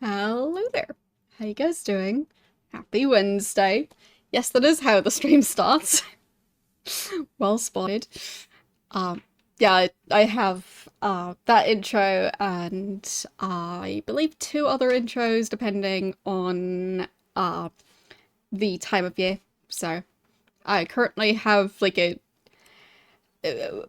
Hello there. How you guys doing? Happy Wednesday. Yes, that is how the stream starts. Well spotted. Um, yeah, I have that intro and I believe two other intros depending on the time of year. So I currently have like a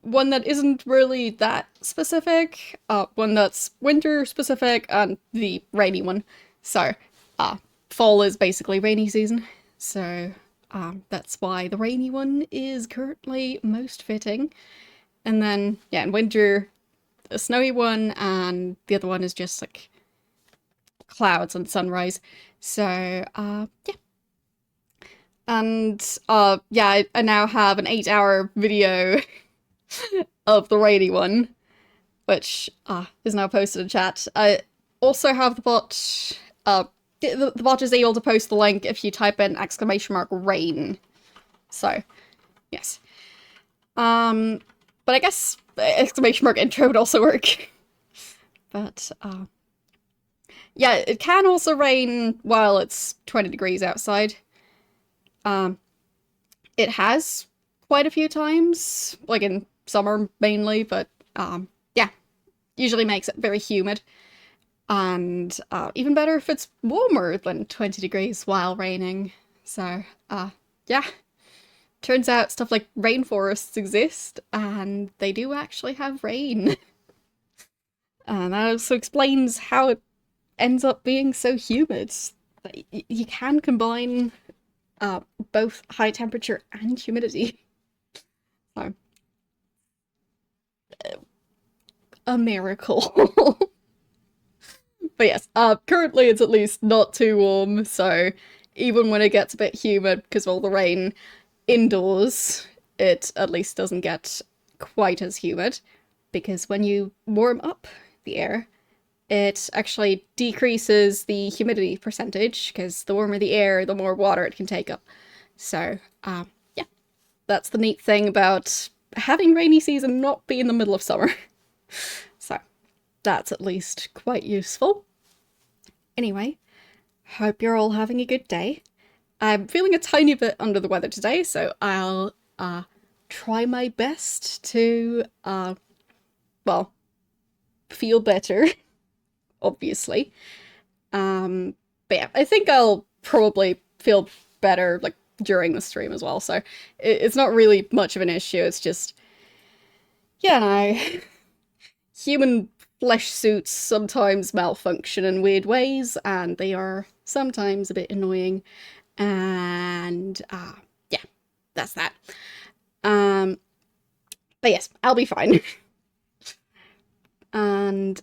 one that isn't really that specific, one that's winter specific, and the rainy one. So, uh, fall is basically rainy season, so that's why the rainy one is currently most fitting. And then, yeah, in winter, a snowy one, and the other one is just like clouds and sunrise. So, yeah. And, yeah, I now have an 8-hour video of the rainy one, which is now posted in chat. I also have the bot. The bot is able to post the link if you type in !rain. So, yes. But I guess !intro would also work. But yeah, it can also rain while it's 20 degrees outside. It has quite a few times, like in summer mainly, but yeah, usually makes it very humid. And even better if it's warmer than 20 degrees while raining. So, yeah. Turns out stuff like rainforests exist, and they do actually have rain. And that also explains how it ends up being so humid. You can combine both high temperature and humidity. So, a miracle. But yes, currently it's at least not too warm, so even when it gets a bit humid because of all the rain indoors, it at least doesn't get quite as humid, because when you warm up the air, it actually decreases the humidity percentage, because the warmer the air, the more water it can take up. So, yeah, that's the neat thing about having rainy season not be in the middle of summer. So, that's at least quite useful. Anyway, hope you're all having a good day. I'm feeling a tiny bit under the weather today, so I'll try my best to well, feel better, obviously. But yeah, I think I'll probably feel better like during the stream as well, so it's not really much of an issue. It's just, yeah, no, human flesh suits sometimes malfunction in weird ways, and they are sometimes a bit annoying. And yeah, that's that. But yes, I'll be fine. And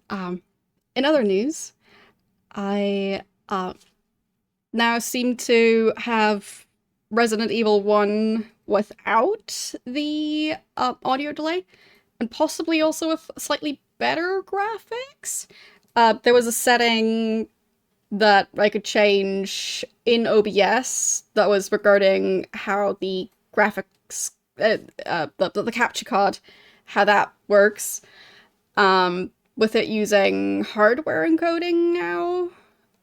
in other news, I now seem to have Resident Evil 1 without the audio delay, and possibly also with slightly better graphics. There was a setting that I could change in OBS that was regarding how the graphics, the capture card, how that works, with it using hardware encoding now,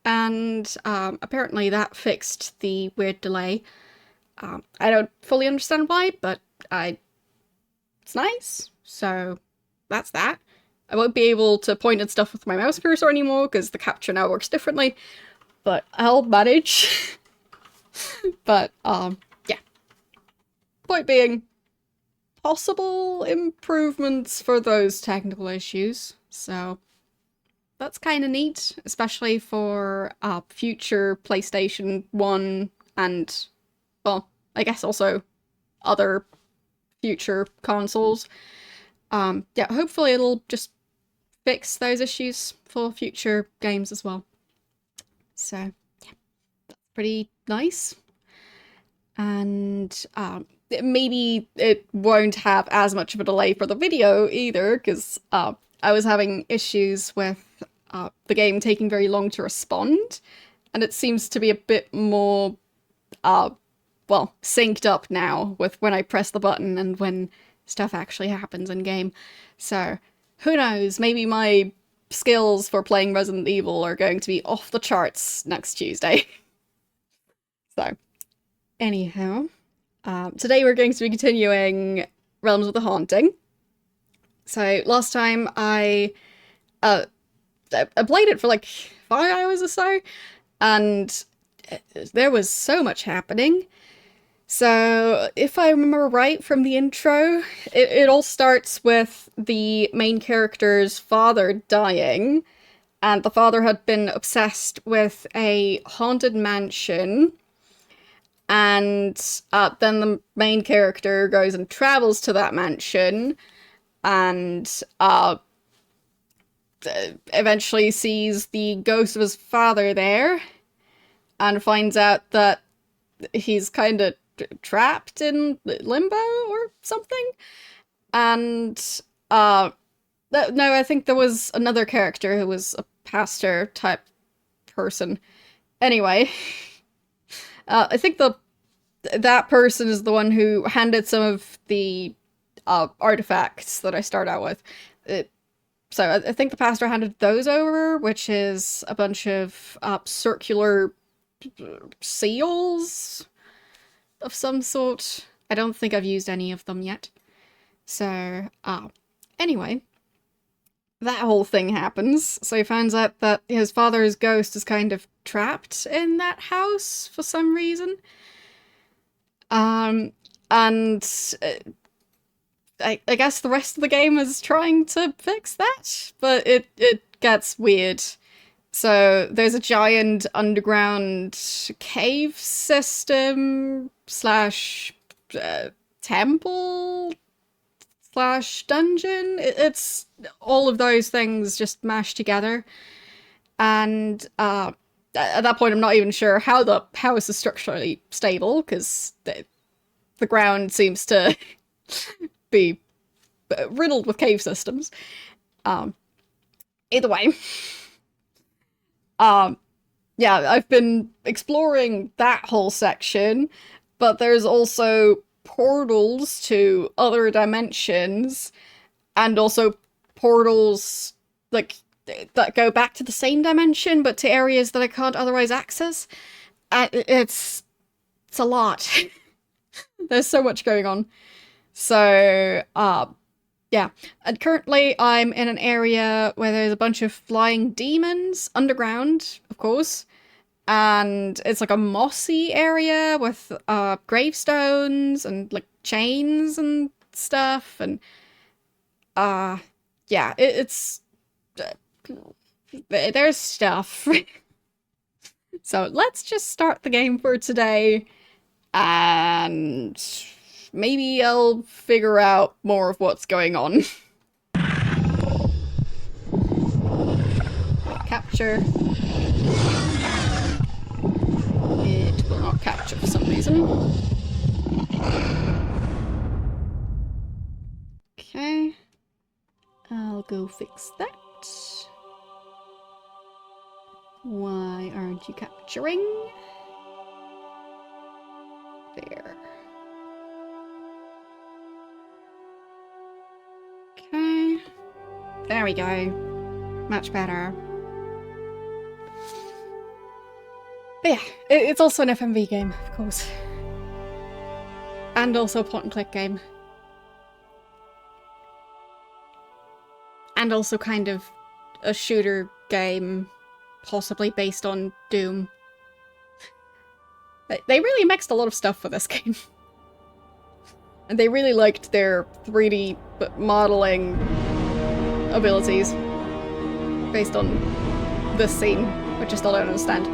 and apparently that fixed the weird delay. I don't fully understand why, but it's nice, so that's that. I won't be able to point at stuff with my mouse cursor anymore because the capture now works differently, but I'll manage. But, yeah. Point being, possible improvements for those technical issues, so that's kind of neat, especially for future PlayStation 1 and, well, I guess also other future consoles. Yeah, hopefully it'll just fix those issues for future games as well. So, yeah, that's pretty nice. And maybe it won't have as much of a delay for the video either, because I was having issues with the game taking very long to respond, and it seems to be a bit more, well, synced up now with when I press the button and when stuff actually happens in game. So, who knows, maybe my skills for playing Resident Evil are going to be off the charts next Tuesday. So, anyhow, today we're going to be continuing Realms of the Haunting. So last time I played it for like 5 hours or so, and there was so much happening. So if I remember right from the intro, it all starts with the main character's father dying, and the father had been obsessed with a haunted mansion. And then the main character goes and travels to that mansion and eventually sees the ghost of his father there and finds out that he's kind of trapped in limbo or something. And no, I think there was another character who was a pastor type person. Anyway, I think that person is the one who handed some of the artifacts that I start out with. So I think the pastor handed those over, which is a bunch of circular seals of some sort. I don't think I've used any of them yet. So, anyway, that whole thing happens. So he finds out that his father's ghost is kind of trapped in that house for some reason. And I guess the rest of the game is trying to fix that, but it gets weird. So there's a giant underground cave system slash temple slash dungeon. It's all of those things just mashed together. And at that point, I'm not even sure how the house is structurally stable, because the ground seems to be riddled with cave systems. Either way. Yeah, I've been exploring that whole section, but there's also portals to other dimensions, and also portals, like, that go back to the same dimension, but to areas that I can't otherwise access. It's a lot. There's so much going on. So, yeah. And currently I'm in an area where there's a bunch of flying demons, underground, of course. And it's like a mossy area with gravestones and like chains and stuff. And yeah, it's there's stuff. So let's just start the game for today, and maybe I'll figure out more of what's going on. Capture. It will not capture for some reason. Okay. I'll go fix that. Why aren't you capturing? There. Okay. There we go. Much better. But yeah, it's also an FMV game, of course. And also a point-and-click game. And also kind of a shooter game, possibly based on Doom. They really mixed a lot of stuff for this game. And they really liked their 3D modeling abilities based on this scene, which I still don't understand.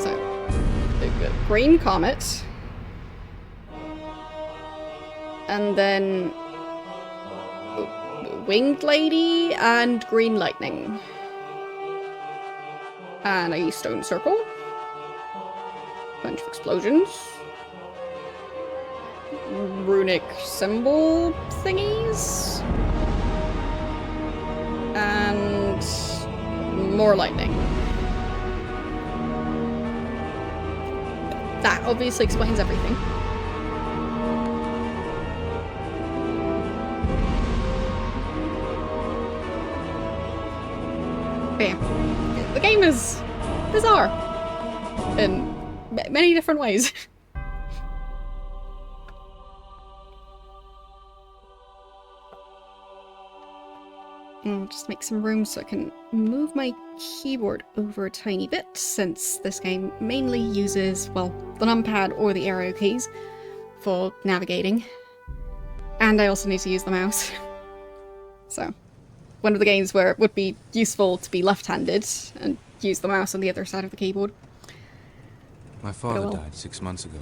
So, green comet. And then winged lady and green lightning. And a stone circle. Bunch of explosions. Runic symbol thingies. And more lightning. That obviously explains everything. But yeah, the game is bizarre in many different ways. I'll just make some room so I can move my keyboard over a tiny bit, since this game mainly uses, well, the numpad or the arrow keys for navigating. And I also need to use the mouse. So, one of the games where it would be useful to be left-handed and use the mouse on the other side of the keyboard. My father died 6 months ago.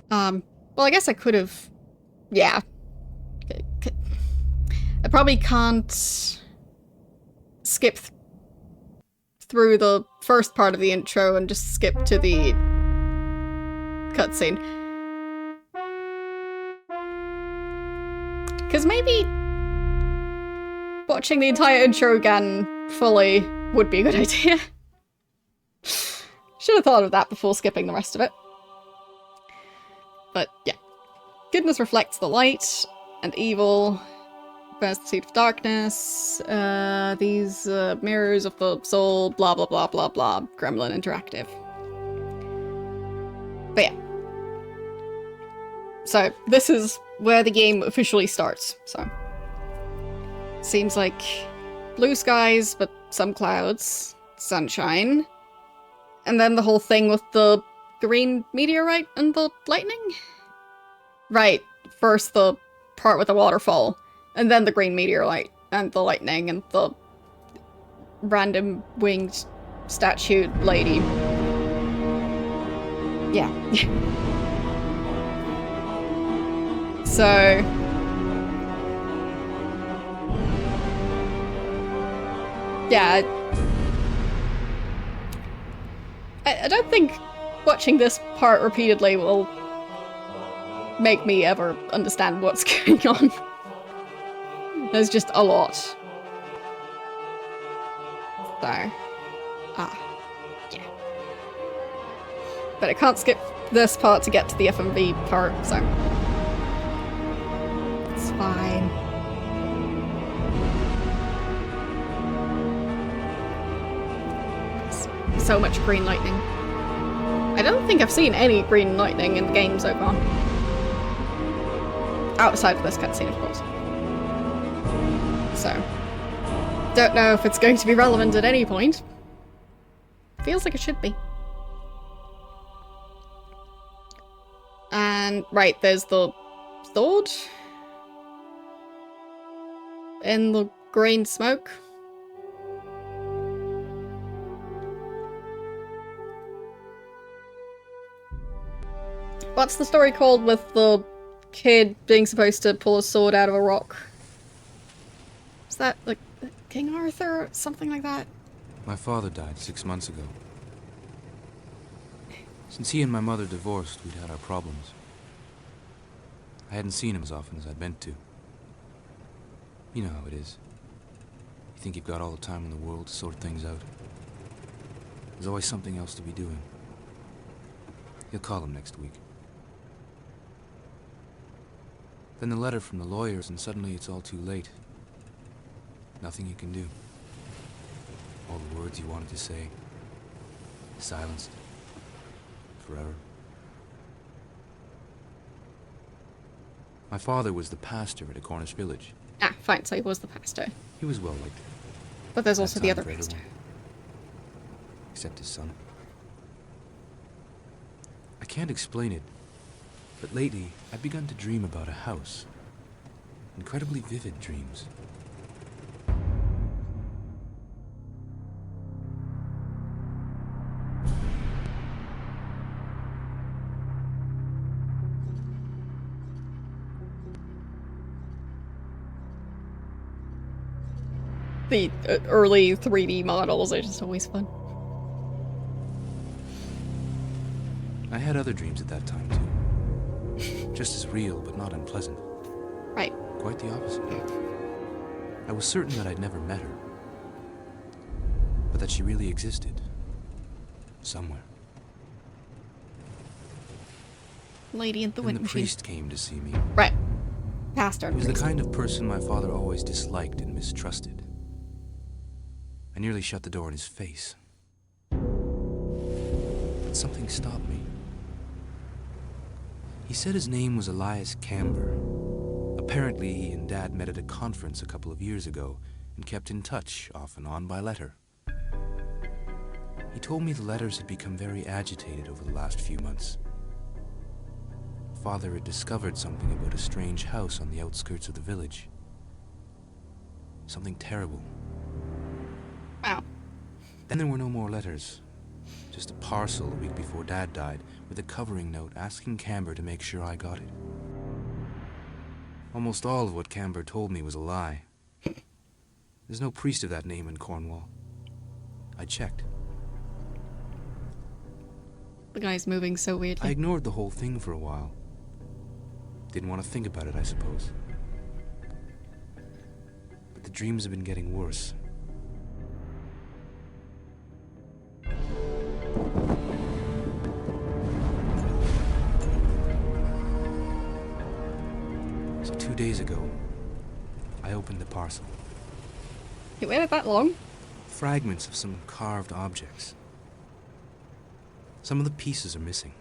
Well, I guess I could have... Yeah. I probably can't skip through the first part of the intro and just skip to the cutscene. Because maybe watching the entire intro again fully would be a good idea. Should have thought of that before skipping the rest of it. But yeah. Goodness reflects the light, and evil bears the seed of darkness. These mirrors of the soul, blah blah blah blah blah. Gremlin Interactive. But yeah. So this is where the game officially starts. So seems like blue skies, but some clouds, sunshine, and then the whole thing with the green meteorite and the lightning. Right, first the part with the waterfall, and then the green meteorite, and the lightning, and the random winged statue lady. Yeah. So... yeah. I don't think watching this part repeatedly will make me ever understand what's going on. There's just a lot. So. Yeah. But I can't skip this part to get to the FMV part, so... it's fine. So much green lightning. I don't think I've seen any green lightning in the game so far. Outside of this cutscene, of course. So, don't know if it's going to be relevant at any point. Feels like it should be. And, right, there's the sword in the green smoke. What's the story called with the kid being supposed to pull a sword out of a rock? Is that, like, King Arthur or something like that? My father died 6 months ago. Since he and my mother divorced, we'd had our problems. I hadn't seen him as often as I'd meant to. You know how it is. You think you've got all the time in the world to sort things out. There's always something else to be doing. He'll call him next week. Then the letter from the lawyers, and suddenly it's all too late. Nothing you can do. All the words you wanted to say, silenced. Forever. My father was the pastor at a Cornish village. Ah, fine, so he was the pastor. He was well liked. But there's also the other pastor. Except his son. I can't explain it, but lately I've begun to dream about a house. Incredibly vivid dreams. The early 3D models are just always fun. I had other dreams at that time, too. Just as real, but not unpleasant. Right. Quite the opposite. I was certain that I'd never met her. But that she really existed. Somewhere. Lady in the Then wind the machine. priest came to see me. Right. Pastor. He was the kind of person my father always disliked and mistrusted. I nearly shut the door in his face. But something stopped me. He said his name was Elias Camber. Apparently, he and Dad met at a conference a couple of years ago and kept in touch, off and on, by letter. He told me the letters had become very agitated over the last few months. Father had discovered something about a strange house on the outskirts of the village. Something terrible. Wow. Then there were no more letters. Just a parcel a week before Dad died with a covering note asking Camber to make sure I got it. Almost all of what Camber told me was a lie. There's no priest of that name in Cornwall. I checked. The guy's moving so I weirdly. ignored the whole thing for a while. Didn't want to think about it, I suppose. But the dreams have been getting worse. So 2 days ago, I opened the parcel. You waited that long? Fragments of some carved objects. Some of the pieces are missing.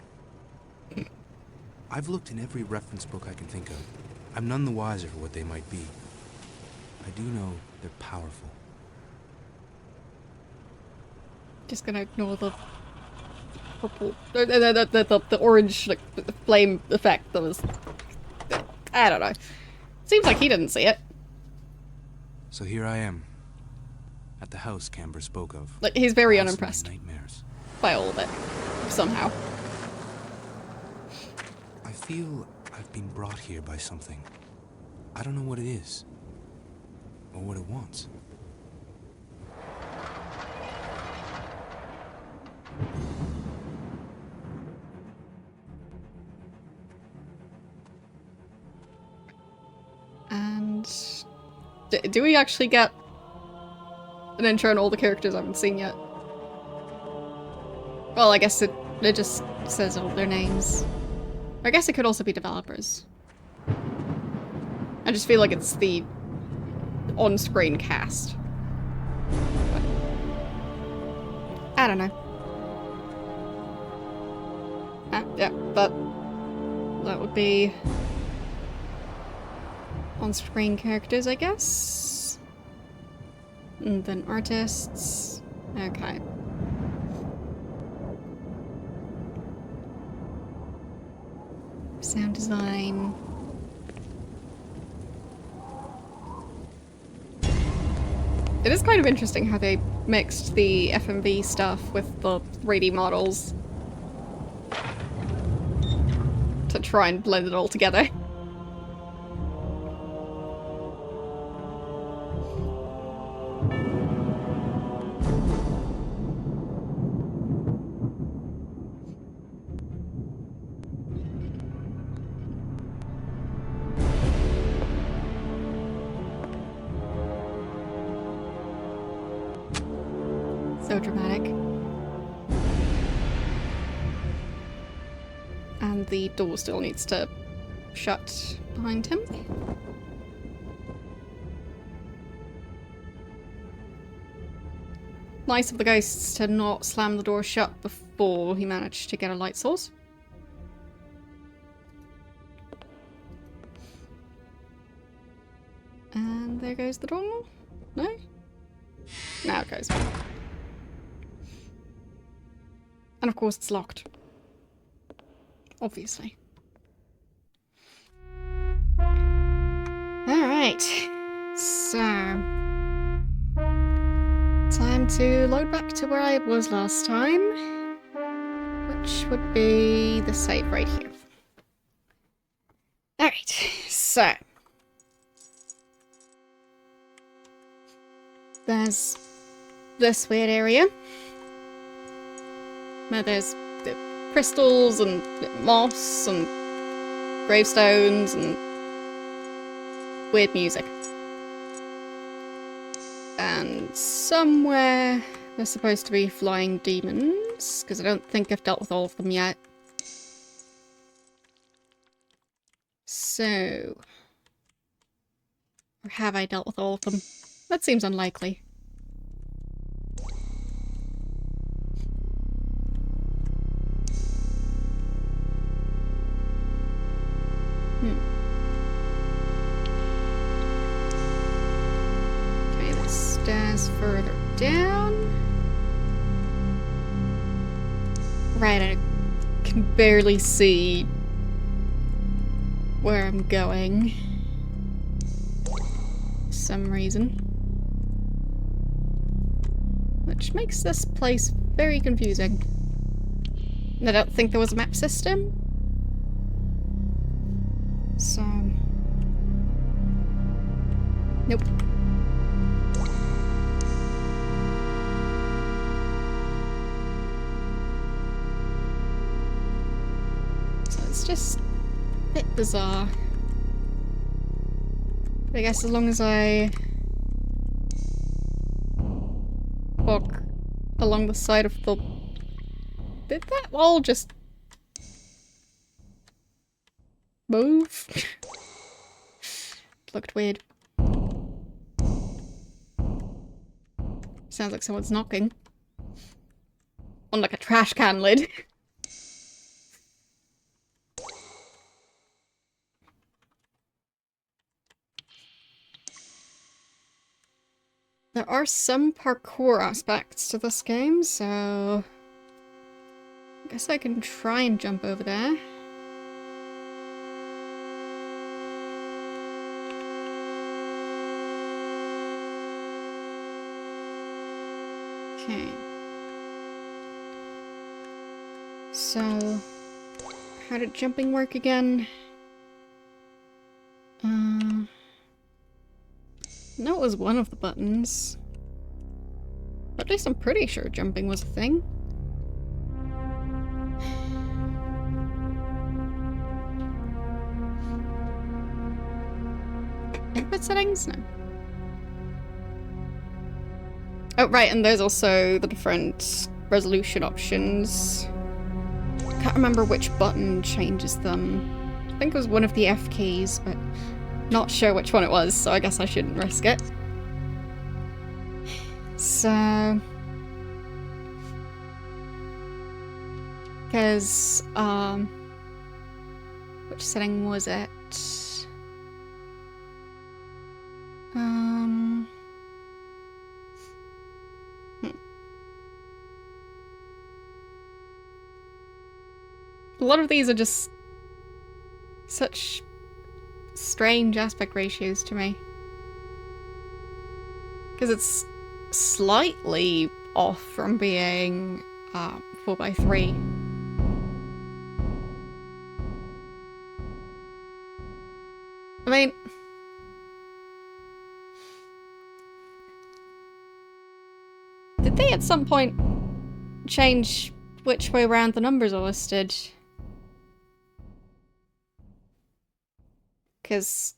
I've looked in every reference book I can think of. I'm none the wiser for what they might be. I do know they're powerful. Just gonna ignore the purple, the orange like flame effect that was. I don't know. Seems like he didn't see it. So here I am, at the house Camber spoke of. Like he's very The house of my unimpressed nightmares. by all of it, somehow. I feel I've been brought here by something. I don't know what it is, or what it wants. And do we actually get an intro on all the characters I haven't seen yet? Well, I guess it just says all their names. I guess it could also be developers. I just feel like it's the on-screen cast. But I don't know. Yeah, that would be on-screen characters, I guess. And then artists. Okay. Sound design. It is kind of interesting how they mixed the FMV stuff with the 3D models to try and blend it all together. So dramatic. And the door still needs to shut behind him. Nice of the ghosts to not slam the door shut before he managed to get a light source. And there goes the door. No? Now it goes. And of course it's locked. Obviously. Alright. So... time to load back to where I was last time. Which would be the save right here. Alright, so... there's this weird area. Where there's crystals and moss and gravestones and weird music. And somewhere there's supposed to be flying demons, because I don't think I've dealt with all of them yet. So... or have I dealt with all of them? That seems unlikely. stairs further down. Right, I can barely see where I'm going. For some reason. Which makes this place very confusing. I don't think there was a map system. So... nope. So it's just a bit bizarre. But I guess as long as I walk along the side of the... did that wall just move? Looked weird. Sounds like someone's knocking. On like a trash can lid. There are some parkour aspects to this game, so... I guess I can try and jump over there. Okay. So... how did jumping work again? No, it was one of the buttons. At least I'm pretty sure jumping was a thing. Input settings? No. Oh, right, and there's also the different resolution options. Can't remember which button changes them. I think it was one of the F keys, but not sure which one it was, so I guess I shouldn't risk it. So... because, which setting was it? A lot of these are just such strange aspect ratios to me. Because it's slightly off from being 4x3. I mean... did they at some point change which way around the numbers are listed? Because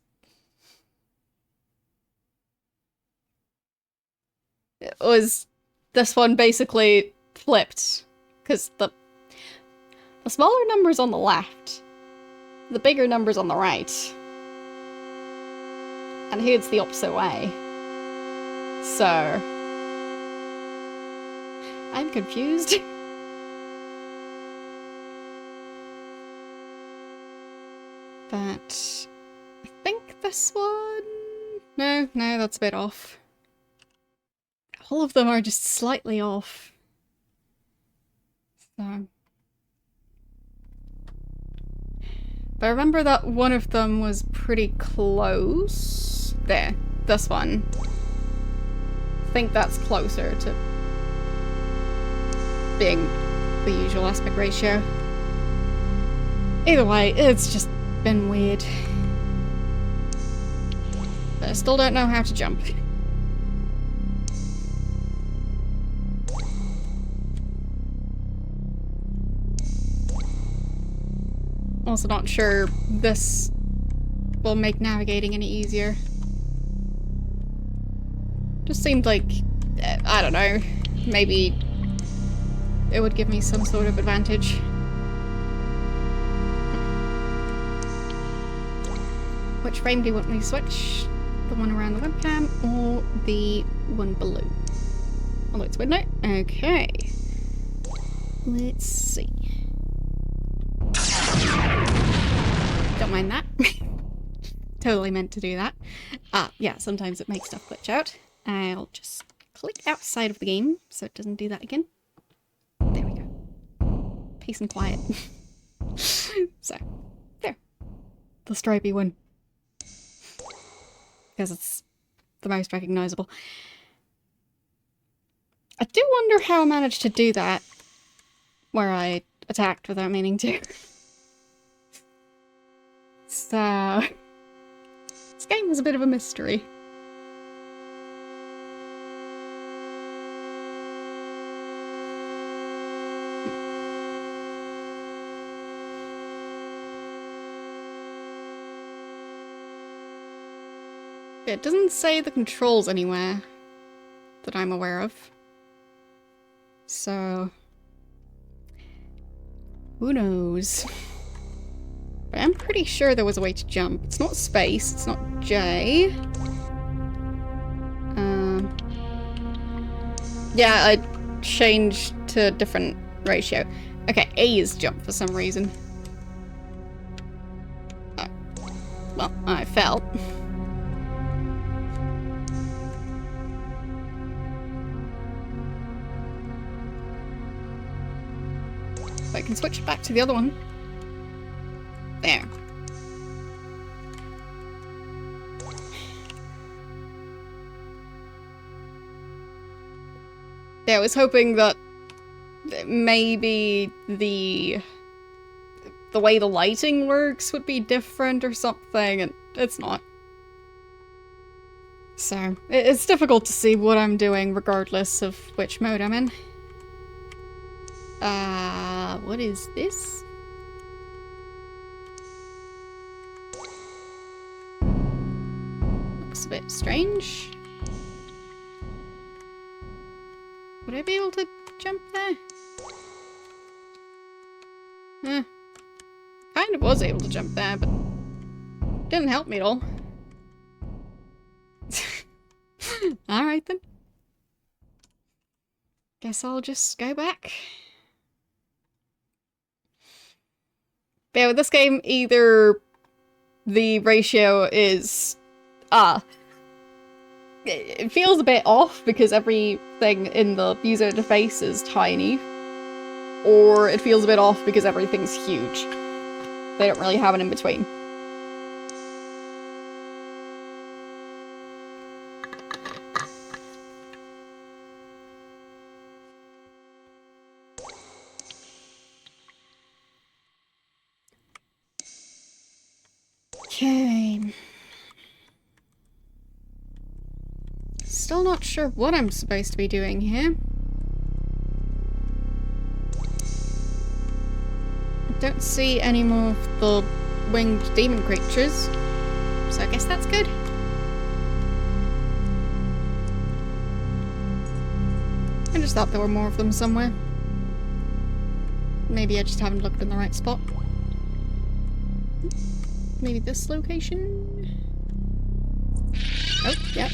it was this one basically flipped. Because the smaller number's on the left, the bigger number's on the right. And here it's the opposite way. So I'm confused. But I think this one... no, that's a bit off. All of them are just slightly off. So... but I remember that one of them was pretty close. There, this one. I think that's closer to being the usual aspect ratio. Either way, it's just been weird. But I still don't know how to jump. Also not sure this will make navigating any easier. Just seemed like, I don't know, maybe it would give me some sort of advantage. Which frame do you want me to switch? The one around the webcam or the one below? Although it's midnight. Okay. Let's see. Don't mind that. Totally meant to do that. Yeah, sometimes it makes stuff glitch out. I'll just click outside of the game so it doesn't do that again. There we go. Peace and quiet. So, there. The stripy one. Because it's the most recognizable. I do wonder how I managed to do that where I attacked without meaning to. So, this game is a bit of a mystery. It doesn't say the controls anywhere that I'm aware of. So, who knows? But I'm pretty sure there was a way to jump. It's not space, it's not J. Yeah, I changed to a different ratio. Okay, A is jump for some reason. Well, I fell. I can switch back to the other one. There. Yeah, I was hoping that maybe the way the lighting works would be different or something, and it's not. So, it's difficult to see what I'm doing regardless of which mode I'm in. What is this? Looks a bit strange. Would I be able to jump there? Kind of was able to jump there, but didn't help me at all. Alright then. Guess I'll just go back. But yeah, with this game, either the ratio is... it feels a bit off because everything in the user interface is tiny. Or it feels a bit off because everything's huge. They don't really have an in-between. Okay. Still not sure what I'm supposed to be doing here. I don't see any more of the winged demon creatures, so I guess that's good. I just thought there were more of them somewhere. Maybe I just haven't looked in the right spot. Maybe this location? Oh, yep.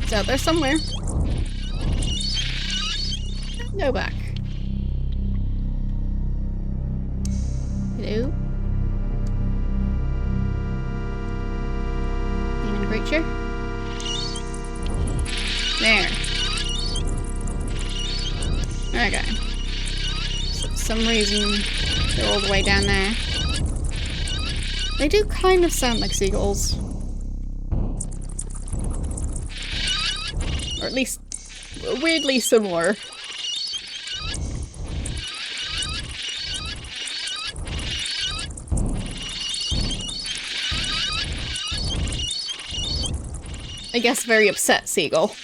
So they're somewhere. Go back. Hello? Demon creature? There. Okay. So for some reason, they're all the way down there. They do kind of sound like seagulls. Or at least, weirdly similar. I guess very upset seagull.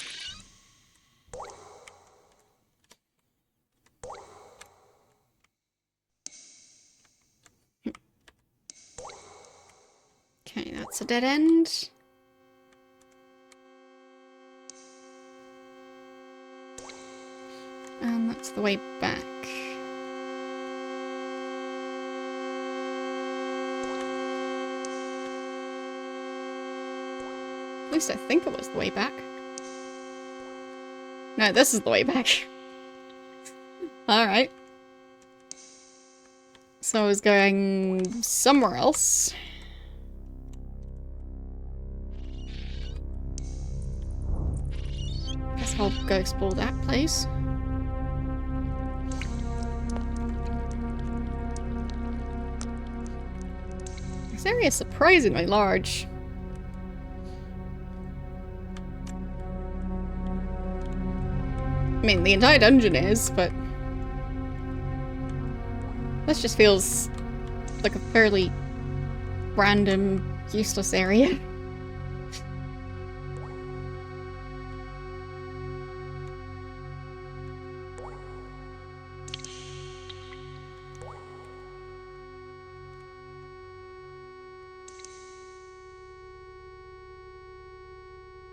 Okay, that's a dead end. And that's the way back. At least I think it was the way back. No, this is the way back. Alright. So I was going somewhere else. guess I'll go explore that place. This area is surprisingly large. I mean, the entire dungeon is, but this just feels like a fairly random, useless area.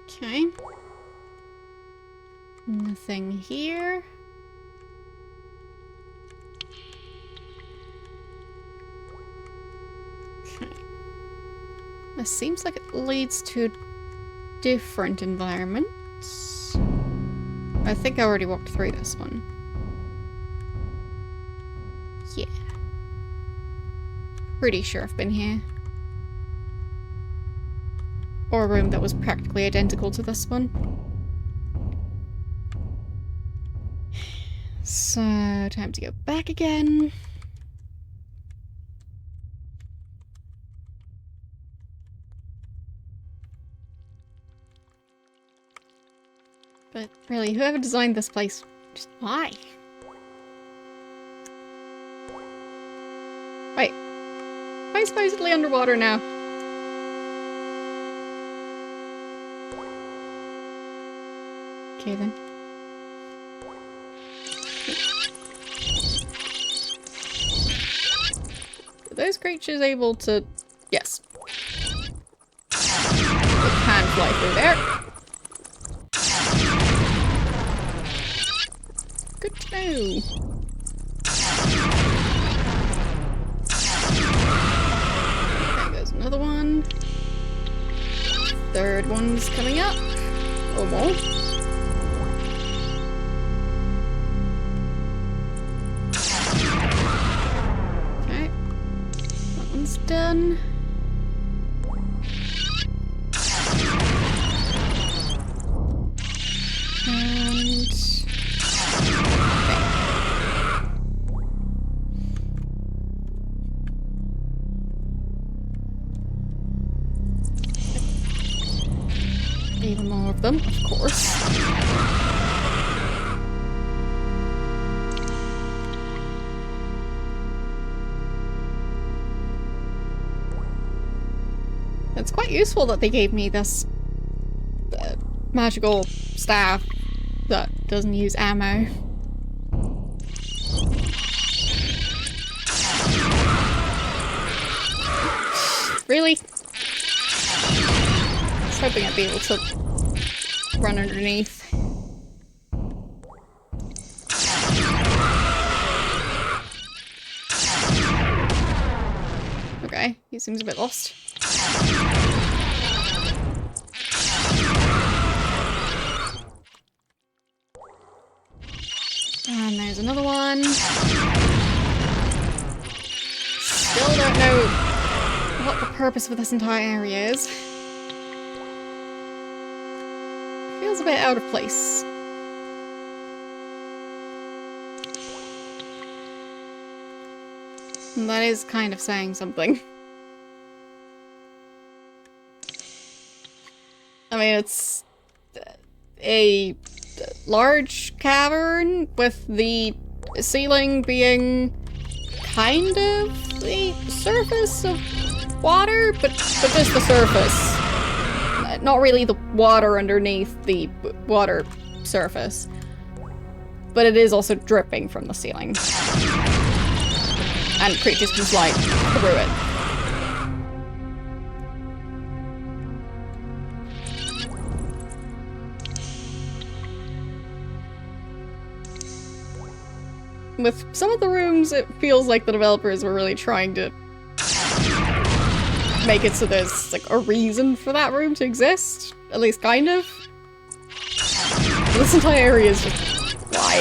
Okay. Nothing here. Okay. This seems like it leads to a different environment. I think I already walked through this one. Yeah. Pretty sure I've been here. Or a room that was practically identical to this one. So, time to go back again. But really, whoever designed this place, just why? Wait. Am I supposedly underwater now? Okay then. Are those creatures able to... Yes. They can fly through there. Good to know. Okay, there's another one. Third one's coming up. Or more. Done. And... even more of them, of course. It's quite useful that they gave me this magical staff that doesn't use ammo. Really? I was hoping I'd be able to run underneath. Okay, he seems a bit lost. And there's another one. Still don't know what the purpose of this entire area is. Feels a bit out of place. And that is kind of saying something. I mean, it's a large cavern with the ceiling being kind of the surface of water, but just the surface. Not really the water underneath the water surface. But it is also dripping from the ceiling. And creatures can fly through it. With some of the rooms, it feels like the developers were really trying to make it so there's like a reason for that room to exist. At least kind of. This entire area is just why.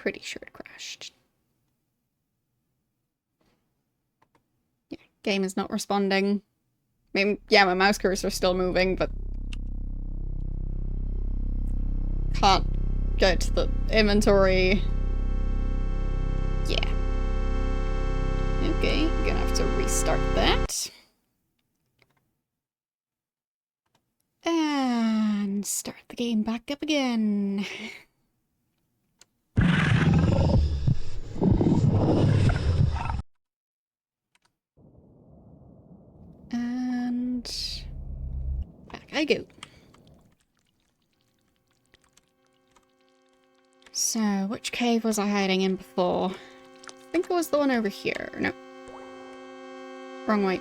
pretty sure it crashed. Yeah, game is not responding. I mean, yeah, my mouse cursor is still moving, but can't go to the inventory. Yeah. Okay, gonna have to restart that. And start the game back up again. And back I go. So, which cave was I hiding in before? I think it was the one over here. No. Wrong way.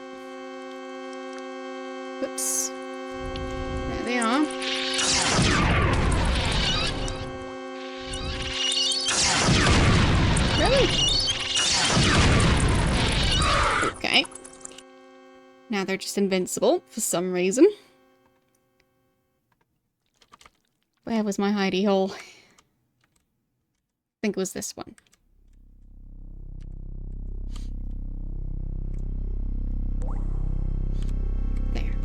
Whoops. There they are. Really? Okay. Now they're just invincible for some reason. Where was my hidey hole? I think it was this one. There.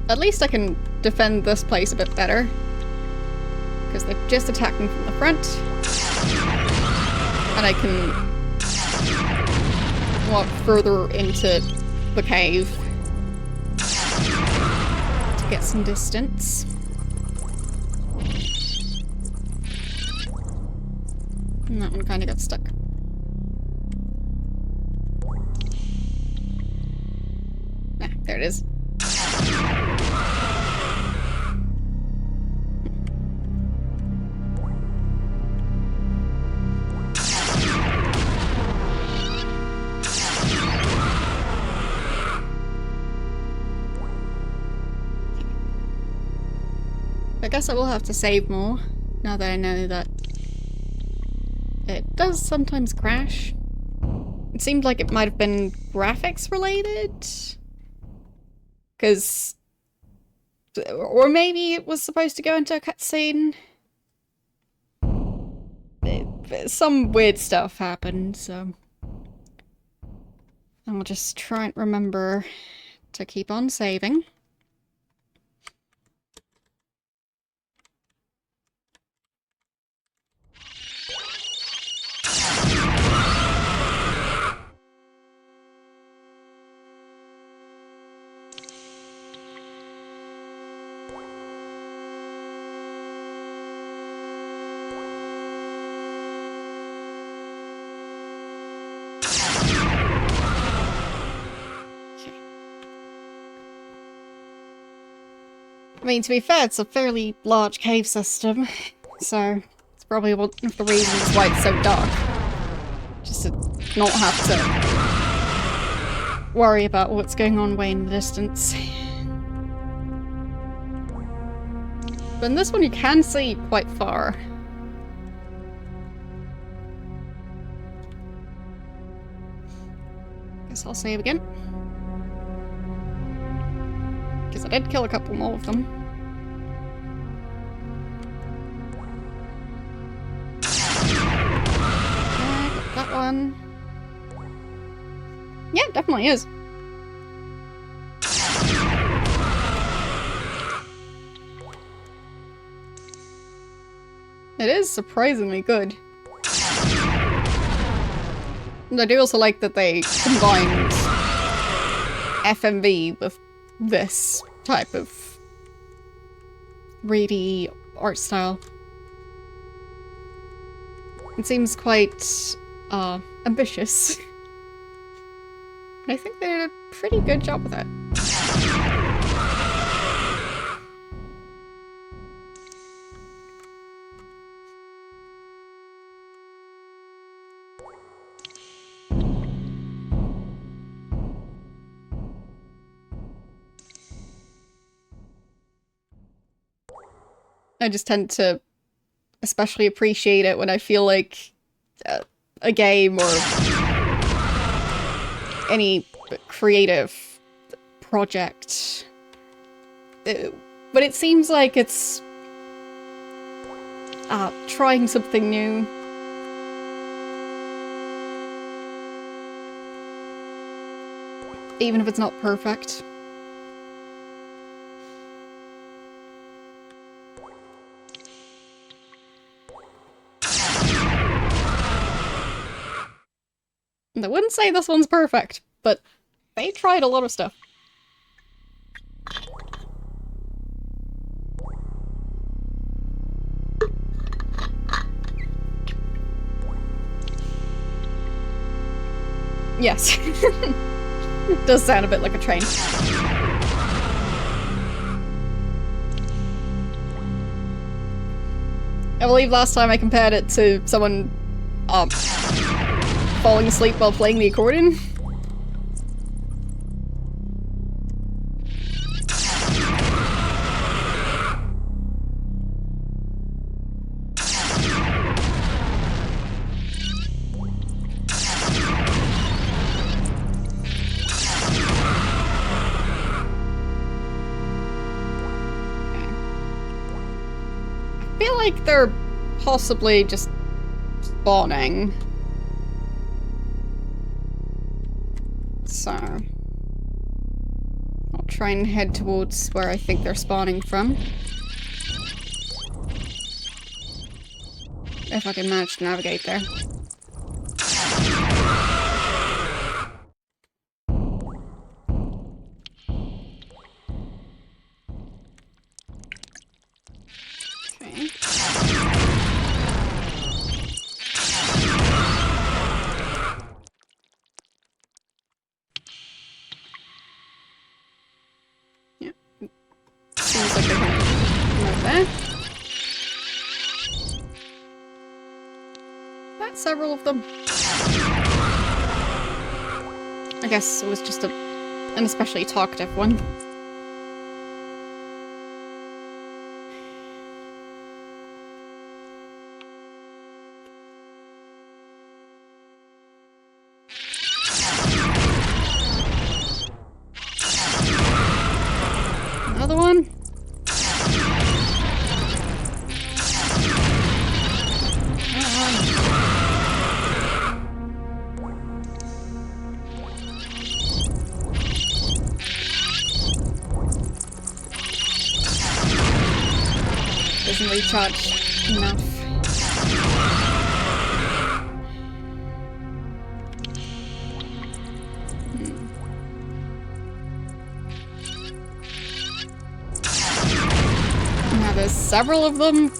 At least I can defend this place a bit better. Because they're just attacking from the front. And I can walk further into the cave to get some distance. And that one kind of got stuck. Ah, there it is. I guess I will have to save more, now that I know that it does sometimes crash. It seemed like it might have been graphics related. Because... or maybe it was supposed to go into a cutscene. Some weird stuff happened, so... I'll just try and remember to keep on saving. I mean, to be fair, it's a fairly large cave system, so it's probably one of the reasons why it's so dark. Just to not have to worry about what's going on way in the distance. But in this one you can see quite far. Guess I'll save again. Because I did kill a couple more of them. Yeah, got that one. Yeah, it definitely is. It is surprisingly good. And I do also like that they combined FMV with this type of 3D art style. It seems quite ambitious. And I think they did a pretty good job with it. I just tend to especially appreciate it when I feel like a game or any creative project, but it seems like it's trying something new Even if it's not perfect. And I wouldn't say this one's perfect, but they tried a lot of stuff. Yes. It does sound a bit like a train. I believe last time I compared it to someone falling asleep while playing the accordion. I feel like they're possibly just spawning. So I'll try and head towards where I think they're spawning from. If I can manage to navigate there. Okay. Yeah. Seems like they're coming from over there. That's several of them. I guess it was just an especially talkative one. Another one. Doesn't recharge enough. Now there's several of them.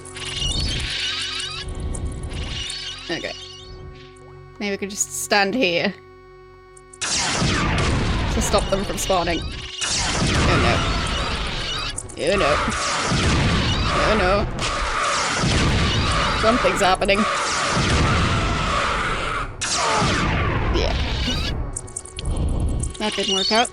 Okay. Maybe we could just stand here to stop them from spawning. Oh no. Oh no. Oh no. Something's happening. Yeah. That didn't work out.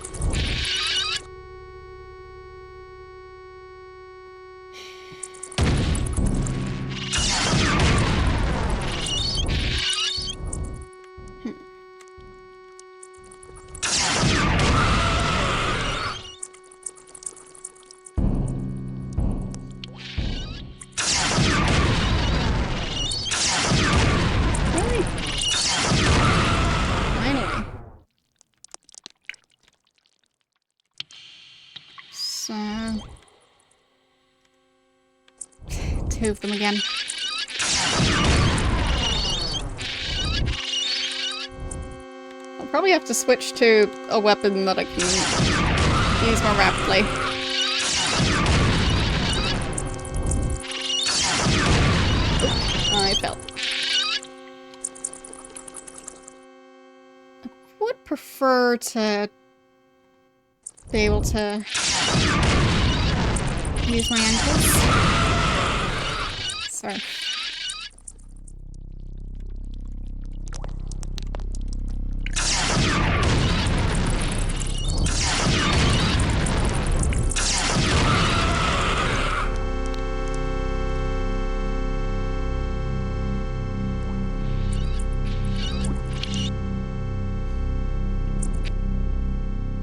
Two of them again. I'll probably have to switch to a weapon that I can use more rapidly. Oop, I fell. I would prefer to be able to use my ankles. Sorry.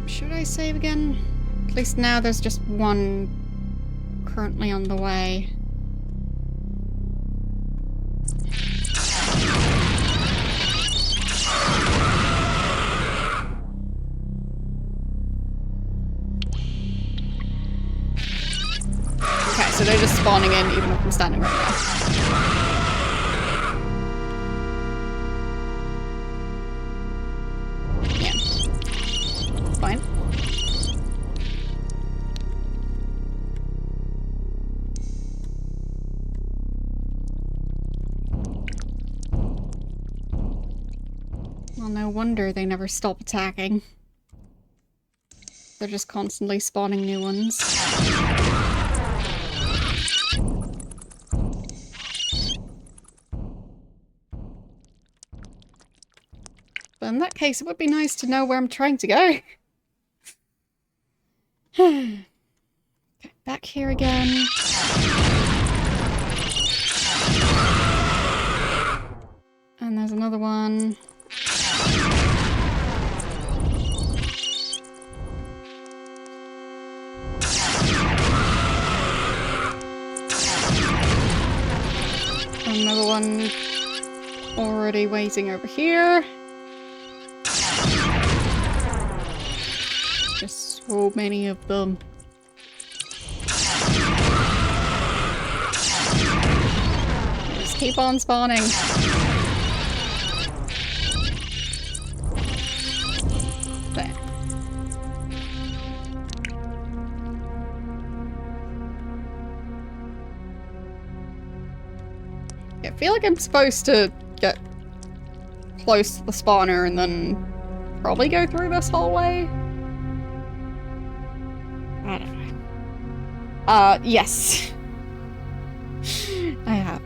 Should I save again? At least now there's just one currently on the way. so they're just spawning in even if I'm standing right now. Yeah. Fine. Well, no wonder they never stop attacking. They're just constantly spawning new ones. But in that case, it would be nice to know where I'm trying to go. Okay, back here again. And there's another one. Another one already waiting over here. Just so many of them. Just keep on spawning. There. I feel like I'm supposed to get close to the spawner and then probably go through this hallway. I don't know. Yes. I have.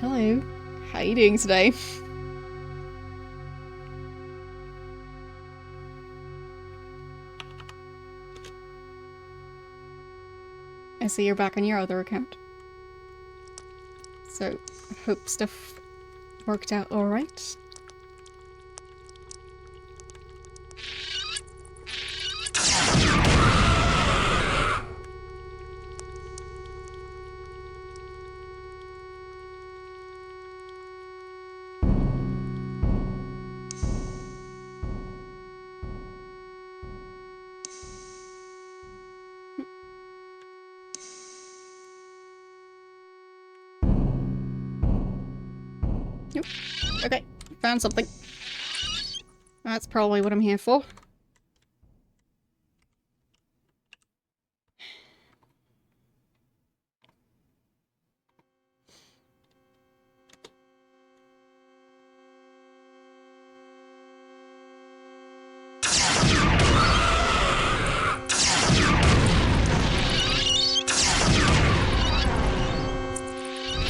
Hello. How are you doing today? I see you're back on your other account. So, hope stuff worked out alright. Nope. Okay, found something. That's probably what I'm here for.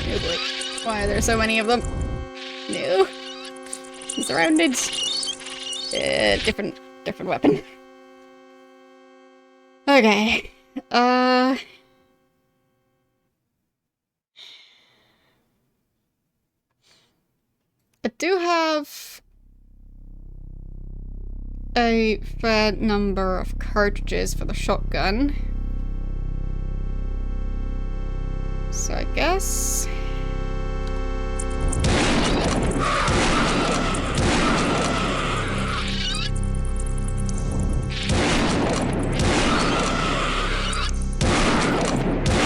Oh boy. Why are there so many of them? No. I'm surrounded. Different weapon. Okay. I do have a fair number of cartridges for the shotgun. So I guess...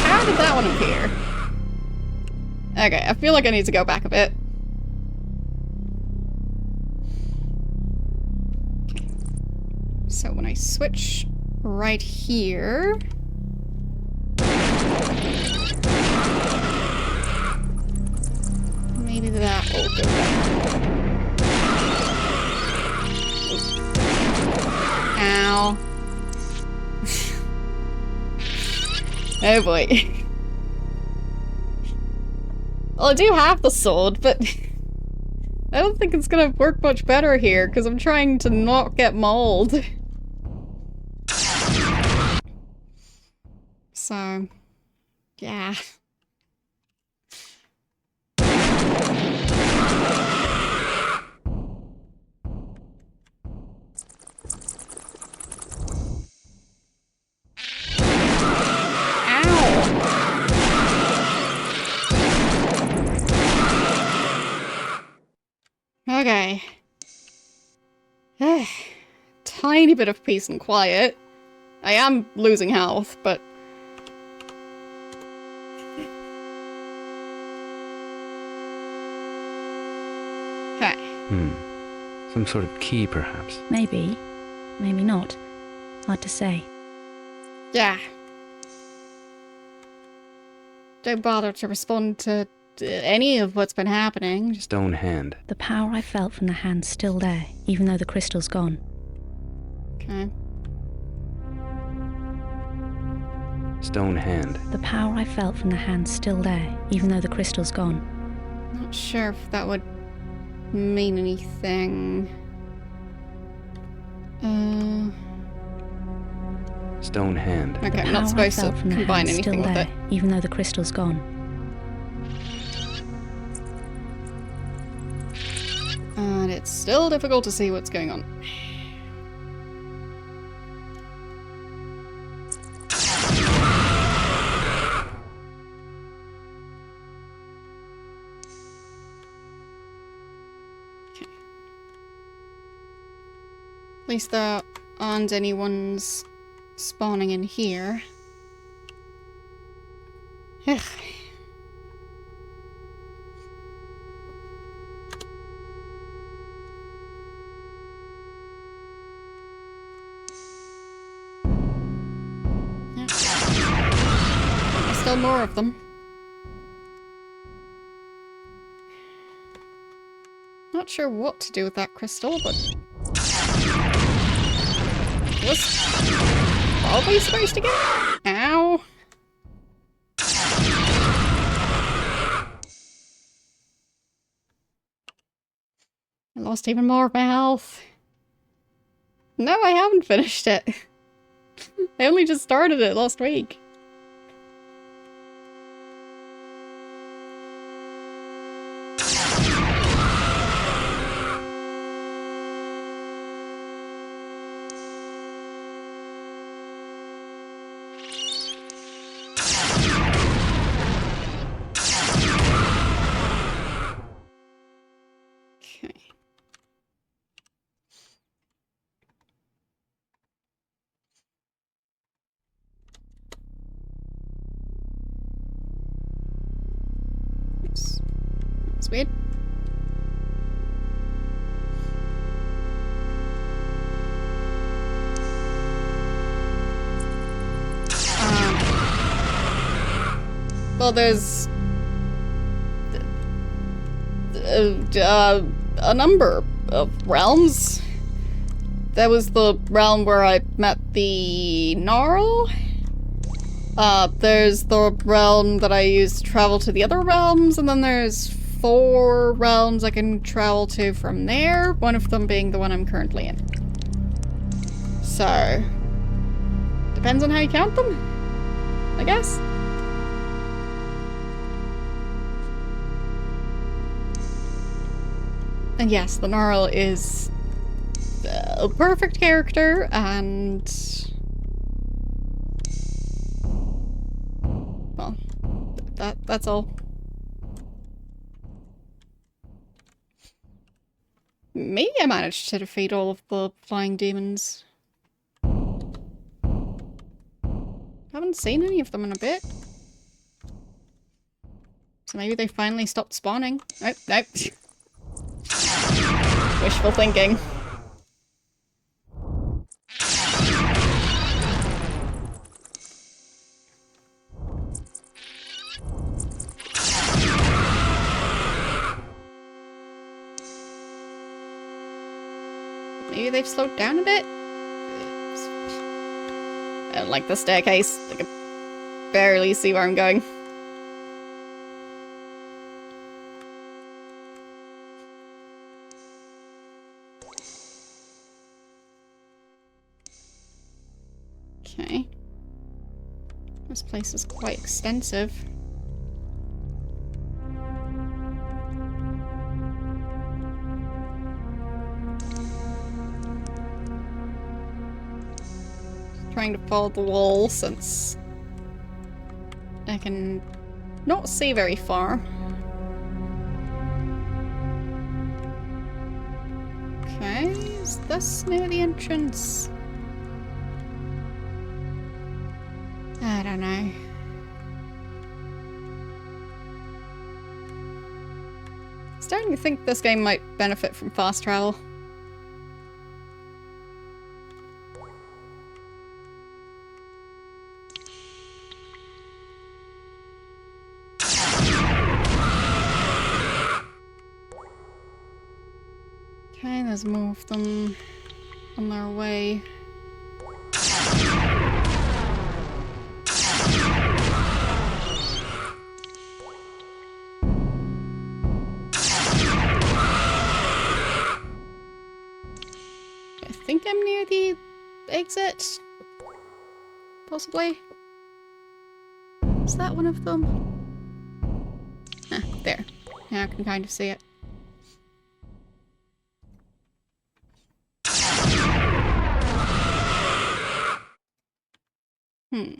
How did that one appear? Okay, I feel like I need to go back a bit. So when I switch right here... Maybe that will go back. Ow. Oh boy. Well, I do have the sword, but I don't think it's gonna work much better here, because I'm trying to not get mauled. So, yeah. Okay. Tiny bit of peace and quiet. I am losing health, but... Okay. Some sort of key, perhaps. Maybe. Maybe not. Hard to say. Yeah. Don't bother to respond to any of what's been happening. Just Stone hand. The power I felt from the hand's still there, even though the crystal's gone. okay. Stone hand. The power I felt from the hand's still there, even though the crystal's gone. Not sure if that would mean anything. Stone hand. Okay, The I'm power not I supposed to felt from the combine hand's anything still with there, it. even though the crystal's gone. And it's still difficult to see what's going on. Okay. At least there aren't anyone's spawning in here. Ugh. There's still more of them. Not sure what to do with that crystal, but... was probably supposed to get it? Ow. I lost even more of my health. No, I haven't finished it. I only just started it last week. Okay. Oops. That's weird. Well, there's a number of realms. There was the realm where I met the Gnarl. There's the realm that I used to travel to the other realms, and then there's 4 realms I can travel to from there, one of them being the one I'm currently in. So, depends on how you count them, I guess. And yes, the Gnarl is a perfect character, and... well, that's all. Maybe I managed to defeat all of the flying demons. Haven't seen any of them in a bit. So maybe they finally stopped spawning. Nope, nope. Wishful thinking. Maybe they've slowed down a bit? I don't like the staircase. I can barely see where I'm going. Okay. This place is quite extensive. Trying to follow the wall since I can not see very far. Okay, is this near the entrance? I don't know. Starting to think this game might benefit from fast travel. Okay, let's move them on their way. I think I'm near the exit. Possibly. Is that one of them? Ah, there. Now I can kind of see it. Hmm.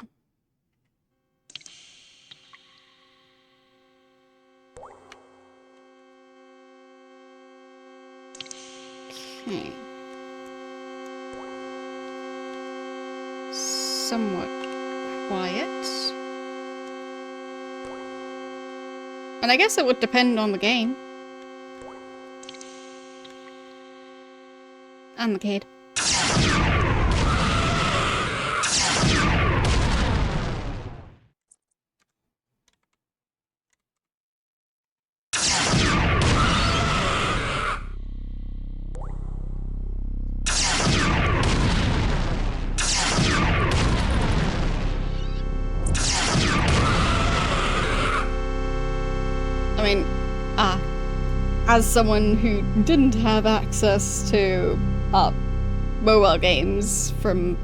Okay. Somewhat quiet. And I guess it would depend on the game. And the kid. I mean, as someone who didn't have access to mobile games from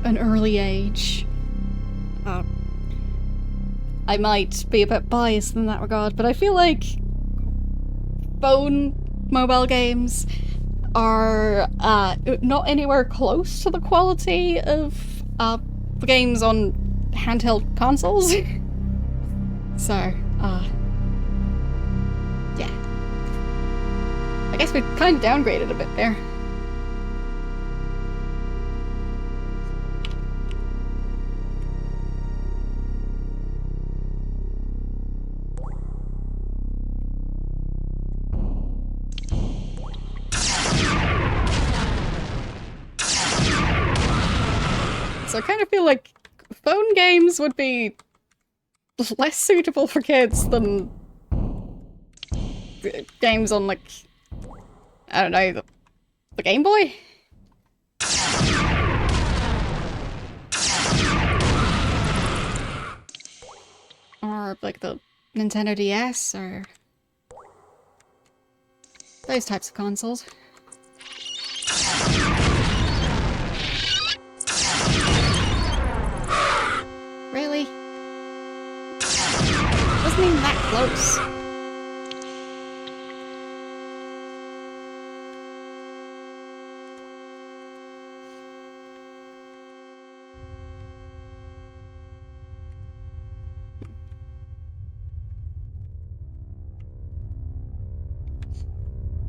an early age, I might be a bit biased in that regard, but I feel like phone mobile games are not anywhere close to the quality of the games on handheld consoles. So, yeah. I guess we kind of downgraded a bit there. So I kind of feel like phone games would be less suitable for kids than games on, like, I don't know, the Game Boy? Or, like, the Nintendo DS, or those types of consoles. Really? Wasn't even that close.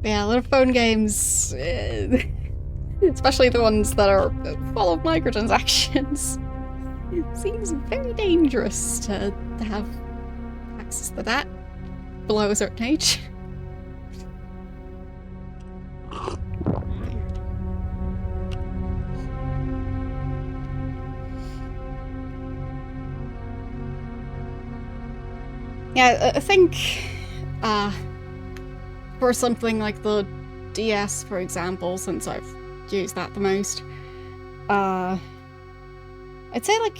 Yeah, a lot of phone games, especially the ones that are full of microtransactions. It seems very dangerous to have access to that below a certain age. Yeah, I think for something like the DS, for example, since I've used that the most, I'd say like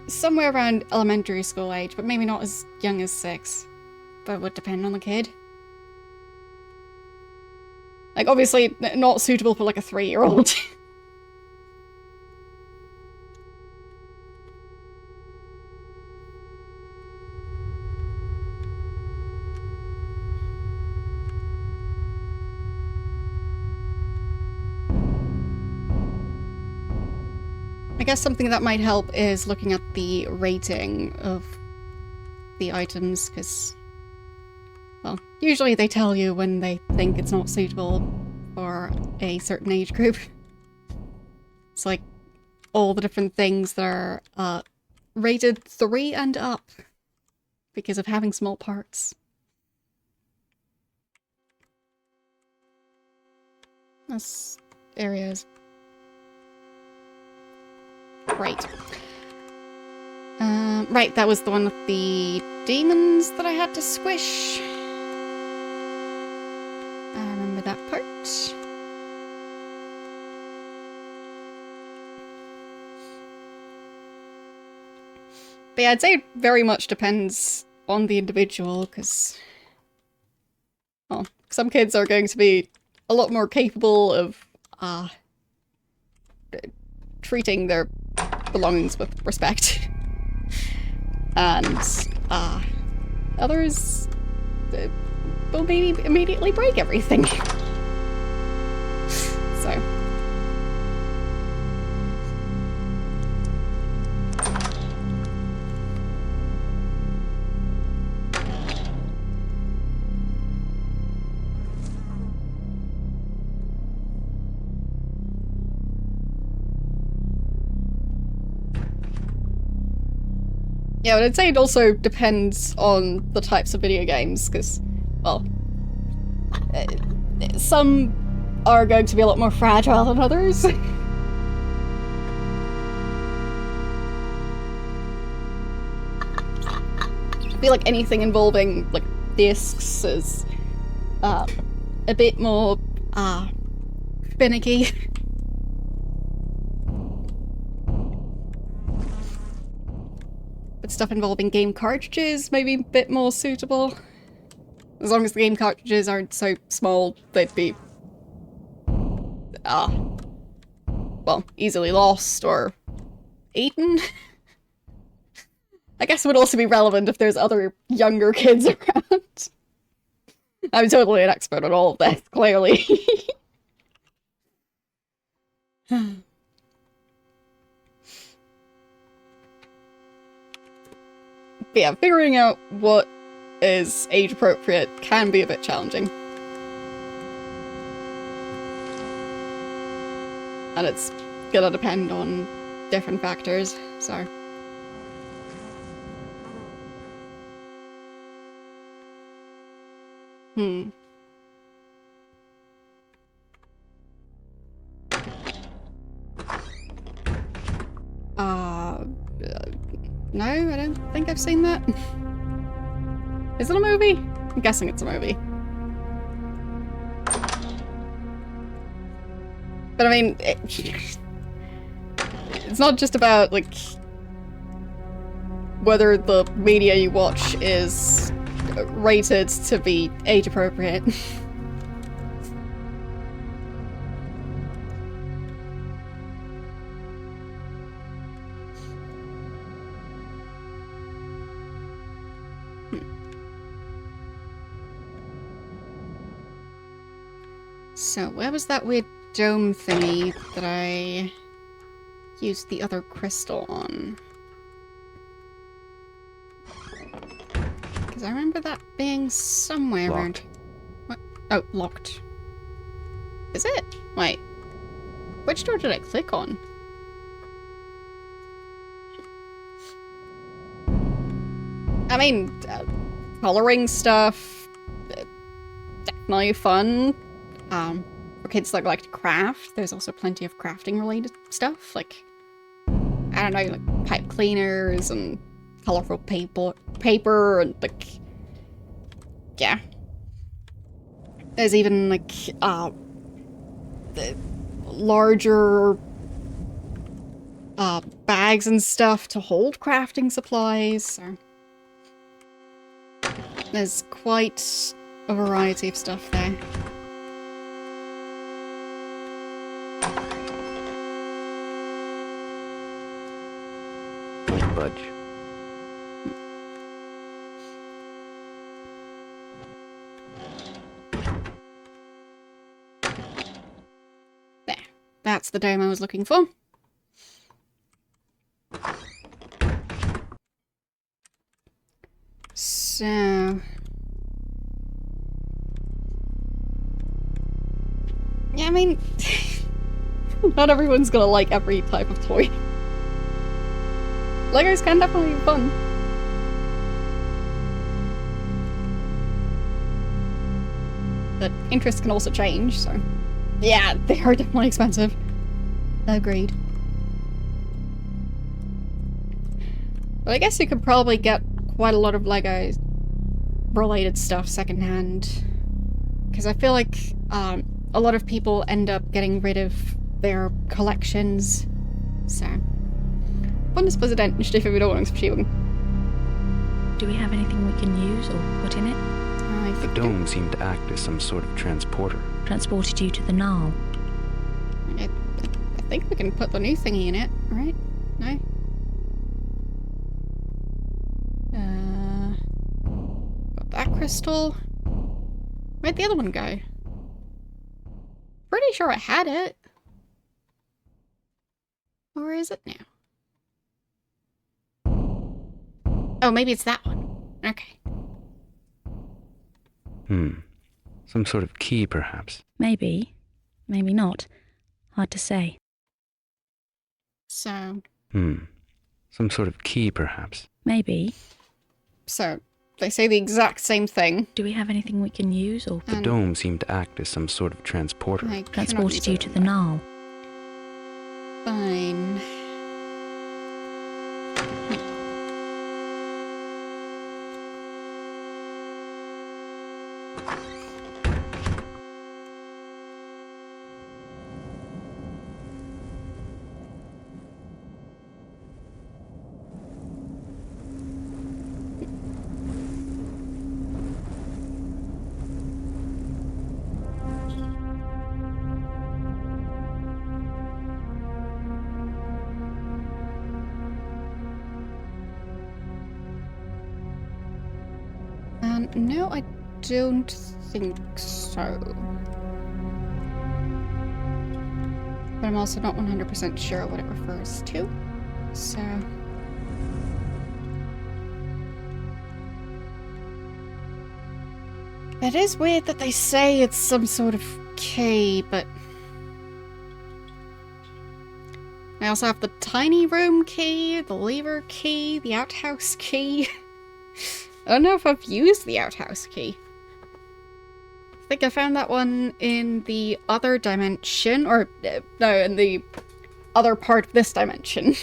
somewhere around elementary school age, but maybe not as young as 6. That would depend on the kid. Like, obviously not suitable for like a 3-year-old. I guess something that might help is looking at the rating of the items, because, well, usually they tell you when they think it's not suitable for a certain age group. It's like all the different things that are rated 3 and up because of having small parts. This area is great. Right, that was the one with the demons that I had to squish. I remember that part. But yeah, I'd say it very much depends on the individual, because, well, some kids are going to be a lot more capable of treating their belongings with respect. And others will maybe immediately break everything. So. Yeah, but I'd say it also depends on the types of video games, because, well, some are going to be a lot more fragile than others. I feel like anything involving, like, discs is a bit more finicky. But stuff involving game cartridges may be a bit more suitable. As long as the game cartridges aren't so small, they'd be well, easily lost or eaten. I guess it would also be relevant if there's other younger kids around. I'm totally an expert on all of this, clearly. But yeah, figuring out what is age appropriate can be a bit challenging. And it's gonna depend on different factors, so. No, I don't think I've seen that. Is it a movie? I'm guessing it's a movie. But I mean, it's not just about, like, whether the media you watch is rated to be age appropriate. So, where was that weird dome thingy that I used the other crystal on? Because I remember that being somewhere around. What? Oh, locked. Is it? Wait. Which door did I click on? I mean, coloring stuff, definitely fun. For kids that like to craft, there's also plenty of crafting related stuff, like, I don't know, like pipe cleaners and colorful paper and, like, yeah. There's even, like, the larger bags and stuff to hold crafting supplies, so there's quite a variety of stuff there. Budge. There. That's the dome I was looking for. So... yeah, I mean... not everyone's gonna like every type of toy. Legos can definitely be fun. But interest can also change, so... Yeah, they are definitely expensive. Agreed. But I guess you could probably get quite a lot of Legos related stuff secondhand. Because I feel like a lot of people end up getting rid of their collections. So... Bonus presidential för vidåningsförskrivning. Do we have anything we can use or put in it? I The think dome seemed to act as some sort of transporter. Transported you to the Nile. I think we can put the new thingy in it, right? No? Got that crystal. Where'd the other one go? Pretty sure I had it. Or is it now? Oh, maybe it's that one. Okay. Some sort of key, perhaps. Maybe. Maybe not. Hard to say. So, Some sort of key, perhaps. Maybe. so they say the exact same thing. Do we have anything we can use or The dome seemed to act as some sort of transporter. I cannot transported use you it to the anyway. Nile? Fine. No, I don't think so. But I'm also not 100% sure what it refers to. So... It is weird that they say it's some sort of key, but... I also have the tiny room key, the lever key, the outhouse key. I don't know if I've used the outhouse key. I think I found that one in the other dimension, or no, in the other part of this dimension.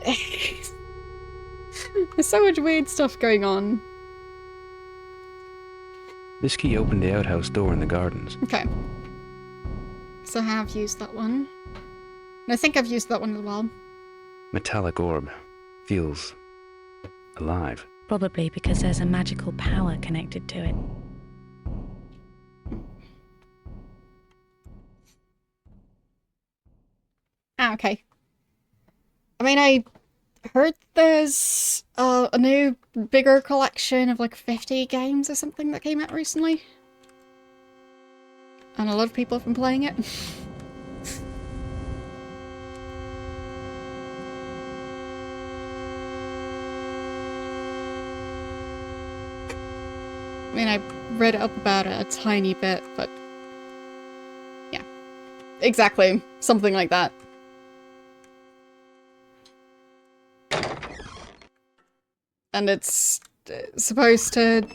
There's so much weird stuff going on. This key opened the outhouse door in the gardens. Okay. So I have used that one. And I think I've used that one as well. Metallic orb. Feels alive. Probably because there's a magical power connected to it. Ah, okay. I mean, I heard there's a new, bigger collection of like 50 games or something that came out recently. And a lot of people have been playing it. I mean, I read up about it a tiny bit, but... yeah. Exactly. Something like that. And it's supposed to,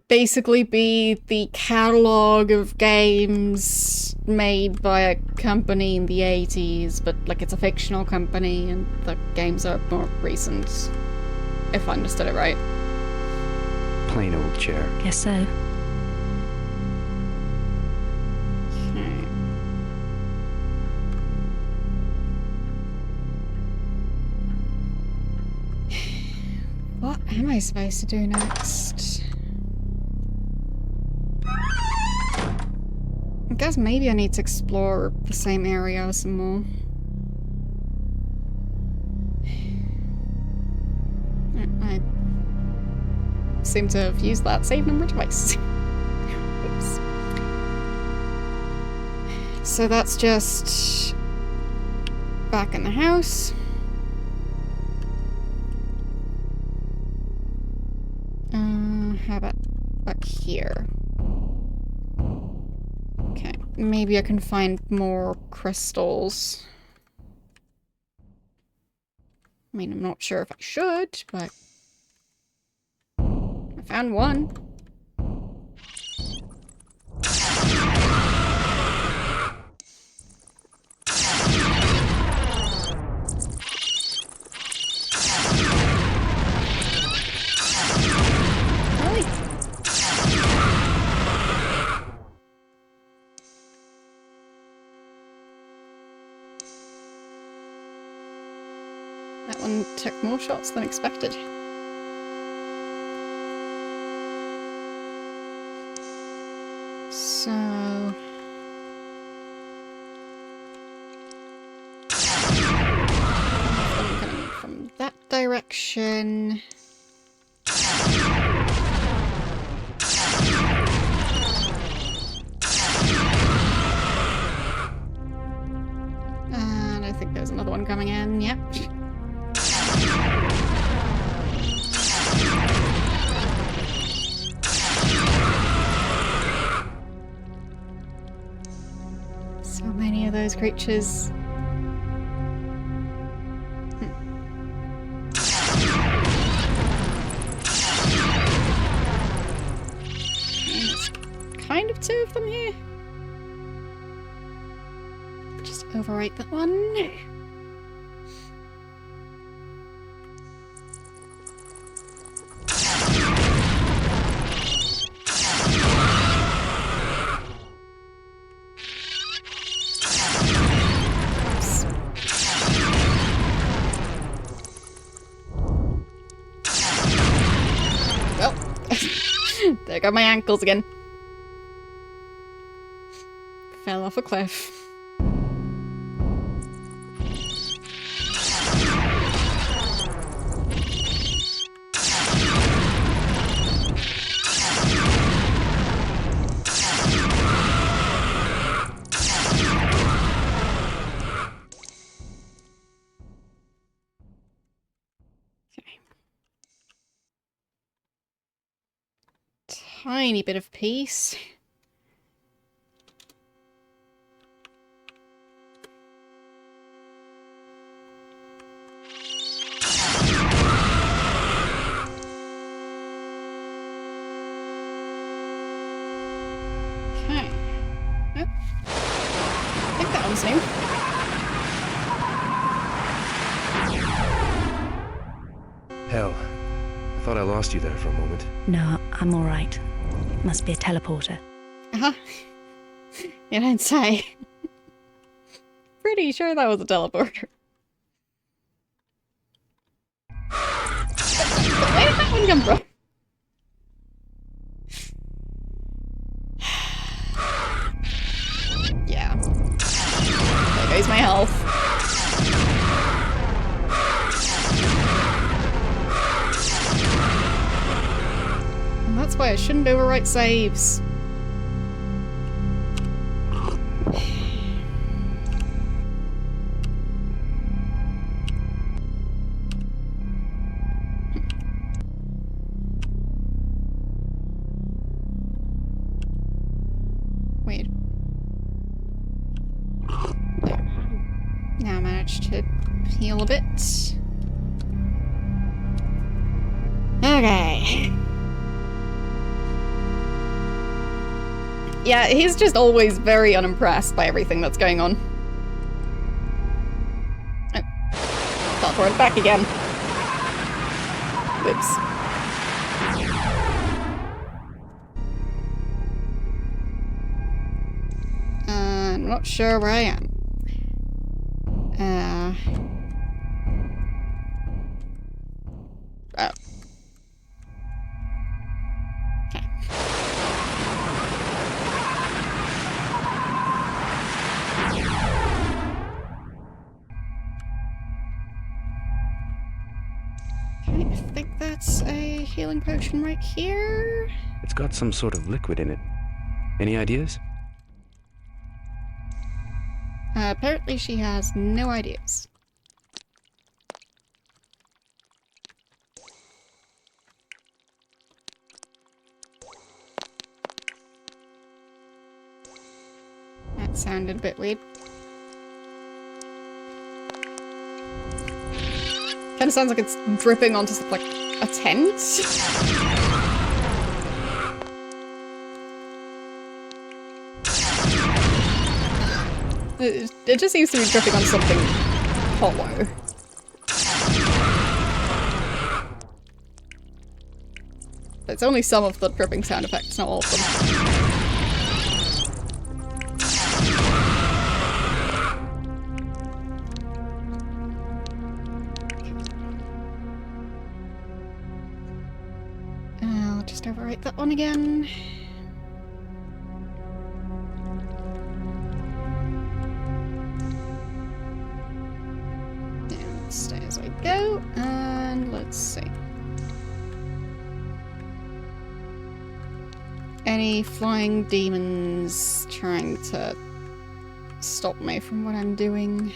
basically be the catalog of games made by a company in the 80s, but like it's a fictional company and the games are more recent, if I understood it right. Plain old chair. Guess so. Okay. What am I supposed to do next? I guess maybe I need to explore the same area some more. I seem to have used that save number twice. Oops. So that's just back in the house. How about back here? Okay. maybe I can find more crystals. I mean, I'm not sure if I should, but I found one. Really? That one took more shots than expected. So... coming from that direction. And I think there's another one coming in, yep. So many of those creatures. There's kind of two of them here. Just overwrite that one. Well, there go my ankles again. Fell off a cliff. Tiny bit of peace. Okay. Oh. I think that one's new. Hell, I thought I lost you there for a moment. No, I'm all right. Must be a teleporter. Uh-huh. You don't say. Pretty sure that was a teleporter. Where did that one come from? Yeah. There goes my health. And that's why I shouldn't overwrite saves. Wait. There. Now I managed to heal a bit. Okay. Yeah, he's just always very unimpressed by everything that's going on. Oh. Teleport back again. Whoops. I'm not sure where I am. Oh. Okay. Okay, I think that's a healing potion right here. It's got some sort of liquid in it. Any ideas? Apparently she has no ideas. That sounded a bit weird. Kind of sounds like it's dripping onto like a tent. It just seems to be dripping on something hollow. It's only some of the dripping sound effects, not all of them. I'll just overwrite that one again. Stay as I go, and let's see. Any flying demons trying to stop me from what I'm doing?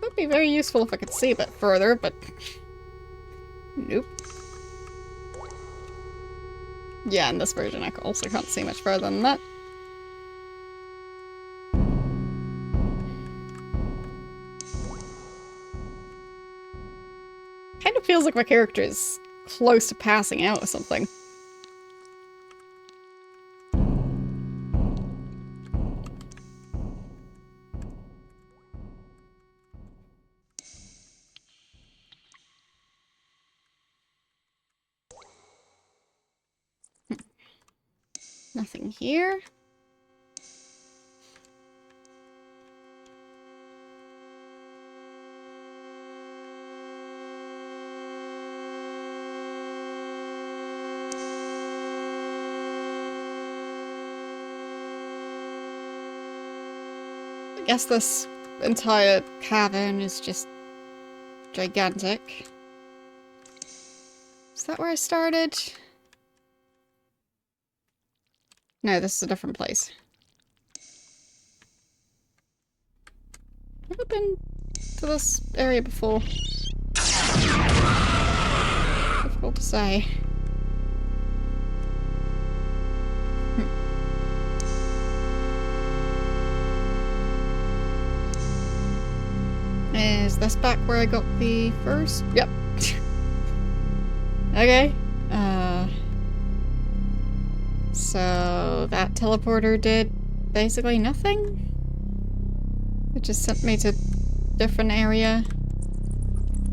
Would be very useful if I could see a bit further, but nope. Yeah, in this version I also can't see much further than that. Kind of feels like my character is close to passing out or something. Nothing here. I guess this entire cavern is just gigantic. Is that where I started? No, this is a different place. Have I been to this area before? Difficult to say. Is this back where I got the first? Yep. Okay. So that teleporter did basically nothing? It just sent me to a different area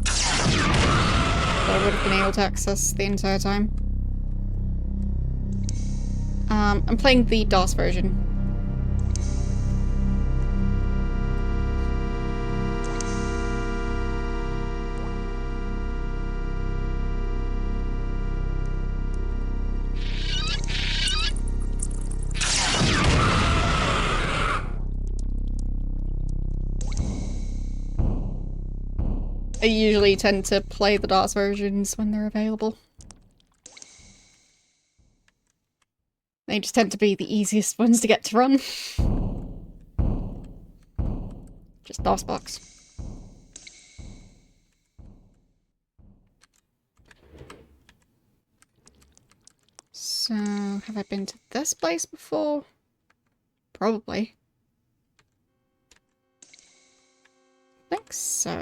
that I would have been able to access the entire time. I'm playing the DOS version. I usually tend to play the DOS versions when they're available. They just tend to be the easiest ones to get to run. Just DOSBox. So, have I been to this place before? Probably. I think so.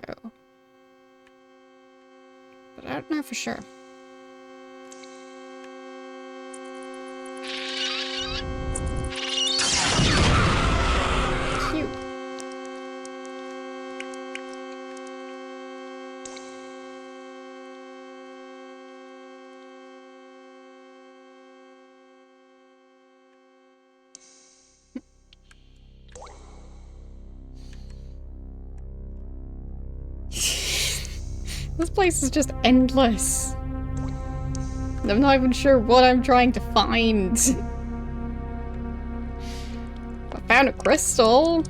But I don't know for sure. Cute. This place is just endless. I'm not even sure what I'm trying to find. I found a crystal.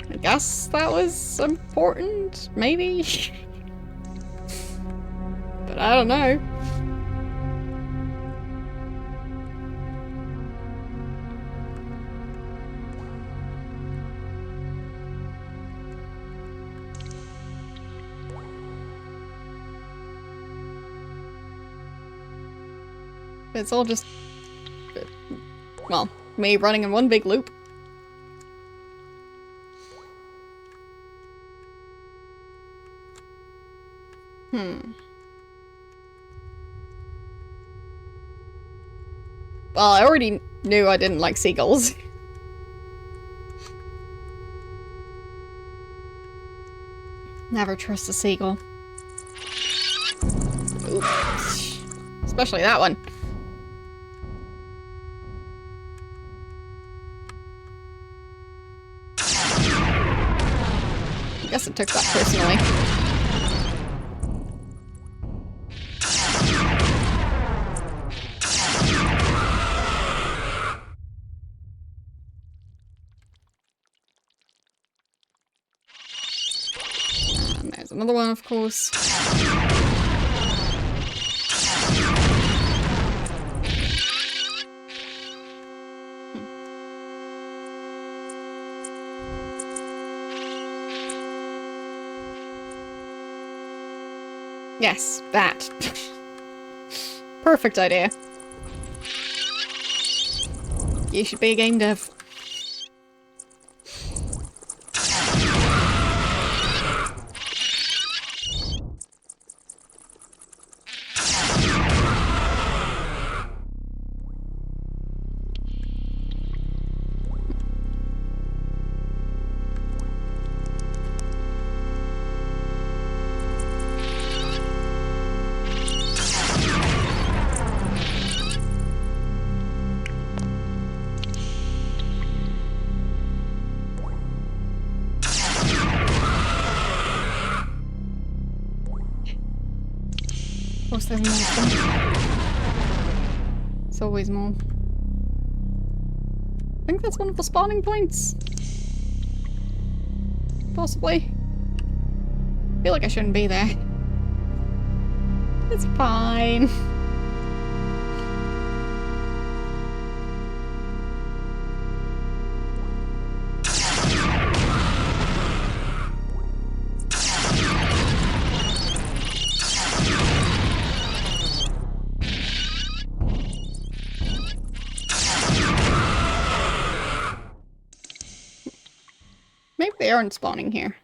I guess that was important, maybe? But I don't know. It's all just... well, me running in one big loop. Well, I already knew I didn't like seagulls. Never trust a seagull. Ooh. Especially that one. I guess I took that personally. And there's another one, of course. Yes, that. Perfect idea. You should be a game dev. Of course there's more of them. It's always more. I think that's one of the spawning points. Possibly. I feel like I shouldn't be there. It's fine. Maybe they aren't spawning here.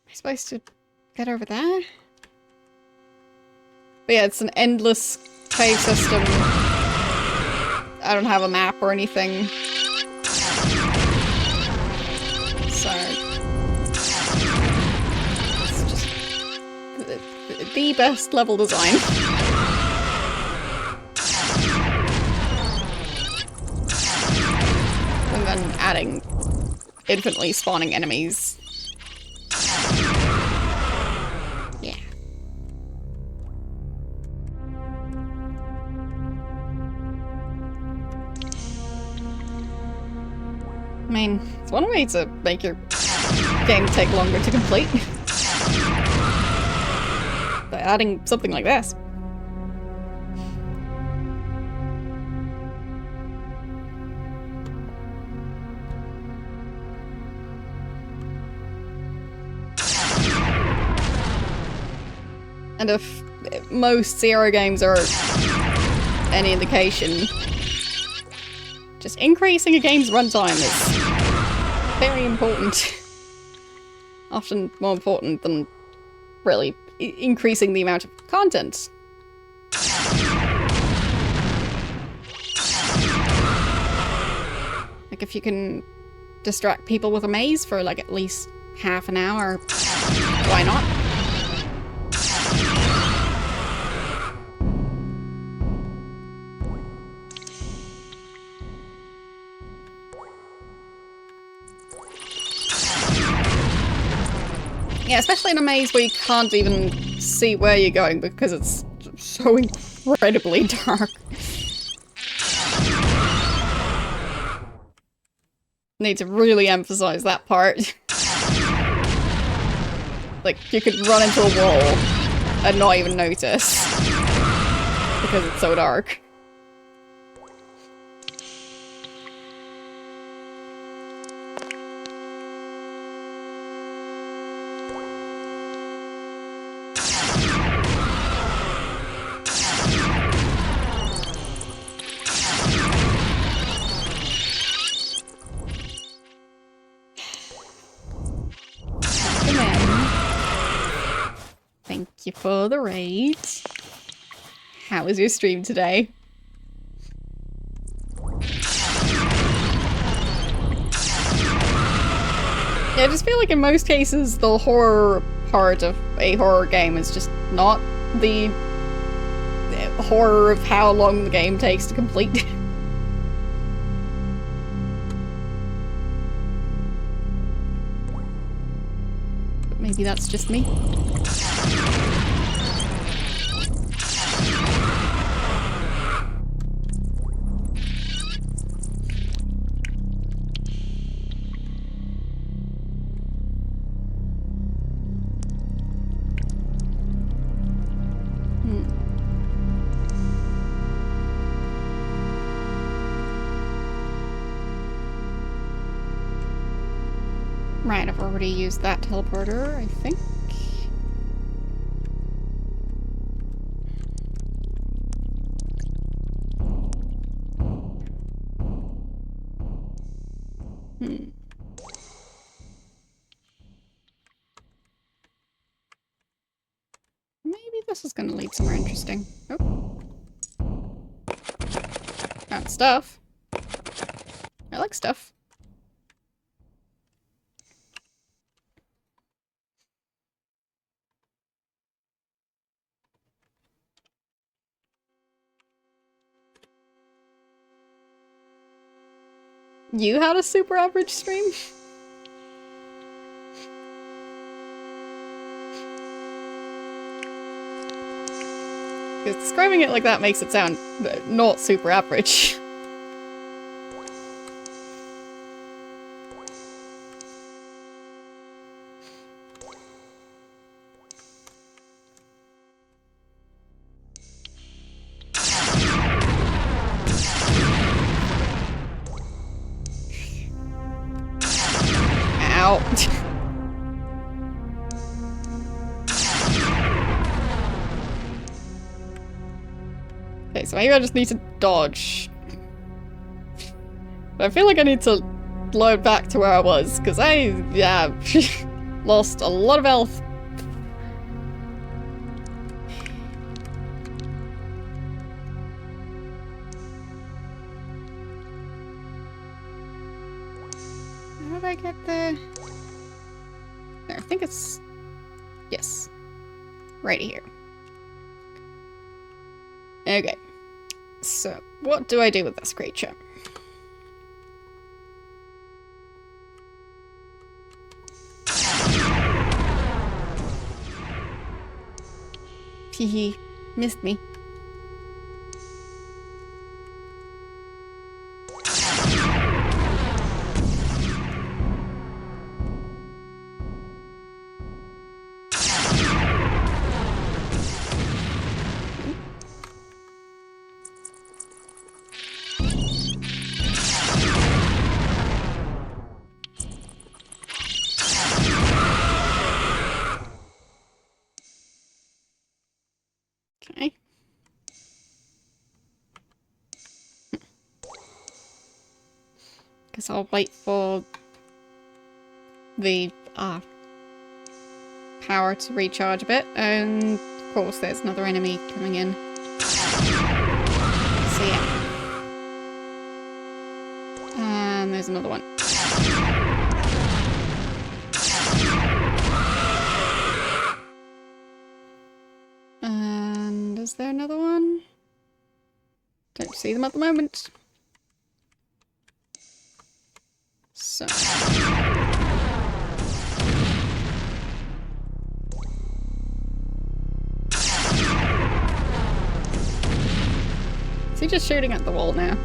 Am I supposed to get over there? But yeah, it's an endless cave system. I don't have a map or anything. So... it's just... the best level design. And then adding infinitely spawning enemies. Yeah. I mean, it's one way to make your game take longer to complete. By adding something like this. And if most Zero games are any indication, just increasing a game's runtime is very important. Often more important than really increasing the amount of content. Like if you can distract people with a maze for like at least half an hour, why not? Yeah, especially in a maze where you can't even see where you're going because it's so incredibly dark. Need to really emphasize that part. Like, you could run into a wall and not even notice. Because it's so dark. Thank you for the raid. How was your stream today? Yeah, I just feel like in most cases the horror part of a horror game is just not the horror of how long the game takes to complete. But maybe that's just me. Right, I've already used that teleporter, I think. Maybe this is gonna lead somewhere interesting. Oh. Found stuff. I like stuff. You had a super average stream? Because describing it like that makes it sound not super average. Ow. Okay, so maybe I just need to dodge. But I feel like I need to load back to where I was, because yeah, lost a lot of health. How did I get there? There, I think it's... Yes. Right here. Okay. So, what do I do with this creature? Hehe. Missed me. Okay. Guess I'll wait for the power to recharge a bit, and of course there's another enemy coming in. So yeah. And there's another one. And is there another one? Don't see them at the moment. So. Is he just shooting at the wall now?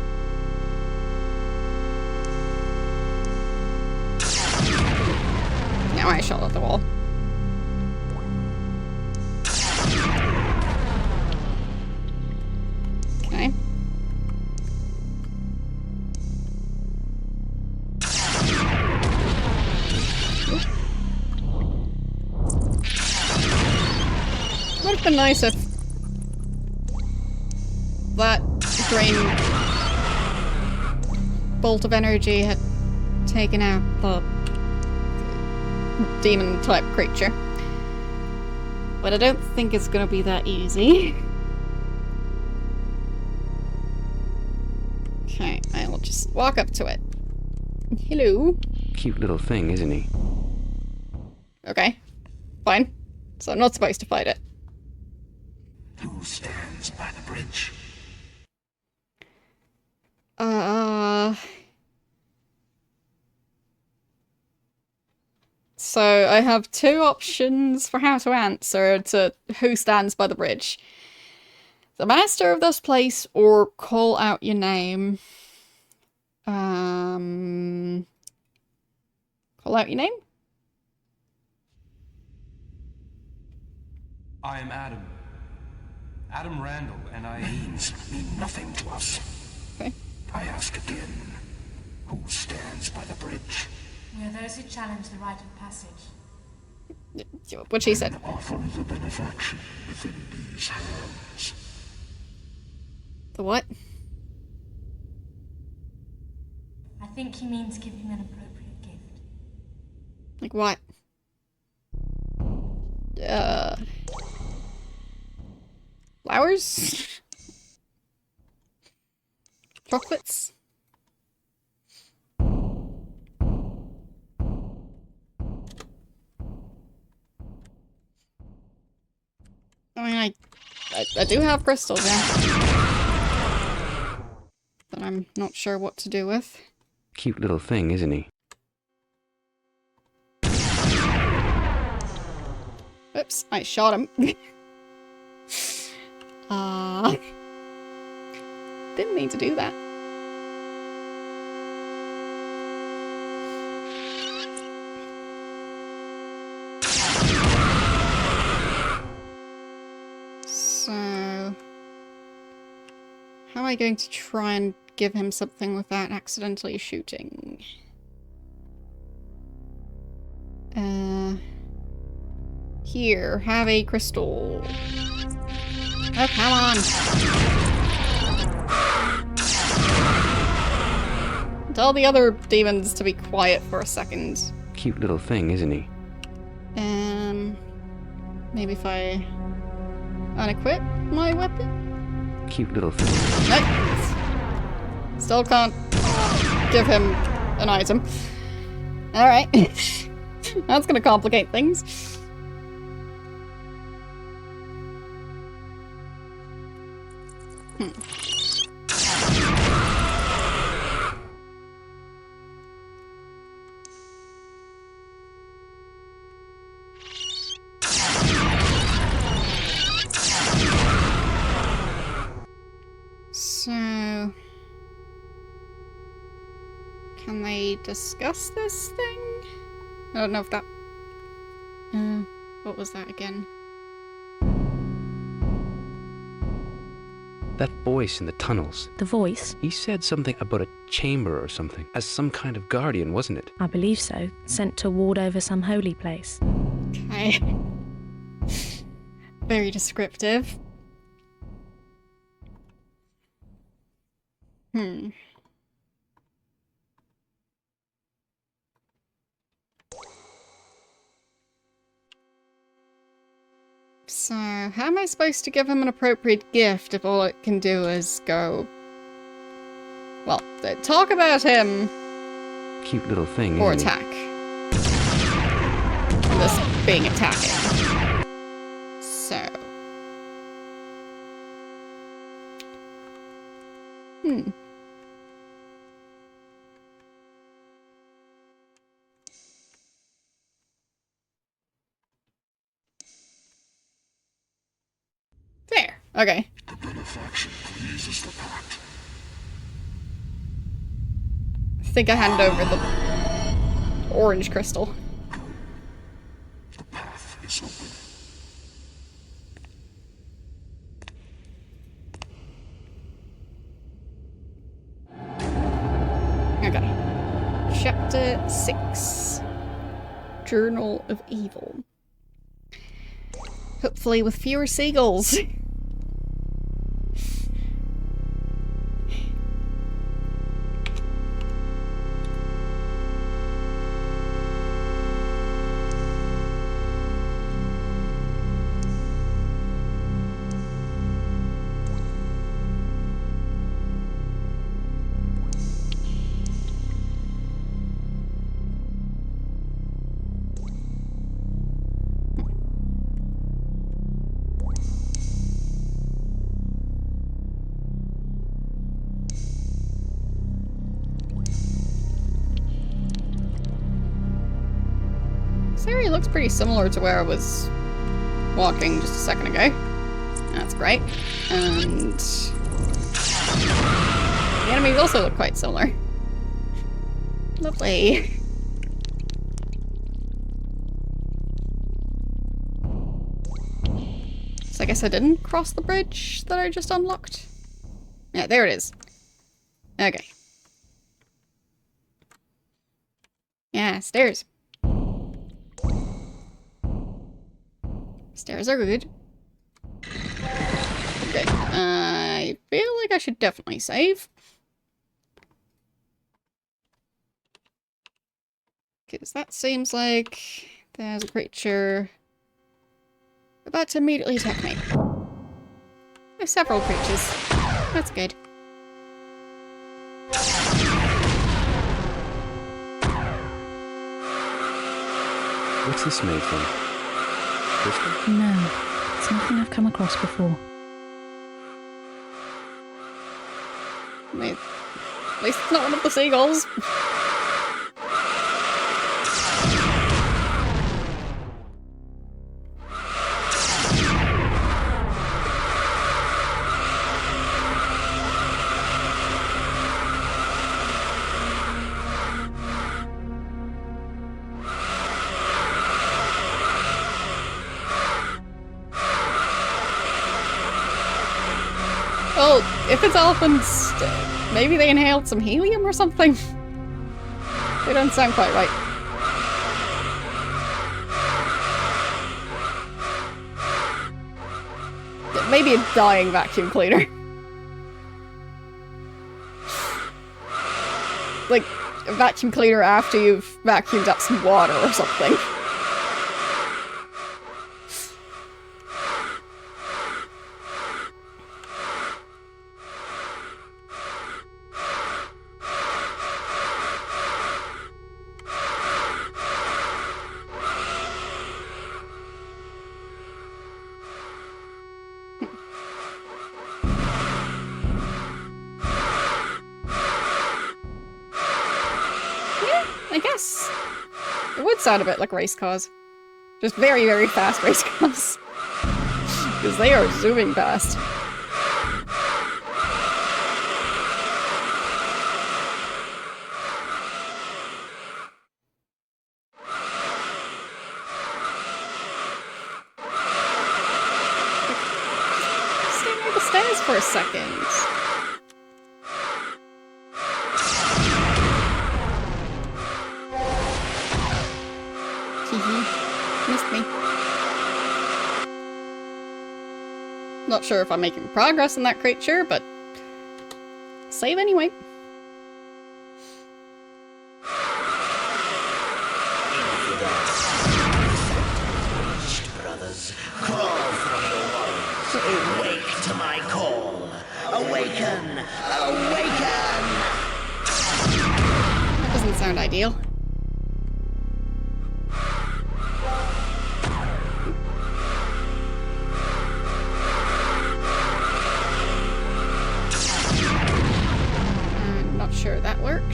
Now I shot at the wall. would have been nice if that green bolt of energy had taken out the demon-type creature. But I don't think it's gonna be that easy. Okay, I will just walk up to it. Hello. Cute little thing, isn't he? Okay, fine. So I'm not supposed to fight it. Who stands by the bridge? So I have two options for how to answer to who stands by the bridge. The master of this place or call out your name. Call out your name? I am Adam. Adam Randall, and I... Names mean nothing to us. Okay. I ask again, who stands by the bridge? We are those who challenge the rite of passage. What she said. Offer the benefaction within these hands. The what? I think he means give him an appropriate gift. Like what? Flowers? Chocolates? I mean, I do have crystals, yeah. That I'm not sure what to do with. Cute little thing, isn't he? Oops, I shot him. Didn't mean to do that. So, how am I going to try and give him something without accidentally shooting? Here, have a crystal. Oh, come on! Tell the other demons to be quiet for a second. Cute little thing, isn't he? Maybe if I unequip my weapon? Cute little thing. Nope. Still can't give him an item. Alright. That's gonna complicate things. So, can they discuss this thing? I don't know if that... what was that again? That voice in the tunnels. The voice? He said something about a chamber or something. As some kind of guardian, wasn't it? I believe so. Sent to ward over some holy place. Okay. Very descriptive. So, how am I supposed to give him an appropriate gift if all it can do is go... Well, talk about him Cute little thing, or isn't he? attack. This being attacking. So... There. Okay. The benefaction pleases the pact. I think I hand over the orange crystal. The path is open. Okay. Chapter 6. Journal of Evil. Hopefully with fewer seagulls. This area looks pretty similar to where I was walking just a second ago. That's great. And the enemies also look quite similar. Lovely. So I guess I didn't cross the bridge that I just unlocked. Yeah, there it is. Okay. Yeah, stairs. Stairs are good. Okay, I feel like I should definitely save. Because that seems like there's a creature about to immediately attack me. There's several creatures. That's good. What's this made from? Crystal? No, it's nothing I've come across before. Wait, at least it's not one of the seagulls. Well, if it's elephants, maybe they inhaled some helium or something? They don't sound quite right. Maybe a dying vacuum cleaner. Like, a vacuum cleaner after you've vacuumed up some water or something. I guess. It would sound a bit like race cars. Just very, very fast race cars. Because they are zooming past. Stay near the stairs for a second. Missed me. Not sure if I'm making progress in that creature, but save anyway. Brothers, crawl from your walls. Awake to my call. Awaken! Awaken! That doesn't sound ideal. I'm not sure that worked.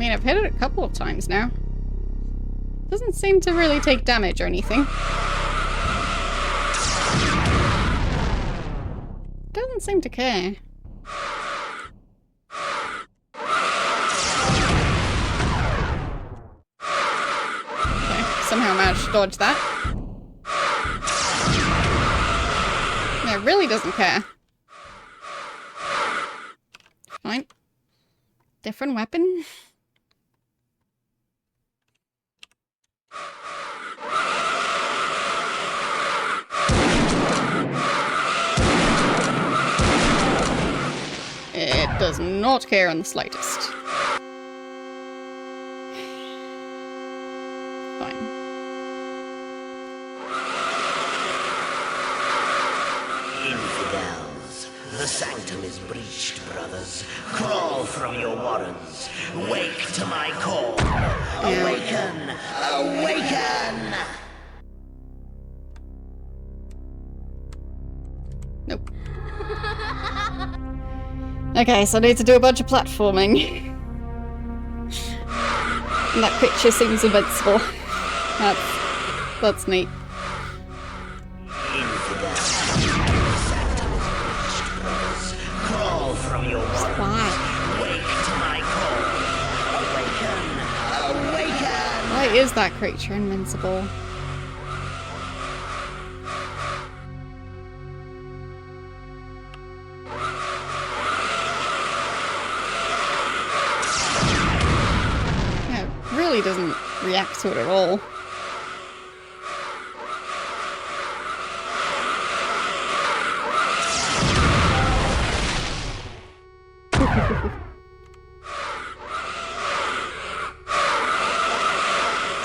mean, I've hit it a couple of times now. Doesn't seem to really take damage or anything. Doesn't seem to care. Okay, somehow managed to dodge that. No, it really doesn't care. Fine. Different weapon. It does not care in the slightest. Fine. Infidels, the sanctum is breached, brothers. Crawl from your warrens. Wake to my call. Awaken! Awaken! Nope. Okay, so I need to do a bunch of platforming. And that picture seems invincible. That's neat. Infidels, the sanctum is breached, brothers. Crawl from your warrens. Why? Wake to my call. Awaken! Awaken! Why is that creature invincible? Really doesn't react to it at all.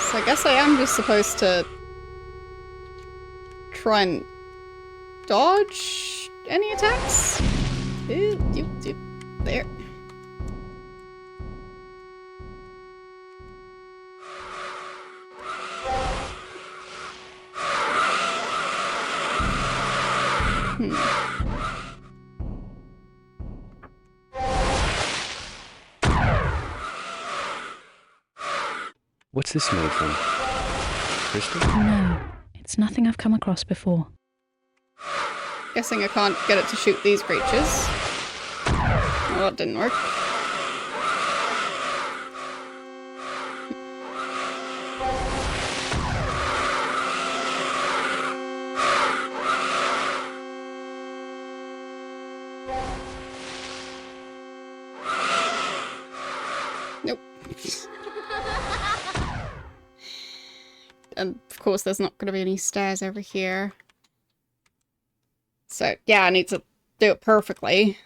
So I guess I am just supposed to try and dodge any attacks? There. What's this made from? Crystal? No, it's nothing I've come across before. Guessing I can't get it to shoot these creatures. Well, that didn't work. Nope. And of course there's not going to be any stairs over here. So yeah, I need to do it perfectly.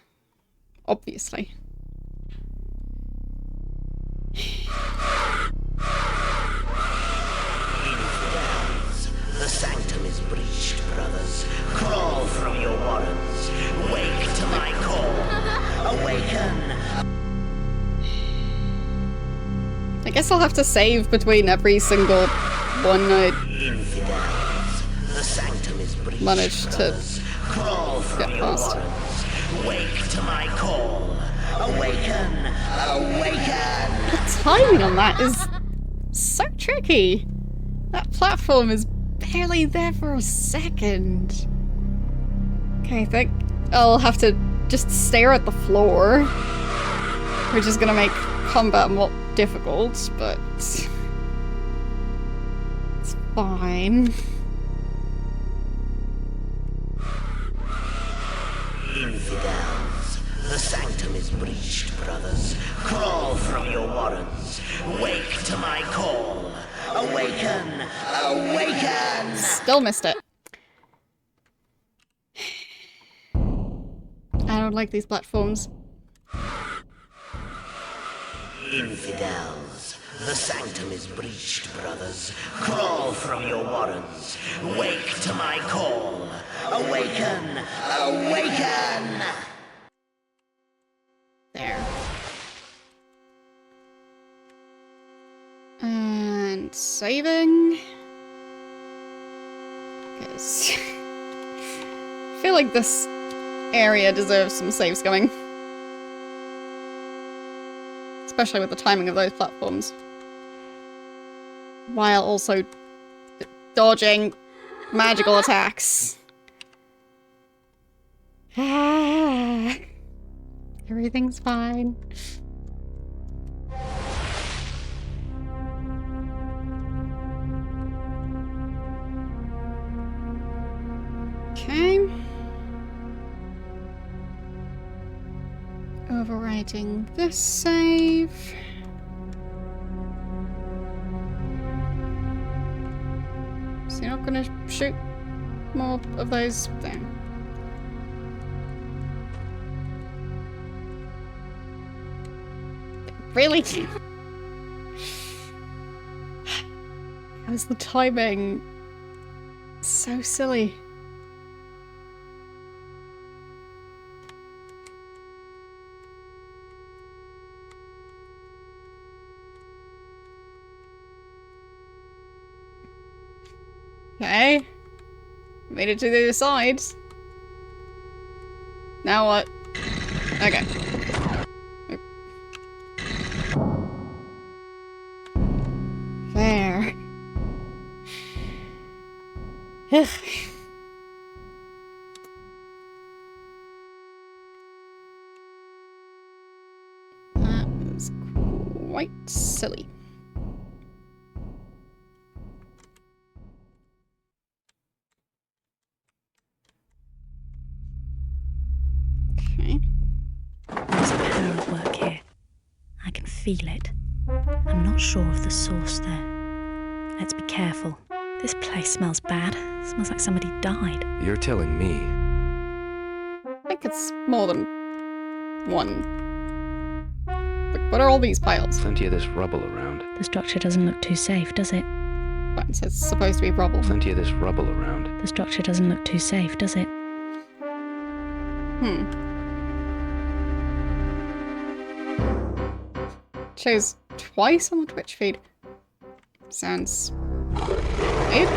Obviously. Infidels, the sanctum is breached, brothers. Crawl from your warrens. Wake to my call. Awaken! I guess I'll have to save between every single one I Infidels, the sanctum is breached, managed to brothers. Crawl from get your past. warrens. Wake to my call. Awaken! Awaken! The timing on that is so tricky. That platform is barely there for a second. Okay, I think I'll have to just stare at the floor, which is gonna make combat more difficult, but it's fine. Infidels, the sanctum is breached, brothers. Crawl from your warrens. Wake to my call. Awaken! Awaken! Still missed it. I don't like these platforms. Infidels, the sanctum is breached, brothers. Crawl from your warrens. Wake to my call. Awaken! Awaken! There. And saving. Because I feel like this area deserves some saves going. It's Especially with the timing of those platforms. While also dodging magical attacks. Ah, everything's fine. Okay. Overwriting this save. So you're not gonna shoot more of those down. Really? How's the timing? So silly. Okay. Made it to the other side. Now what? Okay. There. Ugh. That was quite silly. Okay. There's a power at work here. I can feel it. I'm not sure of the source though. Let's be careful. This place smells bad. It smells like somebody died. You're telling me. I think it's more than one. But what are all these piles? Plenty of this rubble around. The structure doesn't look too safe, does it? What, it says it's supposed to be rubble. Plenty of this rubble around. The structure doesn't look too safe, does it? Shows twice on the Twitch feed. Sounds weird.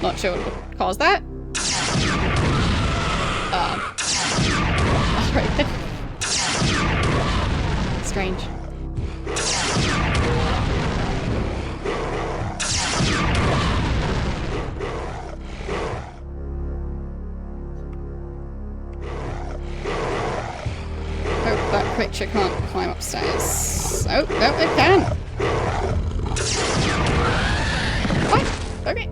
Not sure what would cause that. Alright then. Strange. Hope that creature can't climb upstairs. Oh, no, it can! What? Okay.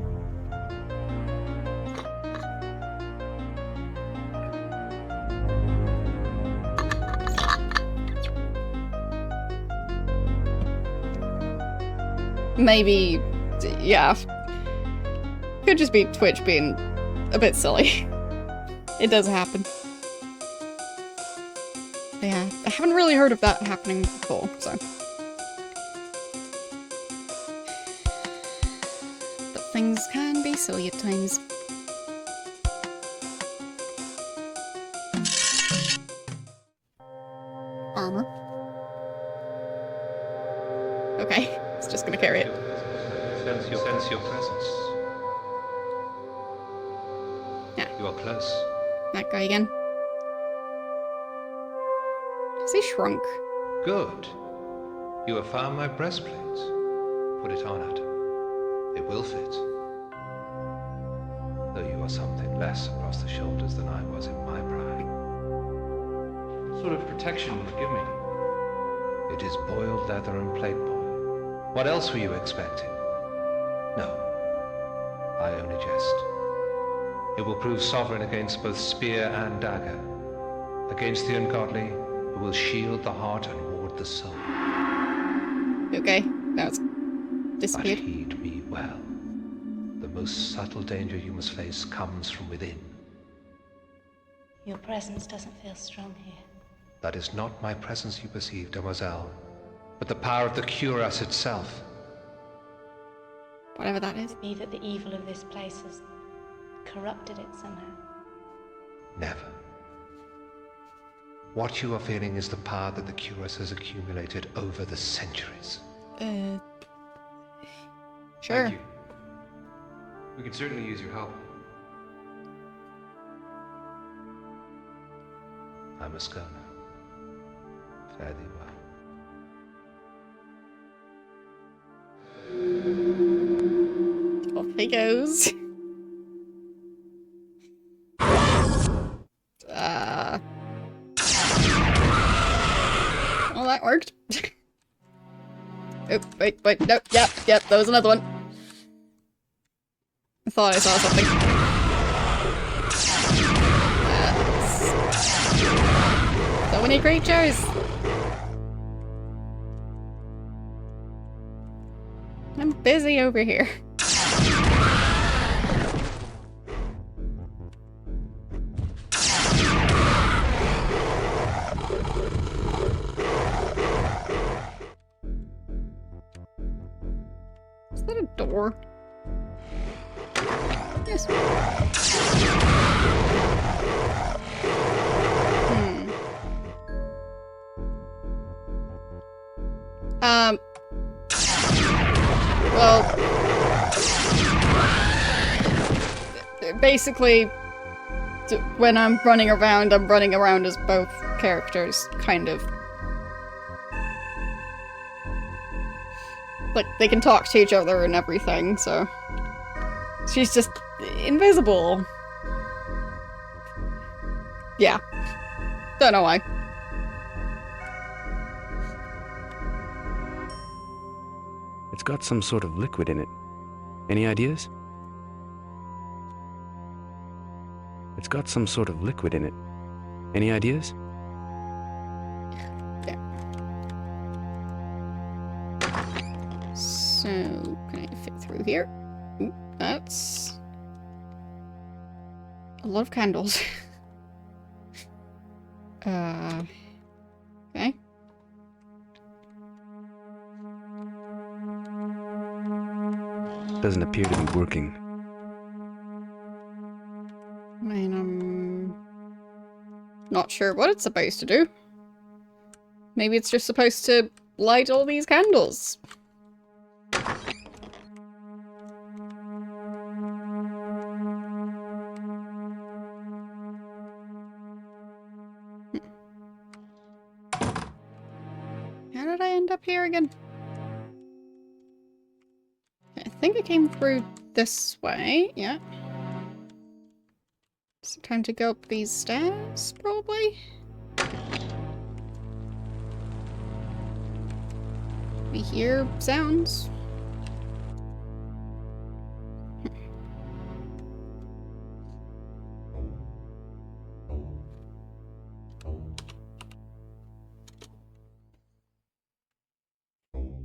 Maybe, yeah. Could just be Twitch being a bit silly. It does happen. Yeah, I haven't really heard of that happening before, so. But things can be silly at times. Armor. Okay, it's just gonna carry it. Sense your presence. Yeah. You are close. That guy again. Has he shrunk? Good. You have found my breastplate. Put it on, Adam. It will fit. Though you are something less across the shoulders than I was in my pride. What sort of protection would you give me? It is boiled leather and plate boy. What else were you expecting? No. I only jest. It will prove sovereign against both spear and dagger. Against the ungodly, it will shield the heart and ward the soul. Okay, now it's But disappeared. heed me well. The most subtle danger you must face comes from within. Your presence doesn't feel strong here. That is not my presence you perceive, demoiselle, but the power of the cuirass itself. Whatever that is. Be that the evil of this place has corrupted it somehow. Never. What you are feeling is the power that the cuirass has accumulated over the centuries. Sure. Thank you. We could certainly use your help. I must go now. Fare thee well. he goes. Well, that worked. Oh, wait, no, yep, that was another one. I thought I saw something. So many creatures! I'm busy over here. Is that a door? Yes. Well, basically, when I'm running around as both characters, kind of. Like, they can talk to each other and everything, so... She's just invisible. Yeah. Don't know why. It's got some sort of liquid in it. Any ideas? It's got some sort of liquid in it. Any ideas? Yeah. So, can I fit through here? Ooh, that's... a lot of candles. Okay. Doesn't appear to be working. I mean, I'm not sure what it's supposed to do. Maybe it's just supposed to light all these candles. How did I end up here again? I think I came through this way, yeah. So time to go up these stairs, probably? We hear sounds.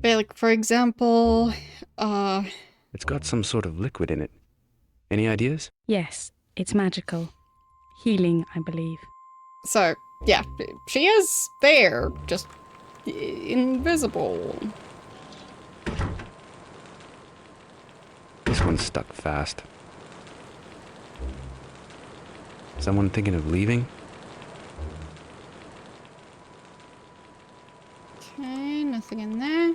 But like, for example, It's got some sort of liquid in it. Any ideas? Yes, it's magical. Healing, I believe. so, yeah, she is there, just invisible. This one's stuck fast. Someone thinking of leaving? Okay, nothing in there.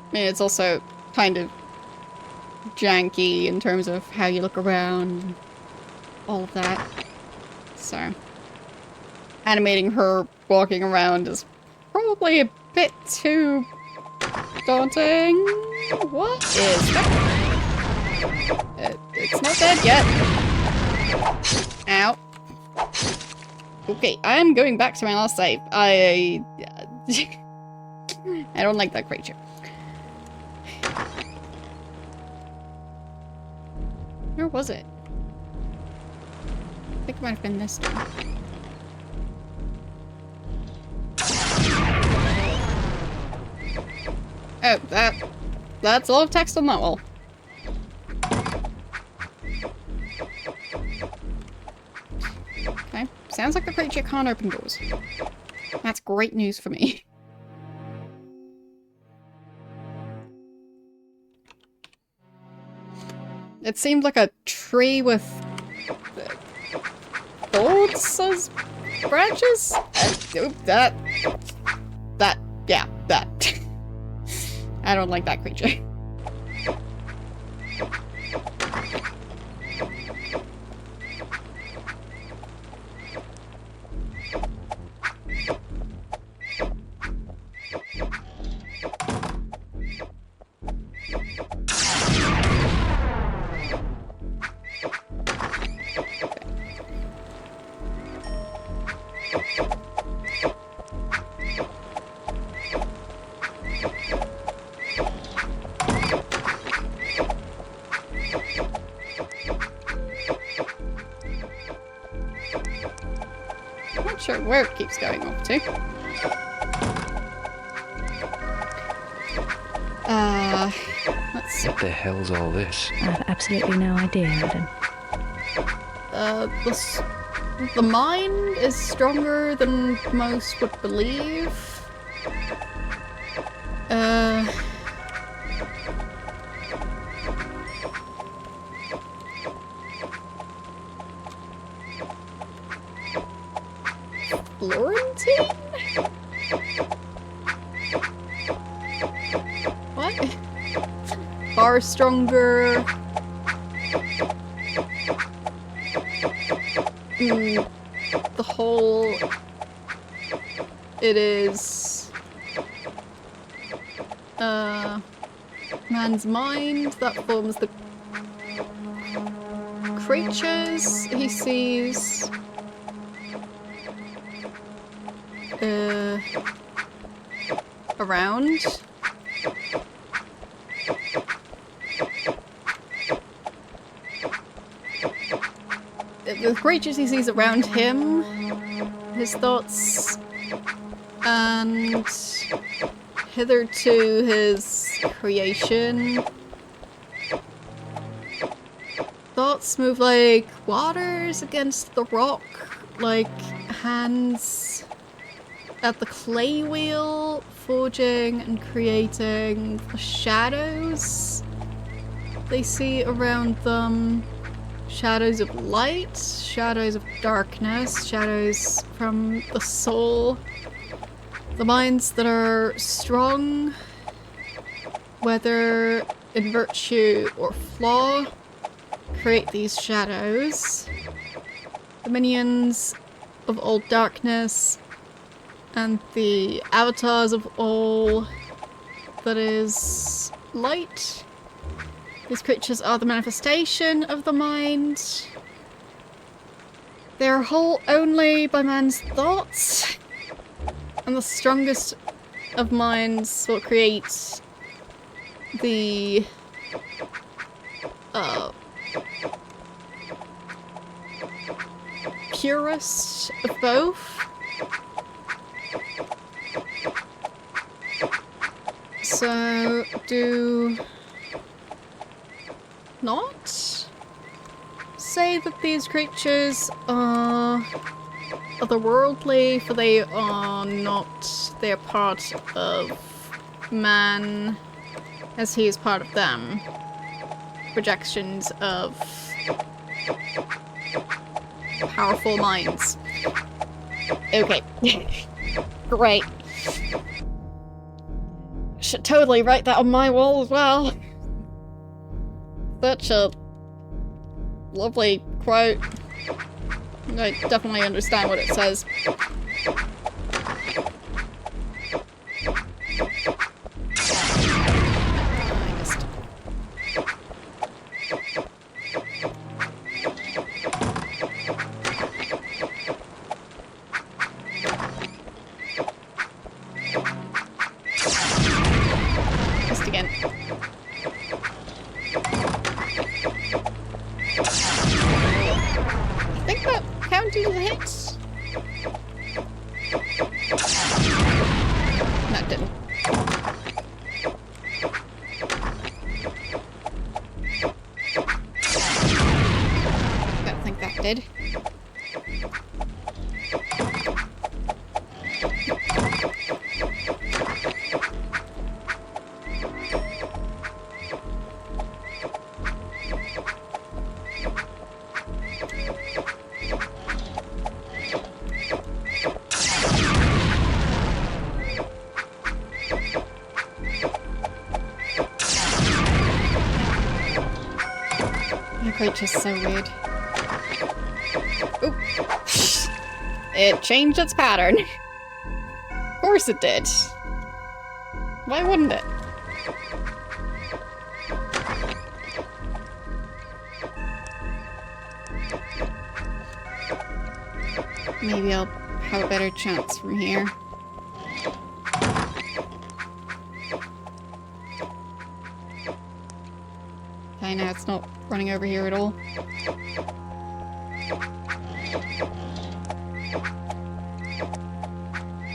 I mean, it's also kind of janky in terms of how you look around and all of that. So, animating her walking around is probably a bit too daunting. What is that? It's not dead yet. Ow. Okay, I'm going back to my last save. I don't like that creature. Where was it? I think it might have been this one. Oh, that's a lot of text on that wall. Okay, sounds like the creature can't open doors. That's great news for me. It seemed like a tree with thorns as branches? That. I don't like that creature. sure where it keeps going off to. Let's see. What the hell's all this? I have absolutely no idea, Adam. The mind is stronger than most would believe. Florentine? What? Far stronger. The whole... It is... man's mind that forms the creatures he sees. Around. The creatures he sees around him, his thoughts, and hitherto his creation. Thoughts move like waters against the rock, like hands at the clay wheel, forging and creating the shadows they see around them. Shadows of light, shadows of darkness, shadows from the soul. The minds that are strong, whether in virtue or flaw, create these shadows. The minions of all darkness and the avatars of all that is light. These creatures are the manifestation of the mind. They are whole only by man's thoughts. And the strongest of minds will create the purest of both. So, do not say that these creatures are otherworldly, for they are not. They are part of man as he is part of them. Projections of powerful minds. Okay. Great. Should totally write that on my wall as well. Such a lovely quote. I definitely understand what it says. I missed. Missed again. I think that counted as a hit. No, it didn't. Don't think that did. The creature's so weird. Oop. It changed its pattern. Of course it did. Why wouldn't it? Maybe I'll have a better chance from here. Okay, now it's not running over here at all.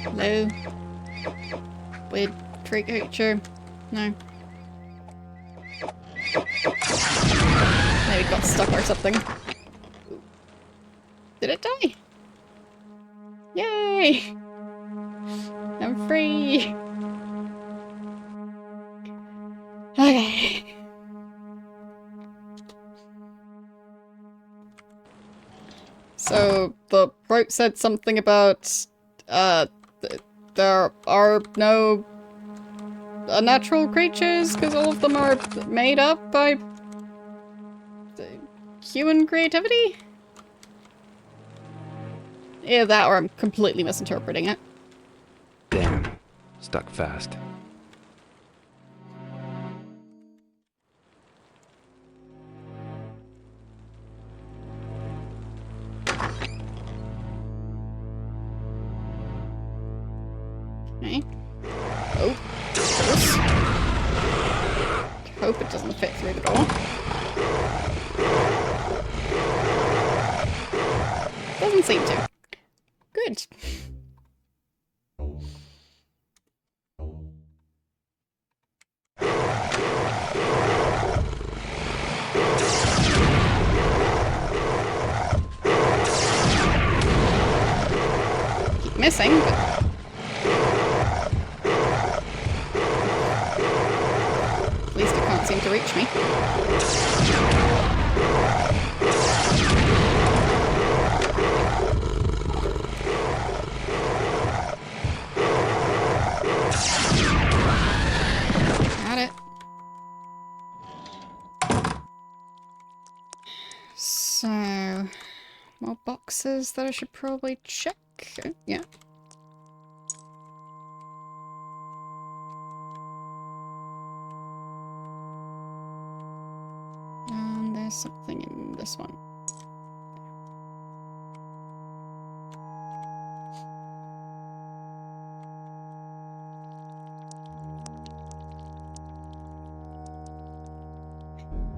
Hello? Weird tree creature? No. Maybe it got stuck or something. Did it die? Yay! I'm free! Okay. So, the rope said something about, there are no natural creatures, because all of them are made up by human creativity? Either that or I'm completely misinterpreting it. Damn. Stuck fast. Okay. Oh, of course. Hope it doesn't fit through the door. Doesn't seem to. Good. Keep missing, but at least it can't seem to reach me. Got it. So, more boxes that I should probably check. Yeah. And there's something in this one.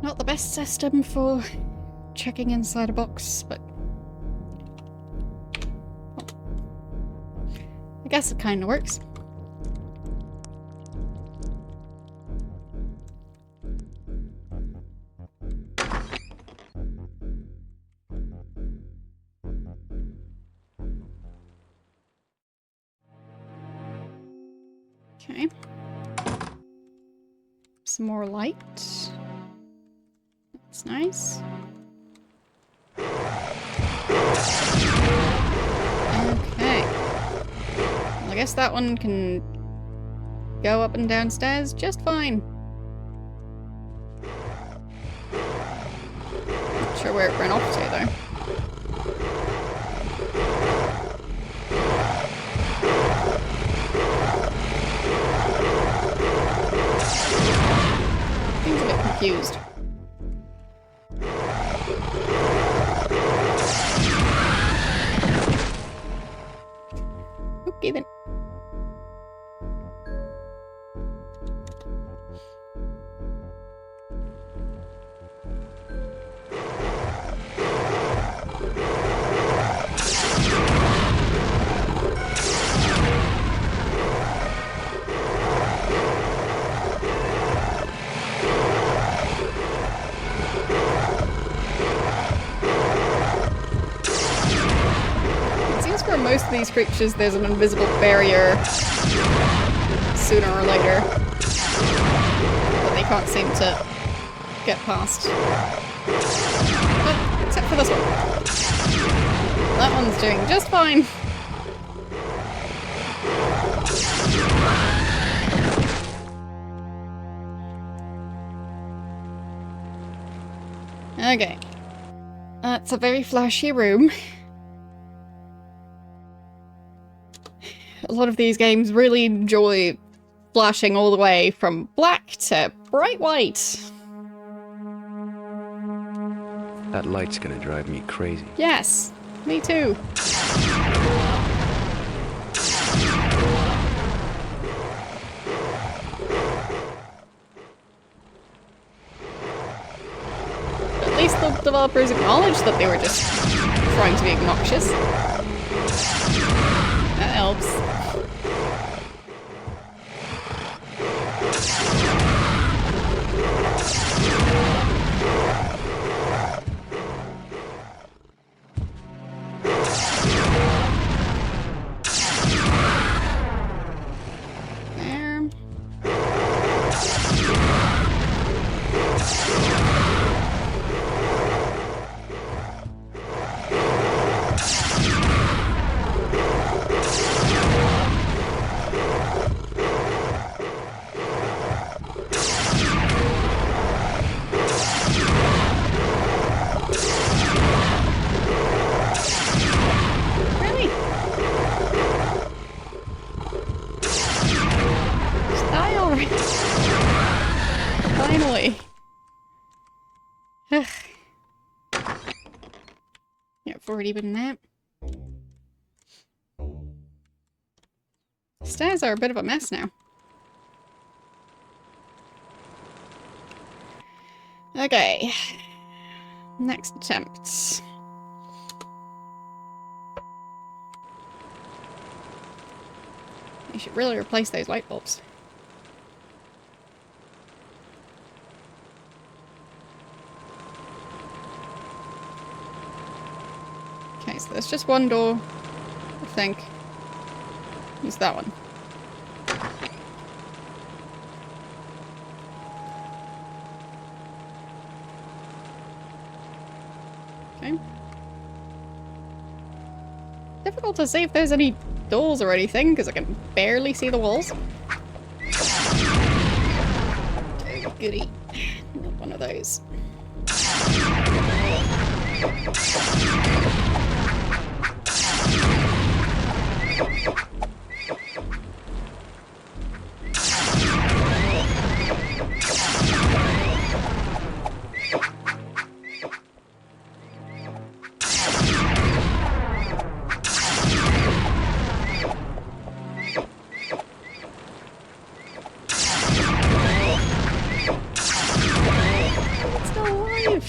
Not the best system for checking inside a box, but I guess it kind of works. Okay. Some more light. That's nice. Okay. Well, I guess that one can go up and downstairs just fine. Not sure where it ran off to, though. Seems a bit confused. Okay then. For most of these creatures, there's an invisible barrier sooner or later that they can't seem to get past. But, except for this one. That one's doing just fine. Okay. That's a very flashy room. A lot of these games really enjoy flashing all the way from black to bright white. That light's gonna drive me crazy. Yes, me too. At least the developers acknowledged that they were just trying to be obnoxious. helps. There. Really? Just die already. Finally. Ugh. Yeah, I've already been there. Stairs are a bit of a mess now. Okay. Next attempt. I should really replace those light bulbs. Okay, so there's just one door, I think. Use that one. Okay. Difficult to see if there's any doors or anything, because I can barely see the walls. Oh, goody. Not one of those. It's still alive!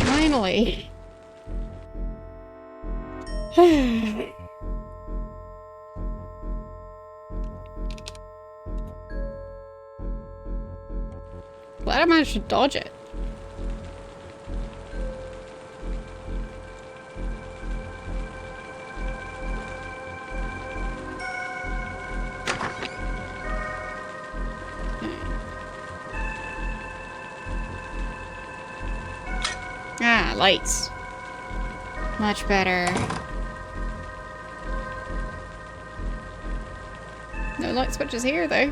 Finally! Glad I managed to dodge it. Ah, lights. Much better. No light switches here, though.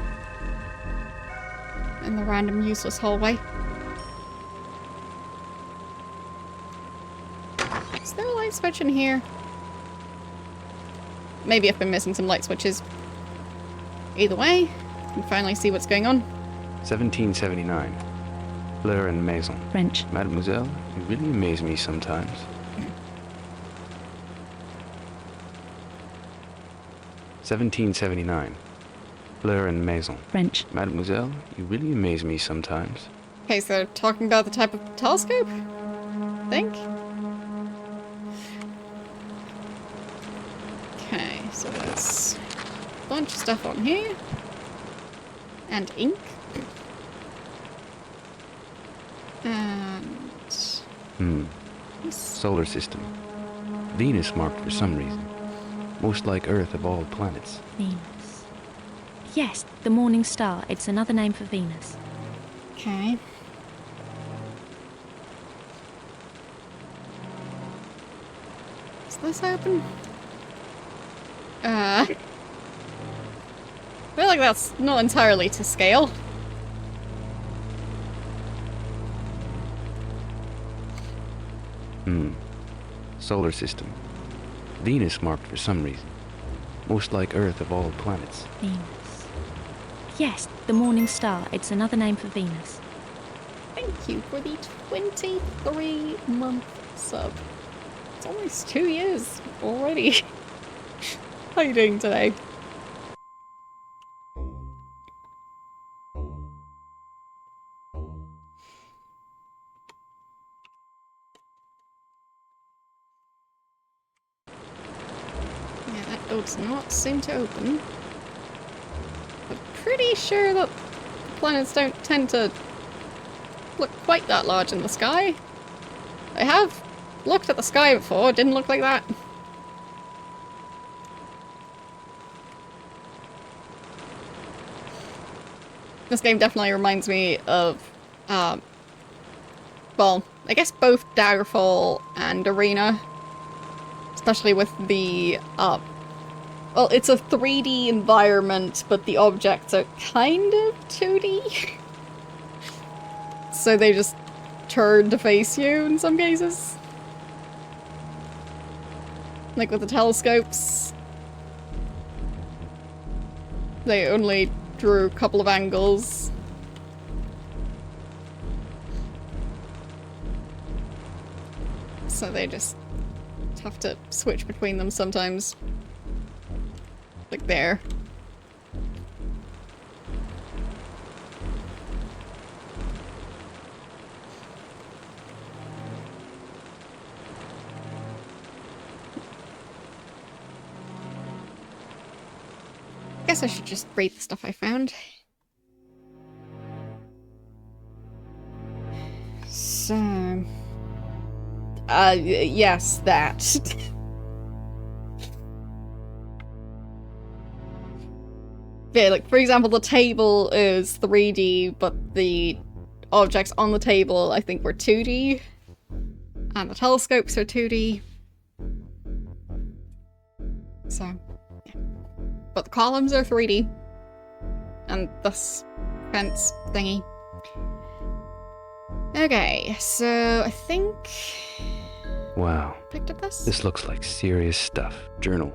In the random useless hallway. Is there a light switch in here? Maybe I've been missing some light switches. Either way, I can finally see what's going on. 1779. Fleur and Maison. French. Mademoiselle, you really amaze me sometimes. 1779. Fleur and Maison. French. Mademoiselle, you really amaze me sometimes. Okay, so they're talking about the type of telescope? I think? Okay, so there's a bunch of stuff on here. And ink. And... Solar system. Venus marked for some reason. Most like Earth of all planets. Venus. Yes, the morning star. It's another name for Venus. Okay. Is this open? I feel like that's not entirely to scale. Solar system. Venus marked for some reason. Most like Earth of all planets. Venus. Yes, the morning star. It's another name for Venus. thank you for the 23-month sub. It's almost 2 years already. How are you doing today? Yeah, that door does not seem to open. I'm pretty sure that planets don't tend to look quite that large in the sky. I have looked at the sky before, it didn't look like that. This game definitely reminds me of, well, I guess both Daggerfall and Arena. Especially with the, well, it's a 3D environment, but the objects are kind of 2D. So they just turn to face you in some cases. Like with the telescopes. They only drew a couple of angles. So they just have to switch between them sometimes. Like there. Guess I should just read the stuff I found. So... yes, that. Yeah, like, for example, the table is 3D, but the objects on the table, I think, were 2D. And the telescopes are 2D. So, yeah. But the columns are 3D. And this fence thingy. Okay, so I think... Wow. Picked up this? This looks like serious stuff. Journal.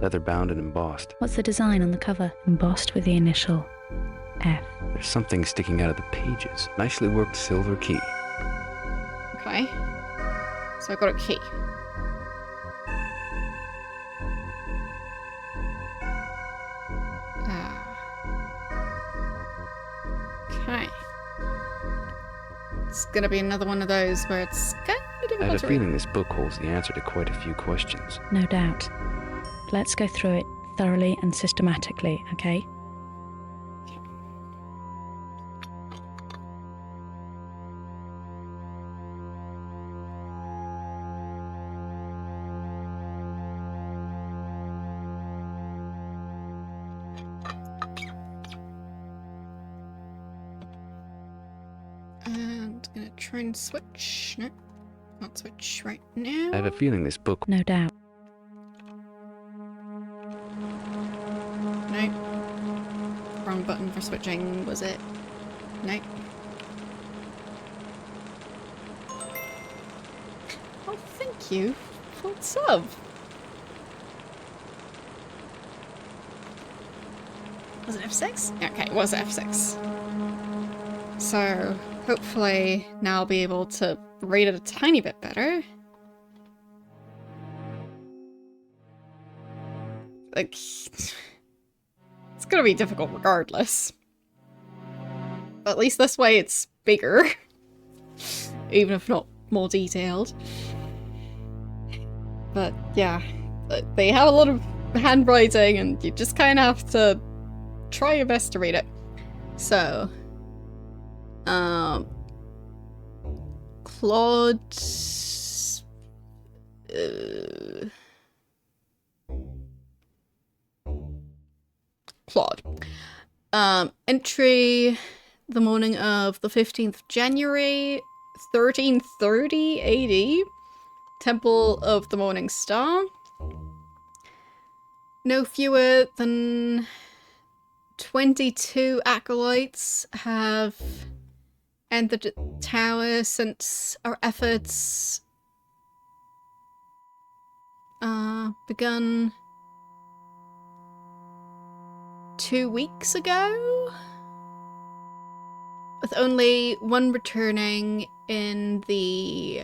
Leather bound and embossed. What's the design on the cover? Embossed with the initial F. There's something sticking out of the pages. Nicely worked silver key. Okay. So I got a key. Okay. It's gonna be another one of those where it's kind of I difficult have a to read. feeling this book holds the answer to quite a few questions. No doubt. Let's go through it thoroughly and systematically, okay? And gonna try and switch. No, not switch right now. I have a feeling this book... No doubt. No. Wrong button for switching, was it? No. Oh, thank you for the sub. Was it F6? Okay, it was F6. So, hopefully now I'll be able to read it a tiny bit better. Like, it's gonna be difficult regardless. But at least this way it's bigger. Even if not more detailed. But yeah, they have a lot of handwriting and you just kind of have to try your best to read it. So, Claude... Claude. Entry the morning of the 15th January, 1330 AD. Temple of the Morning Star. No fewer than 22 acolytes have entered the tower since our efforts begun 2 weeks ago? with only one returning in the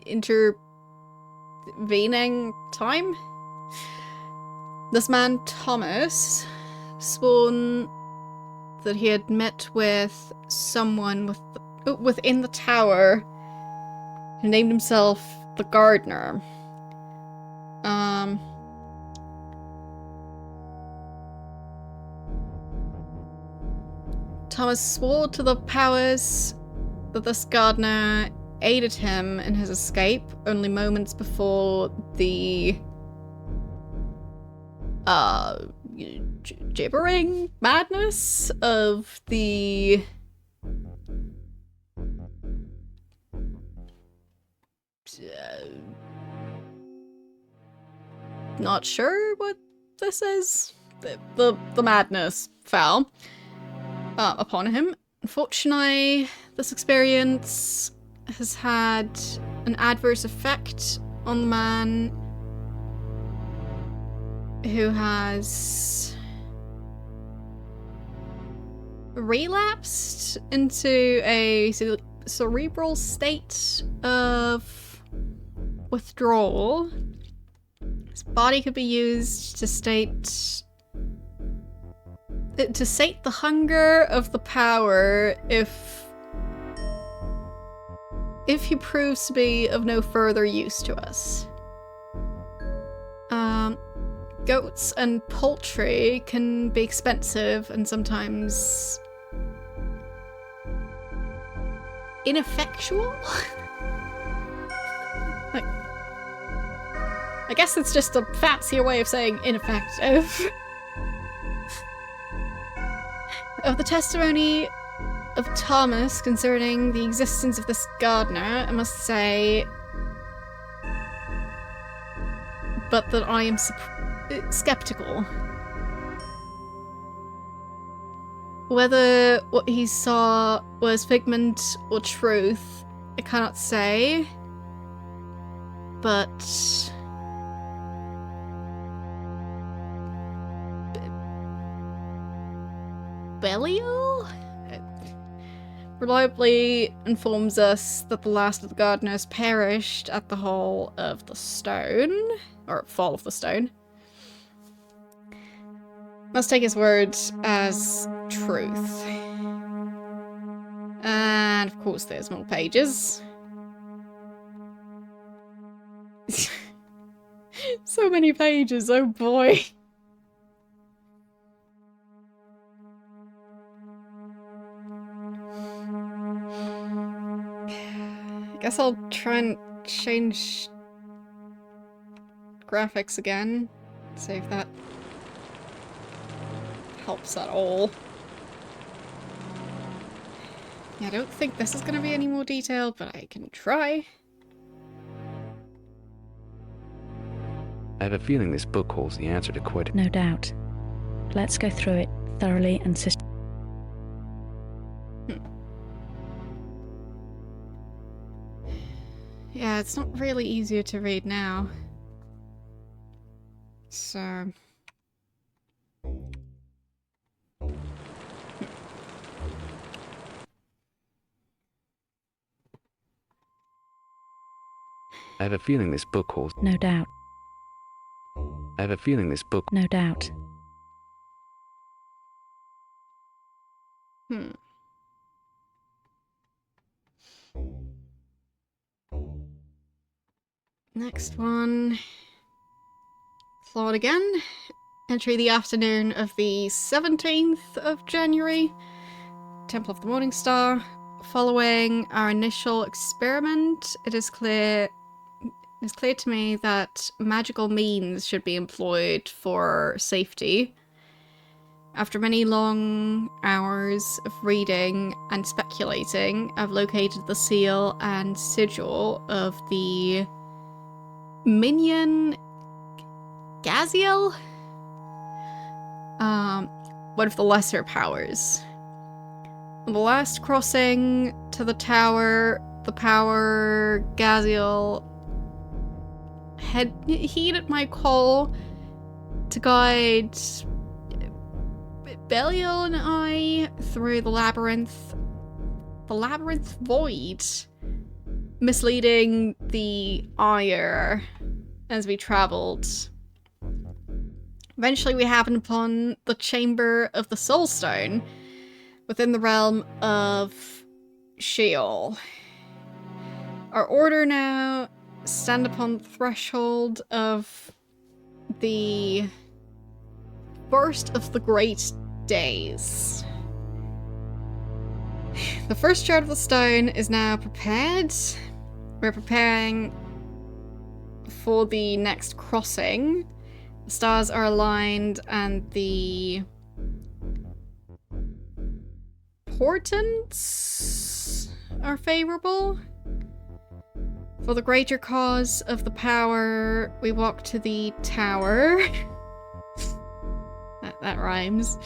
intervening time. This man, Thomas, sworn that he had met with someone within the tower who named himself the Gardener. Thomas swore to the powers that this gardener aided him in his escape only moments before the gibbering madness of the not sure what this is. The madness fell upon him. Unfortunately, this experience has had an adverse effect on the man who has relapsed into a cerebral state of withdrawal. His body could be used to sate the hunger of the power if he proves to be of no further use to us. Goats and poultry can be expensive and sometimes ineffectual. Like, I guess it's just a fancier way of saying ineffective. Of the testimony of Thomas concerning the existence of this gardener, I must say, but that I am skeptical. Whether what he saw was figment or truth, I cannot say, but Belial reliably informs us that the last of the gardeners perished at the Hall of the Stone, or Fall of the Stone. Must take his word as truth. And of course there's more pages. So many pages, oh boy. I guess I'll try and change graphics again. See if that helps at all. Yeah, I don't think this is going to be any more detailed, but I can try. I have a feeling this book holds the answer to quite a... No doubt. Let's go through it thoroughly and Yeah, it's not really easier to read now. So... I have a feeling this book holds... No doubt. I have a feeling this book... No doubt. Next one. Flawed again. Entry the afternoon of the 17th of January. Temple of the Morning Star. Following our initial experiment, it is clear to me that magical means should be employed for safety. After many long hours of reading and speculating, I've located the seal and sigil of the Minion Gaziel? One of the lesser powers. On the last crossing to the tower, the power Gaziel had heeded my call to guide Belial and I through the labyrinth void, misleading the Ire as we travelled. Eventually we happened upon the Chamber of the Soulstone within the realm of Sheol. Our order now stand upon the threshold of the first of the great days. The first shard of the stone is now prepared. We're preparing for the next crossing. The stars are aligned and the portents are favorable. For the greater cause of the power, we walk to the tower. that rhymes.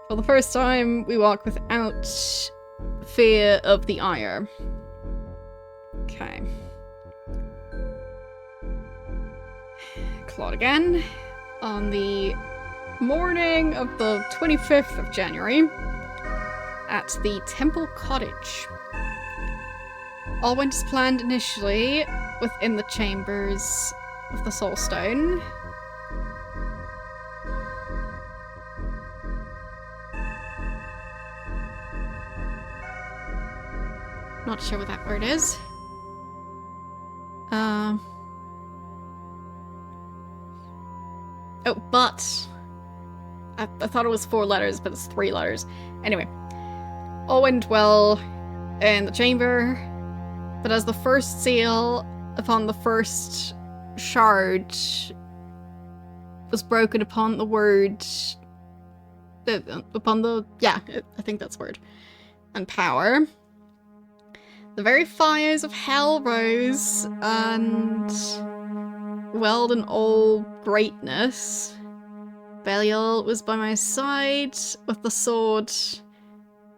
For the first time, we walk without fear of the ire. Okay. Claude again. On the morning of the 25th of January, at the Temple Cottage. All went as planned initially within the chambers of the Soulstone. Not sure what that word is. Oh, but. I thought it was 4 letters, but it's 3 letters. Anyway. All went well in the chamber, but as the first seal upon the first shard was broken upon the word. I think that's word. And power. The very fires of hell rose and welled in all greatness. Belial was by my side with the sword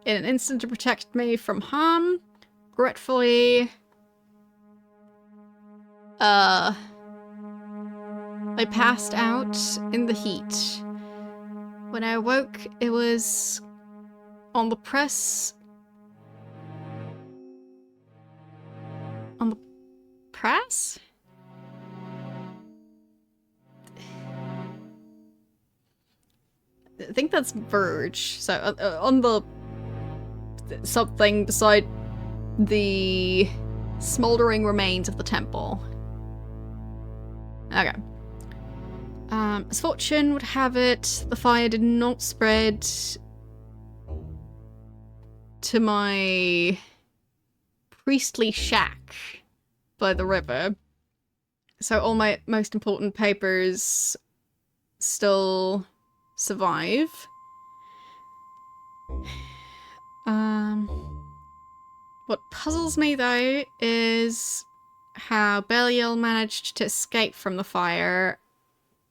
in an instant to protect me from harm. Gratefully, I passed out in the heat. When I awoke, it was on the press. On the press? I think that's verge. So on the something beside the smoldering remains of the temple. Okay. As fortune would have it, the fire did not spread to my priestly shack by the river. So all my most important papers still survive. What puzzles me though is how Belial managed to escape from the fire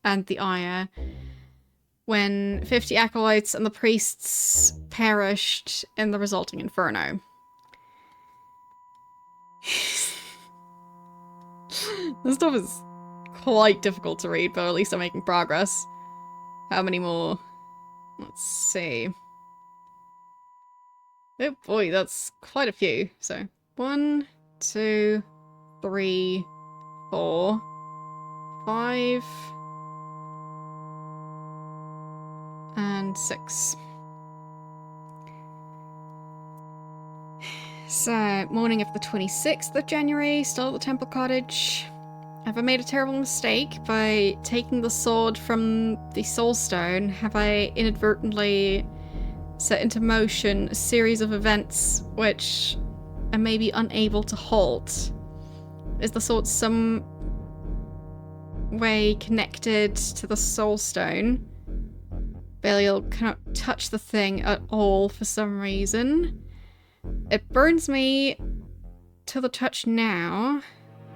and the ire when 50 acolytes and the priests perished in the resulting inferno. This stuff is quite difficult to read, but at least I'm making progress. How many more? Let's see. Oh boy, that's quite a few. So, 1, 2, 3, 4, 5, and 6. So, morning of the 26th of January, still at the Temple Cottage. Have I made a terrible mistake by taking the sword from the Soulstone? Have I inadvertently set into motion a series of events which I may be unable to halt? Is the sword some way connected to the Soulstone? Belial cannot touch the thing at all for some reason. It burns me to the touch now,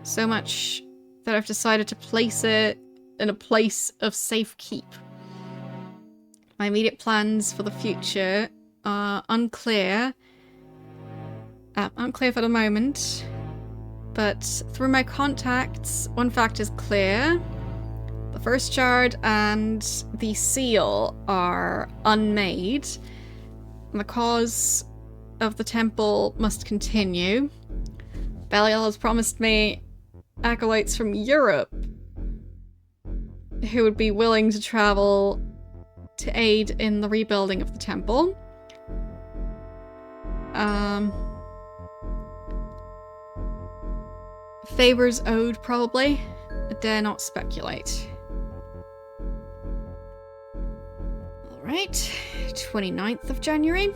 so much that I've decided to place it in a place of safekeep. My immediate plans for the future are unclear. Unclear for the moment, but through my contacts, one fact is clear. The first shard and the seal are unmade. And the cause of the temple must continue. Belial has promised me acolytes from Europe who would be willing to travel to aid in the rebuilding of the temple. Favors owed, probably. I dare not speculate. Alright, 29th of January.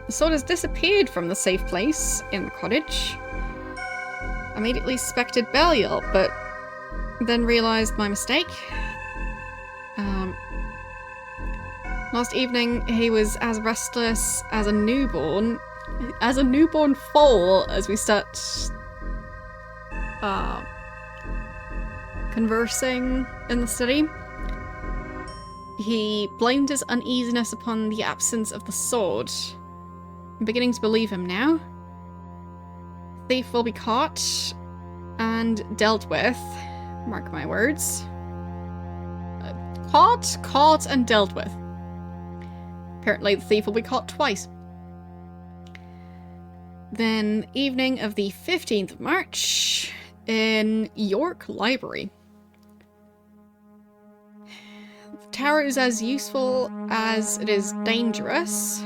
The sword has disappeared from the safe place in the cottage. I immediately suspected Belial, but then realised my mistake. Last evening, he was as restless as a newborn foal as we start conversing in the study. He blamed his uneasiness upon the absence of the sword. I'm beginning to believe him now. Thief will be caught and dealt with. Mark my words. Caught and dealt with. Apparently the thief will be caught twice. Then, evening of the 15th of March, in York Library. The tower is as useful as it is dangerous.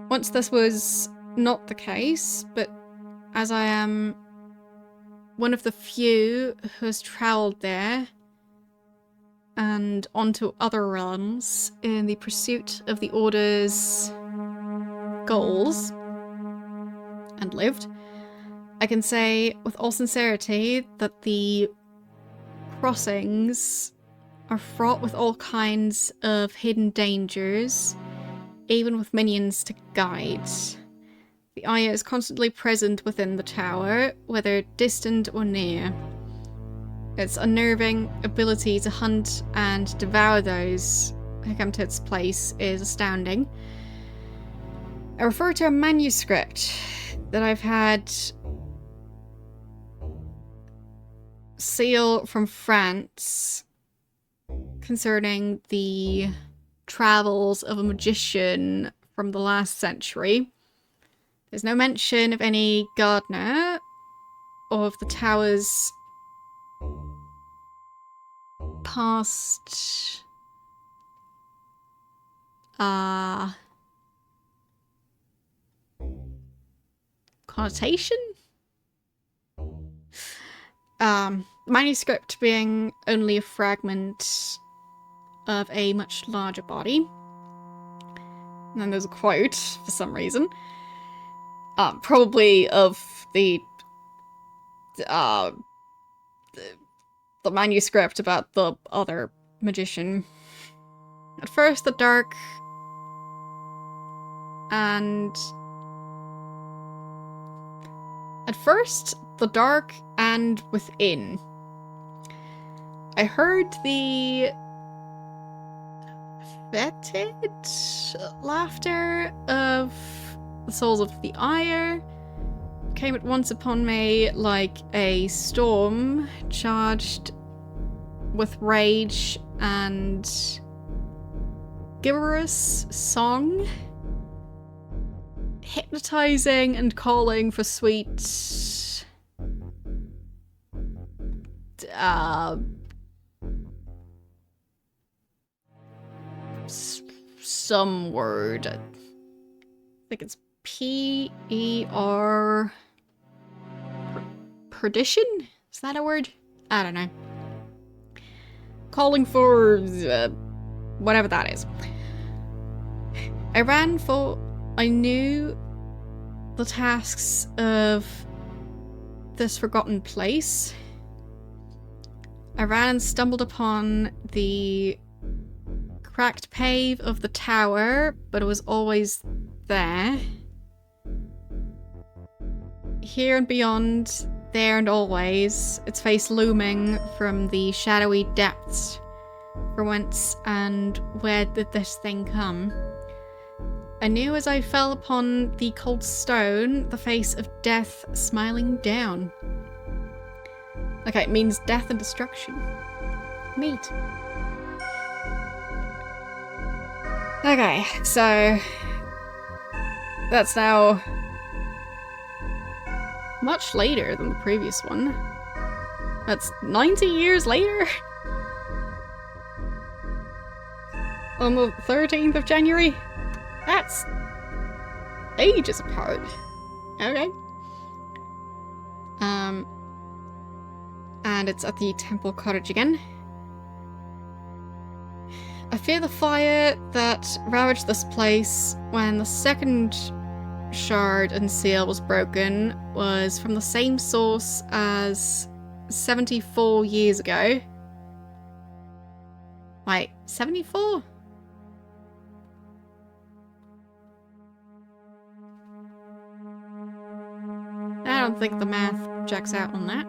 Once this was not the case, but as I am one of the few who has travelled there and onto other realms in the pursuit of the Order's goals and lived, I can say with all sincerity that the crossings are fraught with all kinds of hidden dangers, even with minions to guide. The Aya is constantly present within the tower, whether distant or near. Its unnerving ability to hunt and devour those who come to its place is astounding. I refer to a manuscript that I've had seal from France concerning the travels of a magician from the last century. There's no mention of any gardener or of the tower's past connotation? Manuscript being only a fragment of a much larger body. And then there's a quote, for some reason. Probably of the manuscript about the other magician. At first, the dark and within. I heard the fetid laughter of the souls of the ire came at once upon me like a storm charged with rage and gibberish song, hypnotizing and calling for sweet some word. I think it's P-E-R... Perdition? Is that a word? I don't know. Calling for... whatever that is. I ran for... I knew the tasks of this forgotten place. I ran and stumbled upon the cracked pave of the tower, but it was always there. Here and beyond, there and always, its face looming from the shadowy depths. From whence and where did this thing come? I knew as I fell upon the cold stone, the face of death smiling down. Okay, it means death and destruction. Neat. Okay, so that's now much later than the previous one. That's 90 years later? On the 13th of January? That's ages apart. Okay. And it's at the Temple Cottage again. I fear the fire that ravaged this place when the second shard and seal was broken was from the same source as 74 years ago. Wait, 74? I don't think the math checks out on that.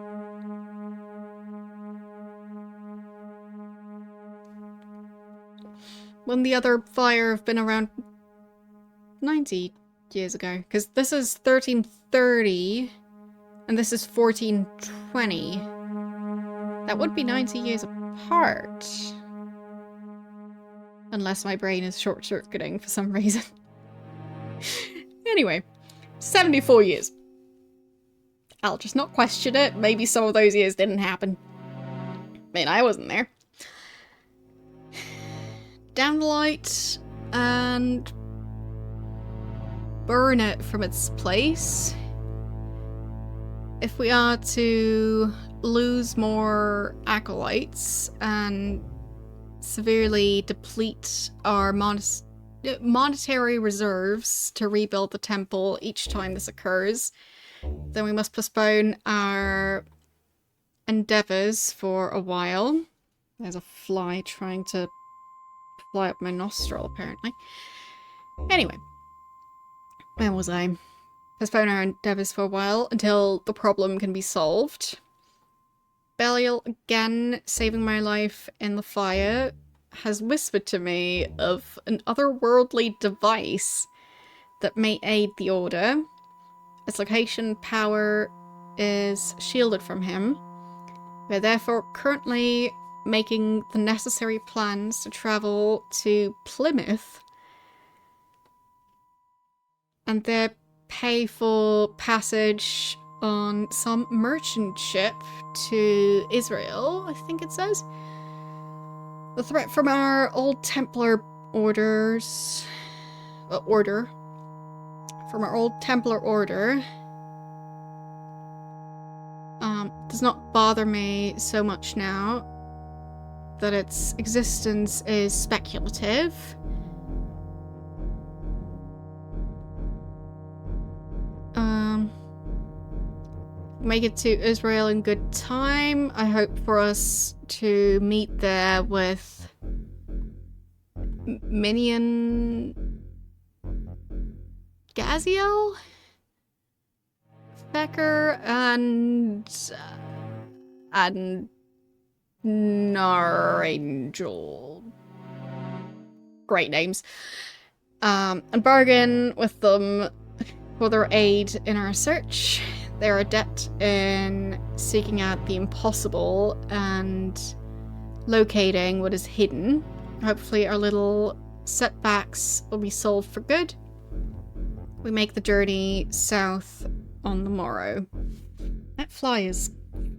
Wouldn't the other fire have been around 90 years ago? Because this is 1330 and this is 1420. That would be 90 years apart. Unless my brain is short-circuiting for some reason. Anyway, 74 years. I'll just not question it. Maybe some of those years didn't happen. I mean, I wasn't there. Down the light and burn it from its place. If we are to lose more acolytes and severely deplete our monetary reserves to rebuild the temple each time this occurs, then we must postpone our endeavors for a while. There's a fly trying to fly up my nostril, apparently. Anyway, where was I? Postpone our endeavors for a while until the problem can be solved. Belial, again saving my life in the fire, has whispered to me of an otherworldly device that may aid the Order. Its location power is shielded from him. We're therefore currently making the necessary plans to travel to Plymouth and there pay for passage on some merchant ship to Israel, I think it says. The threat from our old Templar order does not bother me so much now that its existence is speculative. Make it to Israel in good time. I hope for us to meet there with Minion Gaziel, Becker, and Narangel. Great names. And bargain with them for their aid in our search. They're adept in seeking out the impossible and locating what is hidden. Hopefully our little setbacks will be solved for good. We make the journey south on the morrow. That fly is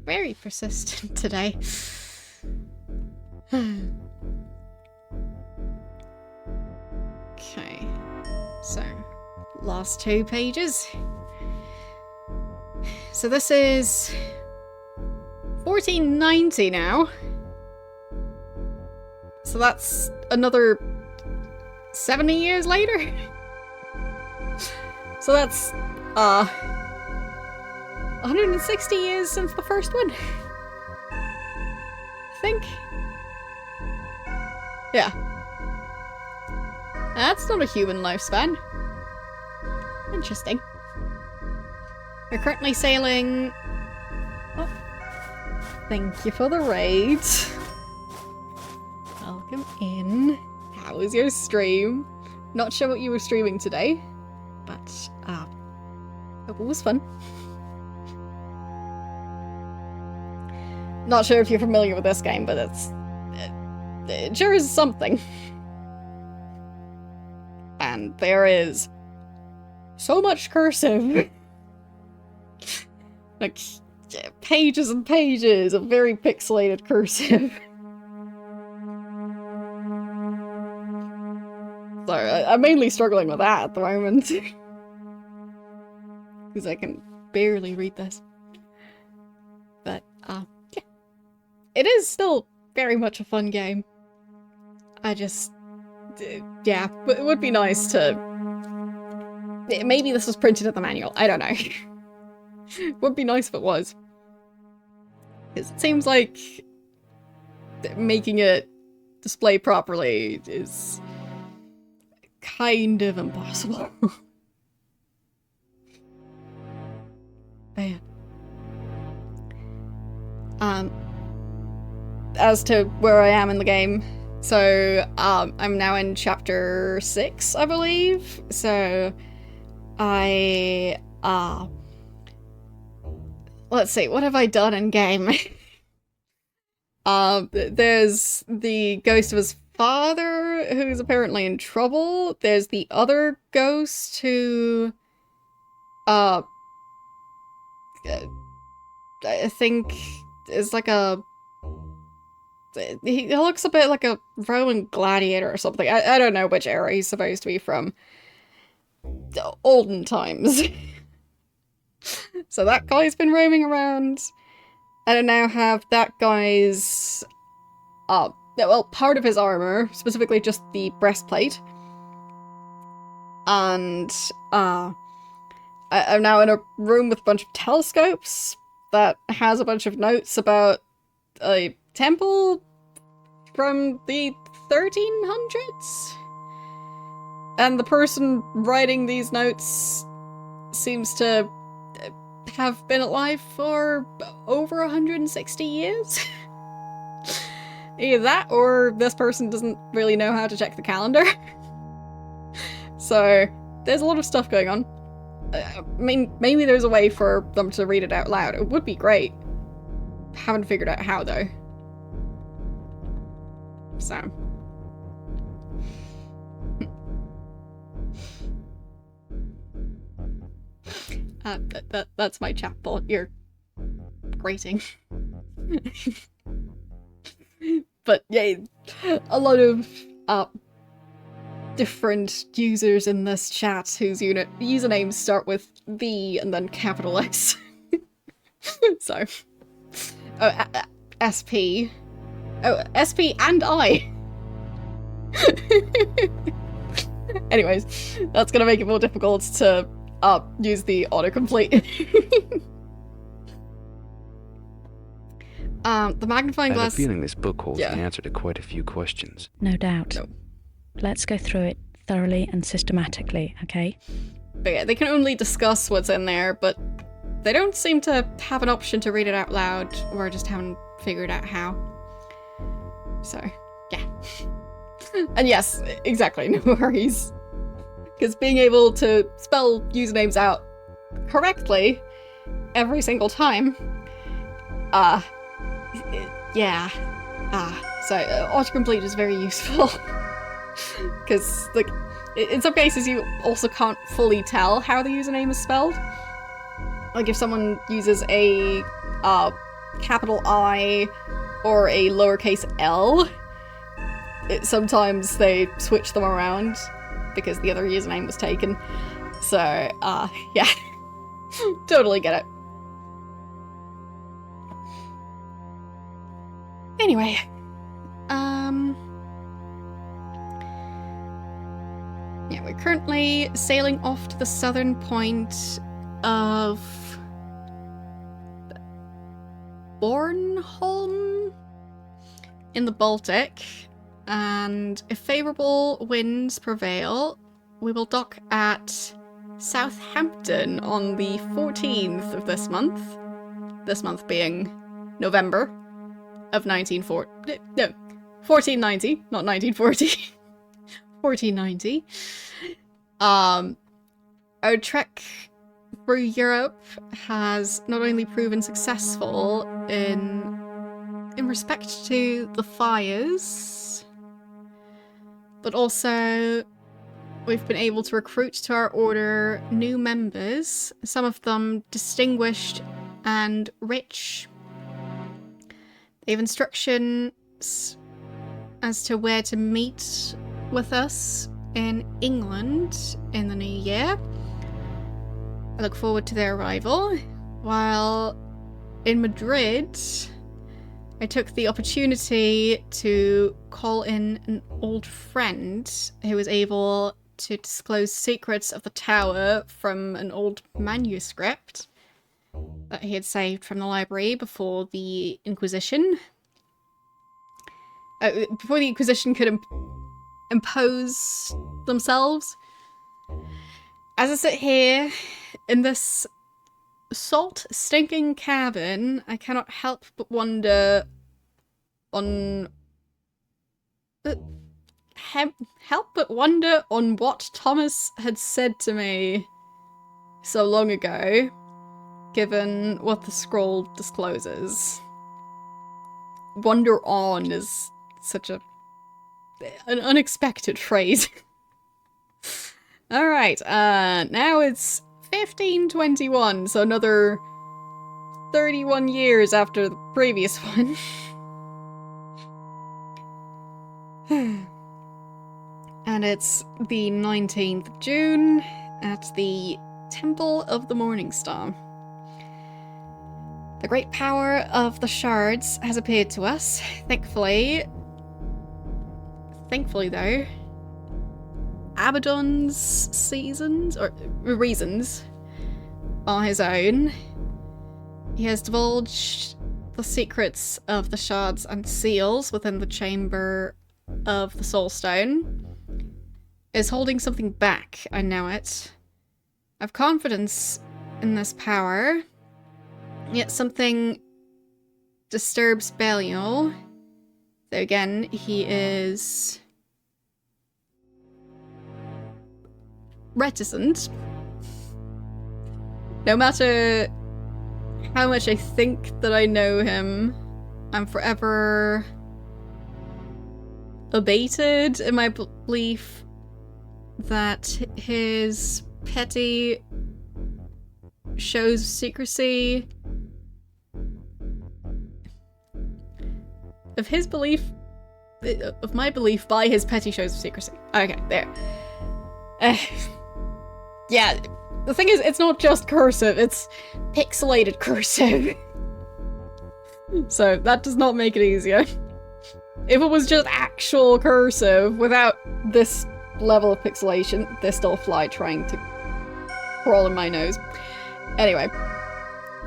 very persistent today. Okay, so last 2 pages. So this is 1490 now. So that's another 70 years later. So that's 160 years since the first one. I think. Yeah. That's not a human lifespan. Interesting. We're currently sailing... Oh. Thank you for the raid. Welcome in. How was your stream? Not sure what you were streaming today, but hope it was fun. Not sure if you're familiar with this game, but it's it sure is something. And there is so much cursive. Like, pages and pages of very pixelated cursive. So, I'm mainly struggling with that at the moment. Because I can barely read this. But, yeah. It is still very much a fun game. I just... yeah, it would be nice to... maybe this was printed in the manual, I don't know. Would be nice if it was. Because it seems like making it display properly is kind of impossible. Man. As to where I am in the game, so I'm now in chapter 6, I believe. So I let's see, what have I done in game? There's the ghost of his father, who's apparently in trouble. There's the other ghost who, I think is like a... he looks a bit like a Roman gladiator or something. I don't know which era he's supposed to be from. The olden times. So that guy's been roaming around. And I now have that guy's... well, part of his armor, specifically just the breastplate. And, I'm now in a room with a bunch of telescopes that has a bunch of notes about a temple from the 1300s? And the person writing these notes seems to have been alive for over 160 years. Either that, or this person doesn't really know how to check the calendar. So, there's a lot of stuff going on. I mean, maybe there's a way for them to read it out loud. It would be great. Haven't figured out how, though. So. That's my chatbot. You're grating. But yeah, a lot of different users in this chat whose usernames start with the and then capital S. So, SP. Oh, SP and I. Anyways, that's gonna make it more difficult to use the autocomplete. The magnifying glass... I have a feeling this book holds Yeah. the answer to quite a few questions. No doubt. No. Let's go through it thoroughly and systematically, okay? But yeah, they can only discuss what's in there, but they don't seem to have an option to read it out loud, or just haven't figured out how. So, yeah. And yes, exactly, no worries. Because being able to spell usernames out correctly every single time, yeah. So autocomplete is very useful. Because, like, in some cases you also can't fully tell how the username is spelled. Like if someone uses a capital I or a lowercase l, sometimes they switch them around because the other username was taken. So, yeah. Totally get it. Anyway, yeah, we're currently sailing off to the southern point of Bornholm in the Baltic, and if favourable winds prevail, we will dock at Southampton on the 14th of this month being November of 1490, not 1940. 1490. Our trek through Europe has not only proven successful in respect to the fires, but also we've been able to recruit to our order new members, some of them distinguished and rich. They have instructions as to where to meet with us in England in the new year. I look forward to their arrival. While in Madrid, I took the opportunity to call in an old friend who was able to disclose secrets of the tower from an old manuscript that he had saved from the library before the Inquisition. Before the Inquisition could impose themselves. As I sit here in this salt-stinking cabin, I cannot help but wonder on... on what Thomas had said to me so long ago, given what the scroll discloses. Wonder on is such an unexpected phrase. Alright, now it's 1521, so another 31 years after the previous one. And it's the 19th of June at the Temple of the Morning Star. The great power of the shards has appeared to us, thankfully. Thankfully, though, Abaddon's reasons are his own. He has divulged the secrets of the shards and seals within the chamber of the Soulstone. Is holding something back, I know it. I've confidence in this power, yet something disturbs Belial. So again, he is reticent. No matter how much I think that I know him, I'm forever abated in my belief that his petty shows of secrecy of my belief by his petty shows of secrecy. Okay, there. Yeah, the thing is, it's not just cursive, it's pixelated cursive. So that does not make it easier. If it was just actual cursive without this level of pixelation, there's still a fly trying to crawl in my nose. Anyway,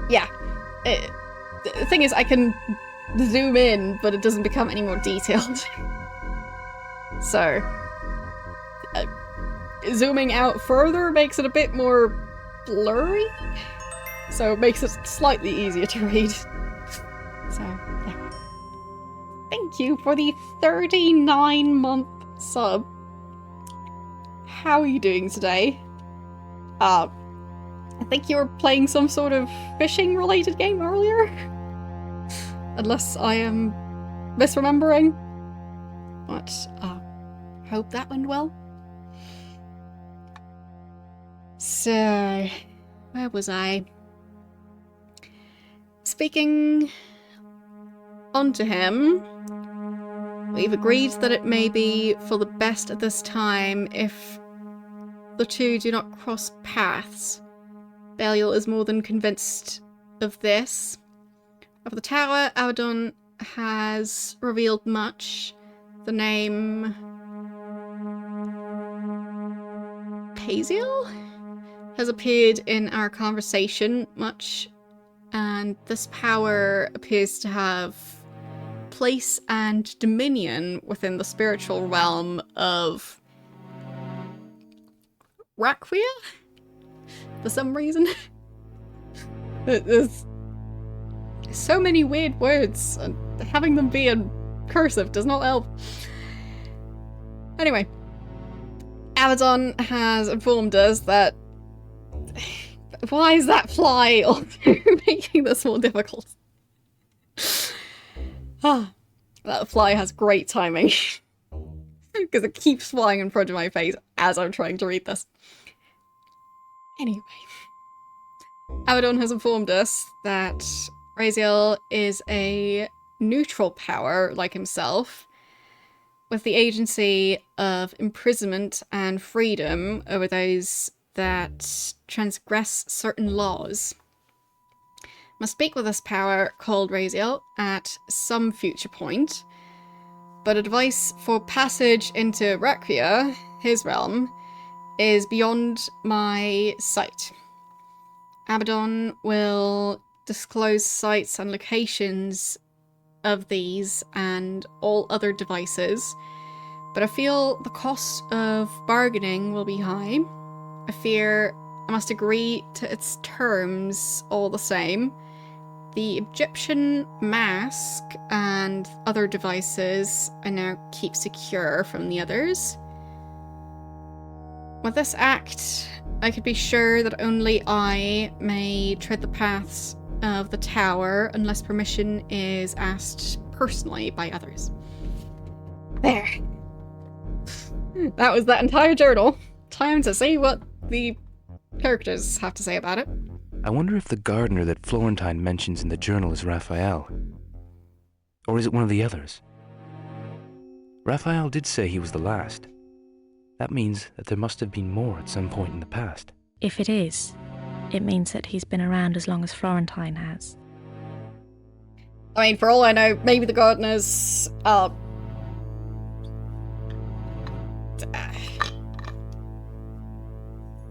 yeah. The thing is, I can zoom in, but it doesn't become any more detailed. So, zooming out further makes it a bit more blurry, so it makes it slightly easier to read. So, yeah. Thank you for the 39-month sub. How are you doing today? I think you were playing some sort of fishing-related game earlier? Unless I am misremembering. But, hope that went well. So, where was I? Speaking onto him, we've agreed that it may be for the best at this time if the two do not cross paths. Belial is more than convinced of this. Of the tower, Abaddon has revealed much. The name Paziel has appeared in our conversation much, and this power appears to have place and dominion within the spiritual realm of Raquia? For some reason. There's so many weird words, and having them be in cursive does not help. Anyway, Abaddon has informed us that... Why is that fly also making this more difficult? That fly has great timing. Because it keeps flying in front of my face as I'm trying to read this. Anyway. Abaddon has informed us that Raziel is a neutral power, like himself, with the agency of imprisonment and freedom over those that transgress certain laws. Must speak with this power called Raziel at some future point, but advice for passage into Requia, his realm, is beyond my sight. Abaddon will disclose sites and locations of these and all other devices, but I feel the cost of bargaining will be high. I fear I must agree to its terms all the same. The Egyptian mask and other devices I now keep secure from the others. With this act, I could be sure that only I may tread the paths of the tower unless permission is asked personally by others. There. That was that entire journal. Time to see what the characters have to say about it. I wonder if the gardener that Florentine mentions in the journal is Raphael. Or is it one of the others? Raphael did say he was the last. That means that there must have been more at some point in the past. If it is, it means that he's been around as long as Florentine has. I mean, for all I know, maybe the gardeners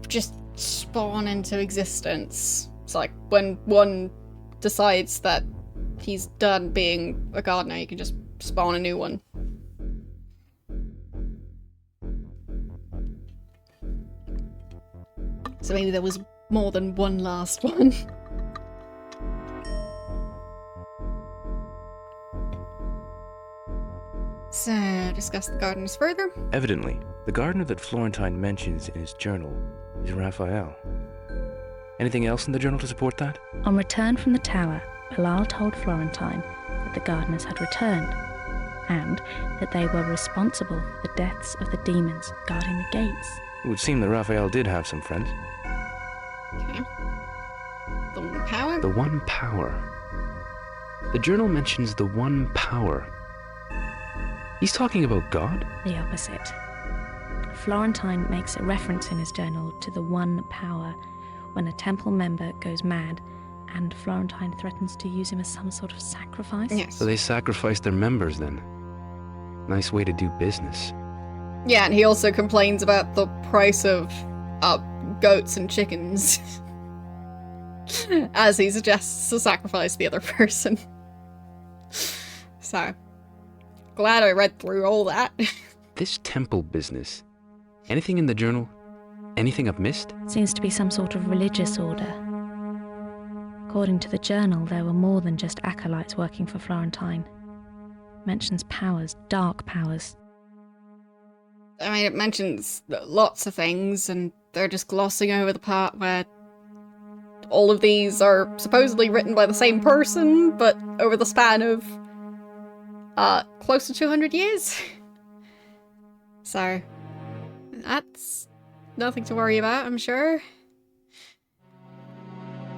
just spawn into existence. It's like when one decides that he's done being a gardener, you can just spawn a new one. So maybe there was more than one last one. So, discuss the gardeners further. Evidently, the gardener that Florentine mentions in his journal is Raphael. Anything else in the journal to support that? On return from the tower, Bilal told Florentine that the gardeners had returned, and that they were responsible for the deaths of the demons guarding the gates. It would seem that Raphael did have some friends. Okay. The one power? The one power. The journal mentions the one power. He's talking about God? The opposite. Florentine makes a reference in his journal to the one power when a temple member goes mad, and Florentine threatens to use him as some sort of sacrifice. Yes. So they sacrificed their members then. Nice way to do business. Yeah, and he also complains about the price of goats and chickens. As he suggests to sacrifice the other person. So, glad I read through all that. This temple business. Anything in the journal? Anything I've missed? Seems to be some sort of religious order. According to the journal, there were more than just acolytes working for Florentine. Mentions powers, dark powers. I mean, it mentions lots of things, and they're just glossing over the part where all of these are supposedly written by the same person, but over the span of close to 200 years. So, that's nothing to worry about, I'm sure.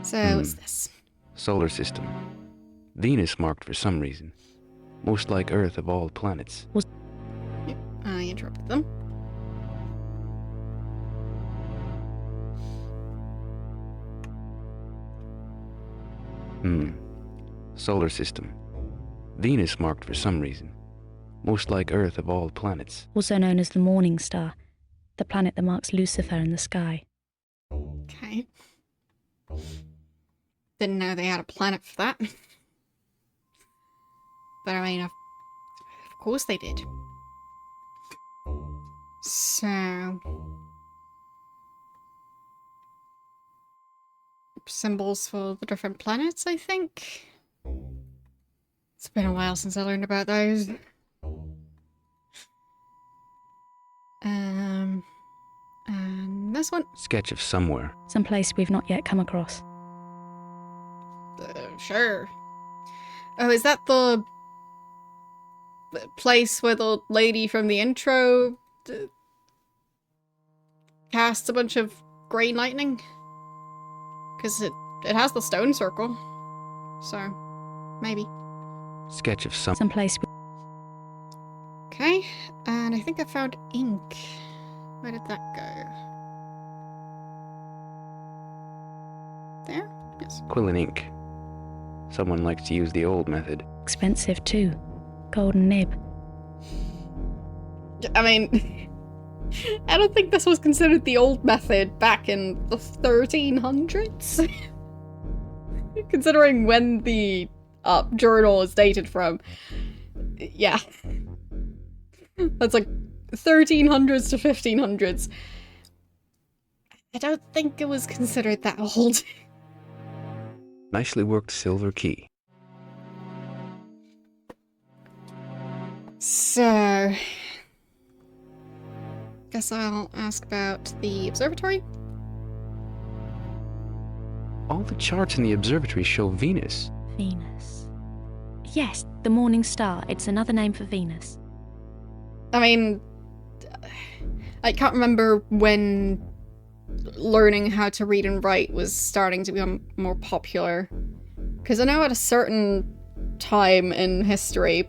So, what's this? Solar system. Venus marked for some reason. Most like Earth of all planets. I interrupted them. Solar system. Venus marked for some reason. Most like Earth of all planets. Also known as the Morning Star, the planet that marks Lucifer in the sky. Okay. Didn't know they had a planet for that. But I mean, of course they did. So... symbols for the different planets, I think? It's been a while since I learned about those. And this one? Sketch of somewhere. Some place we've not yet come across. Sure. Oh, is that the place where the lady from the intro casts a bunch of green lightning. Because it has the stone circle. So, maybe. Sketch of some. Someplace. Okay, and I think I found ink. Where did that go? There? Yes. Quill and ink. Someone likes to use the old method. Expensive too. Golden nib. I mean, I don't think this was considered the old method back in the 1300s. Considering when the journal is dated from. Yeah. That's like 1300s to 1500s. I don't think it was considered that old. Nicely worked silver key. So, guess I'll ask about the observatory. All the charts in the observatory show Venus. Venus. Yes, the morning star. It's another name for Venus. I mean, I can't remember when learning how to read and write was starting to become more popular. Because I know at a certain time in history,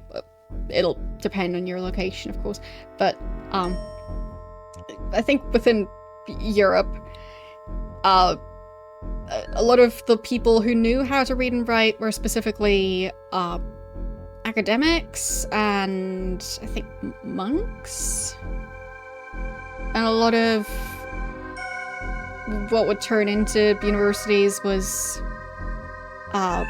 it'll depend on your location, of course, but I think within Europe, a lot of the people who knew how to read and write were specifically academics and I think monks. And a lot of what would turn into universities was well,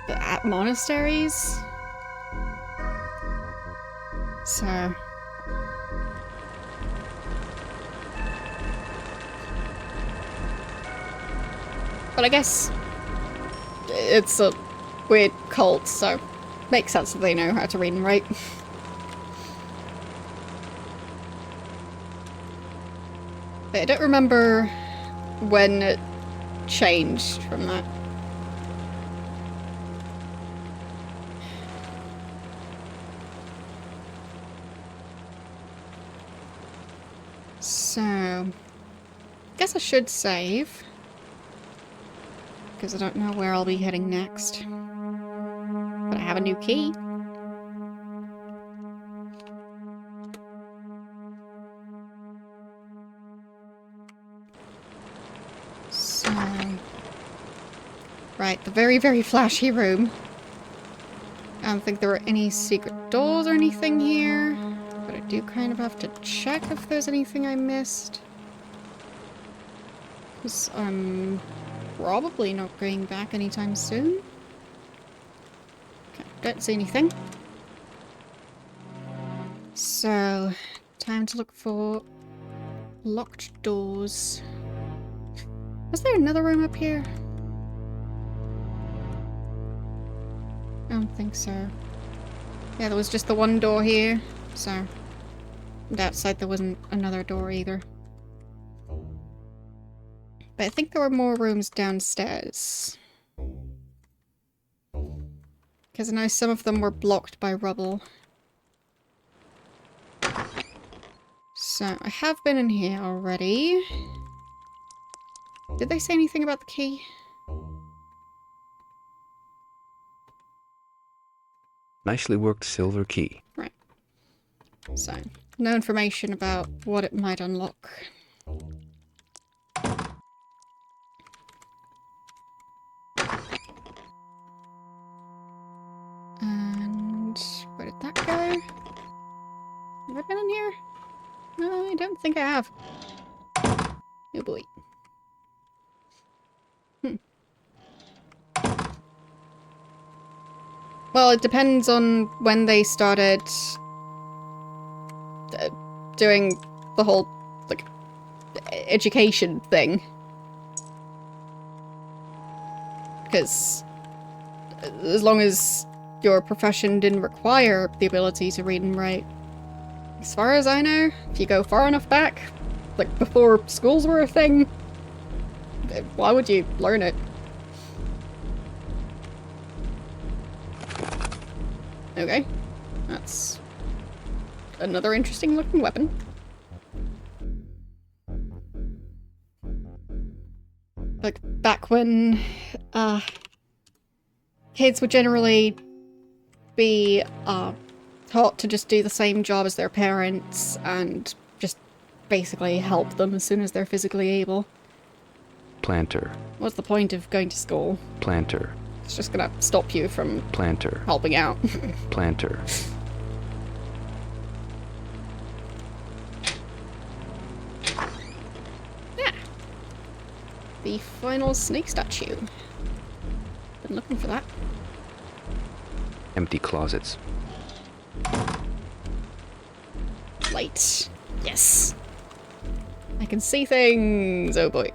at monasteries. So but I guess it's a weird cult, so makes sense that they know how to read and write. But I don't remember when it changed from that. So, guess I should save. Because I don't know where I'll be heading next. But I have a new key. So... Right, the very, very flashy room. I don't think there were any secret doors or anything here. But I do kind of have to check if there's anything I missed. Because I'm probably not going back anytime soon. Okay, don't see anything. So, time to look for locked doors. Was there another room up here? I don't think so. Yeah, there was just the one door here, so... And outside there wasn't another door either. But I think there were more rooms downstairs. Because I know some of them were blocked by rubble. So, I have been in here already. Did they say anything about the key? Nicely worked silver key. Right. So, no information about what it might unlock. And where did that go? Have I been in here? No, I don't think I have. Oh boy. Well, it depends on when they started doing the whole, like, education thing. Because as long as your profession didn't require the ability to read and write, as far as I know, if you go far enough back, like before schools were a thing, why would you learn it? Okay. That's another interesting looking weapon. Like, back when, kids would generally be, taught to just do the same job as their parents and just basically help them as soon as they're physically able. Planter. What's the point of going to school? Planter. It's just gonna stop you from Planter. helping out. Planter. Yeah. The final snake statue. Been looking for that. Empty closets. Light. Yes. I can see things. Oh boy.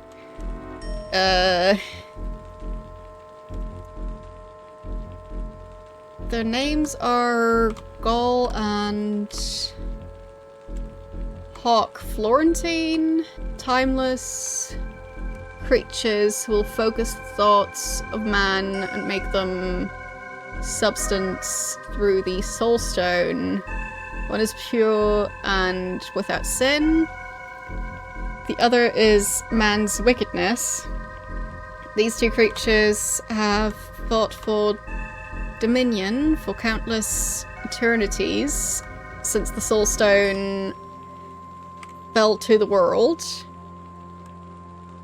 Their names are Gaul and Hawk. Florentine, timeless creatures who will focus thoughts of man and make them substance through the soul stone. One is pure and without sin. The other is man's wickedness. These two creatures have fought for dominion for countless eternities since the soul stone fell to the world.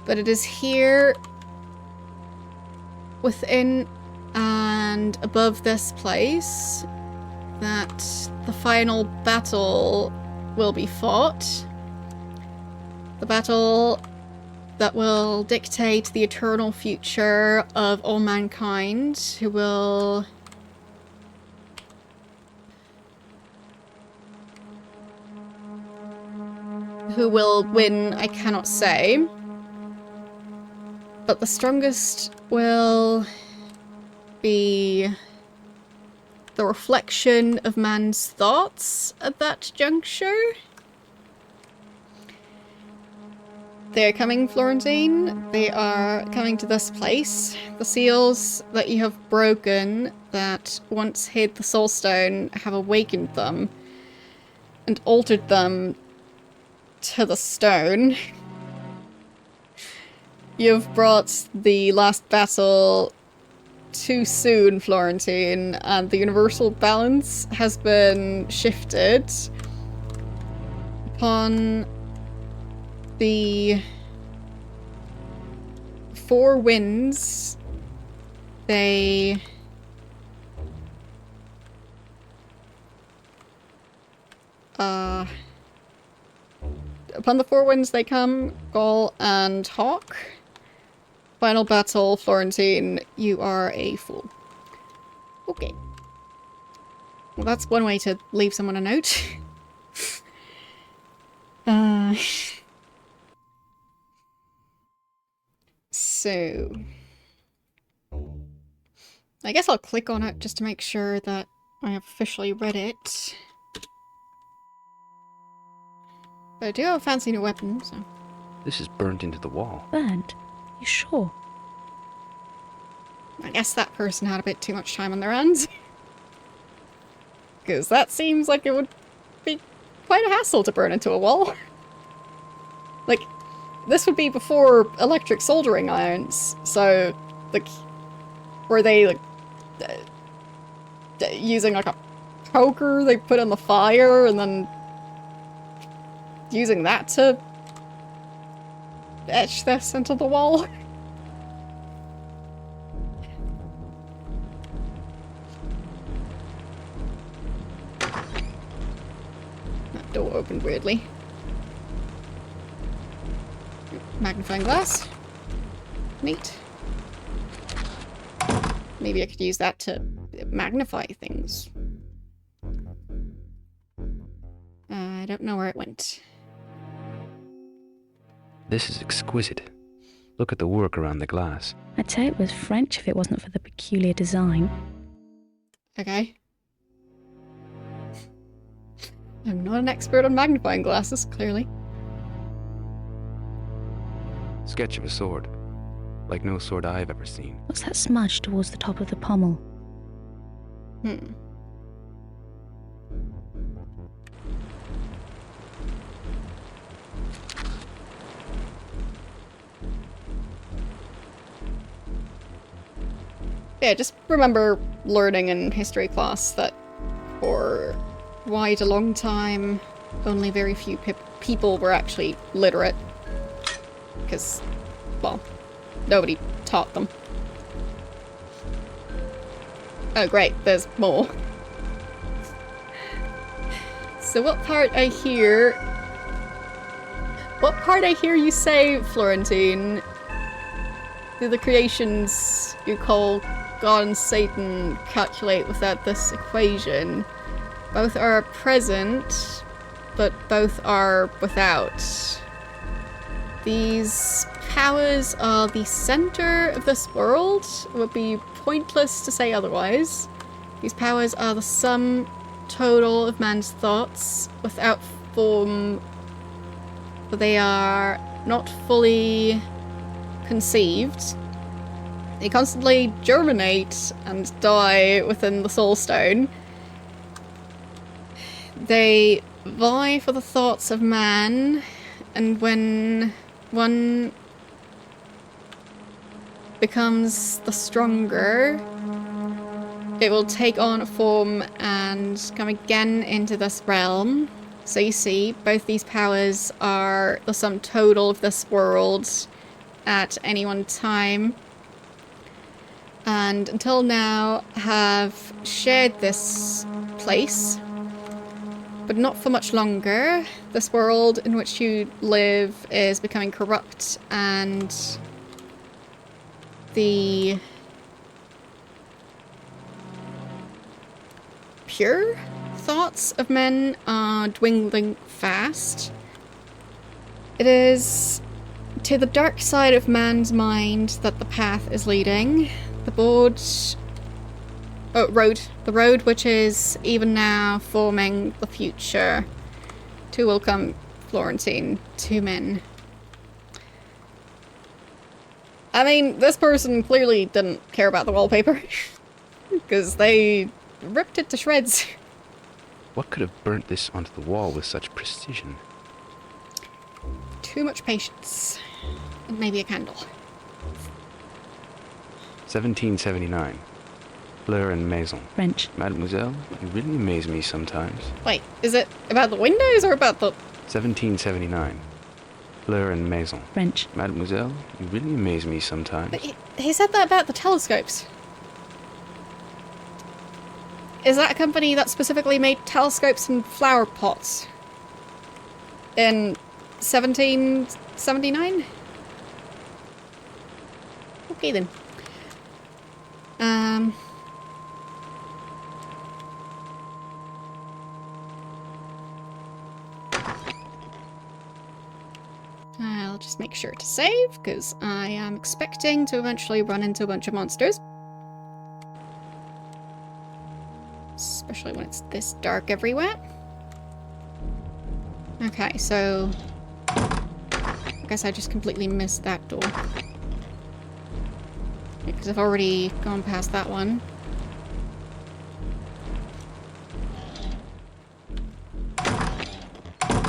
But it is here, within and above this place, that the final battle will be fought. The battle that will dictate the eternal future of all mankind, who will win, I cannot say. But the strongest will be the reflection of man's thoughts at that juncture. They're coming, Florentine. They are coming to this place. The seals that you have broken that once hid the soul stone have awakened them and altered them to the stone. You've brought the last battle too soon, Florentine, and the universal balance has been shifted upon the four winds. They upon the four winds they come, Gaul and Hawk. Final battle, Florentine, you are a fool. Okay. Well, that's one way to leave someone a note. So... I guess I'll click on it just to make sure that I have officially read it. But I do have a fancy new weapon, so... This is burnt into the wall. Burnt? You sure? I guess that person had a bit too much time on their hands. Because that seems like it would be quite a hassle to burn into a wall. Like, this would be before electric soldering irons, so, like, were they, like, using, like, a poker they put in the fire, and then using that to etch this into the wall? That door opened weirdly. Magnifying glass. Neat. Maybe I could use that to magnify things. I don't know where it went. This is exquisite. Look at the work around the glass. I'd say it was French if it wasn't for the peculiar design. Okay. I'm not an expert on magnifying glasses, clearly. Sketch of a sword. Like no sword I've ever seen. What's that smudge towards the top of the pommel? Yeah, just remember learning in history class that for quite a long time, only very few people were actually literate. Because, well, nobody taught them. Oh great, there's more. So what part I hear you say, Florentine? Do the creations you call God and Satan calculate without this equation? Both are present, but both are without. These powers are the center of this world. It would be pointless to say otherwise. These powers are the sum total of man's thoughts without form, but they are not fully conceived. They constantly germinate and die within the soul stone. They vie for the thoughts of man, and when one becomes the stronger, it will take on a form and come again into this realm. So you see, both these powers are the sum total of this world at any one time. And until now have shared this place, but not for much longer. This world in which you live is becoming corrupt, and the pure thoughts of men are dwindling fast. It is to the dark side of man's mind that the path is leading. The road which is even now forming the future. Two will come, Florentine. Two men. I mean, this person clearly didn't care about the wallpaper. Because they ripped it to shreds. What could have burnt this onto the wall with such precision? Too much patience. And maybe a candle. 1779. Fleur and Maison. French. Mademoiselle, you really amaze me sometimes. Wait, is it about the windows or about the... 1779. Fleur and Maison. French. Mademoiselle, you really amaze me sometimes. But he said that about the telescopes. Is that a company that specifically made telescopes and flower pots? In 1779? Okay then. I'll just make sure to save, because I am expecting to eventually run into a bunch of monsters. Especially when it's this dark everywhere. Okay, so... I guess I just completely missed that door. Because I've already gone past that one.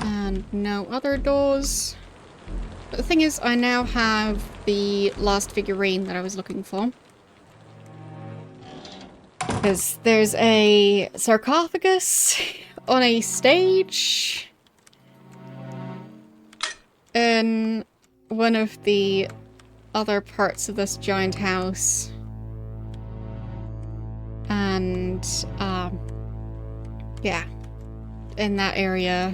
And no other doors. But the thing is, I now have the last figurine that I was looking for. Because there's a sarcophagus on a stage in one of the other parts of this giant house. And, yeah. In that area,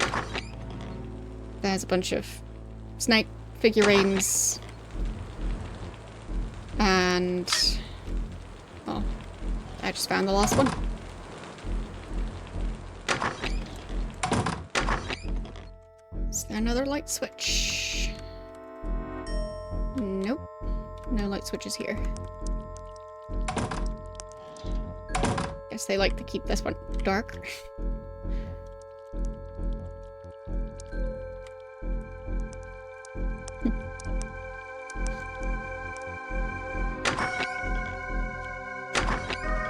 there's a bunch of snake figurines. And, well, I just found the last one. Is there another light switch? Nope. No light switches here. Guess they like to keep this one dark.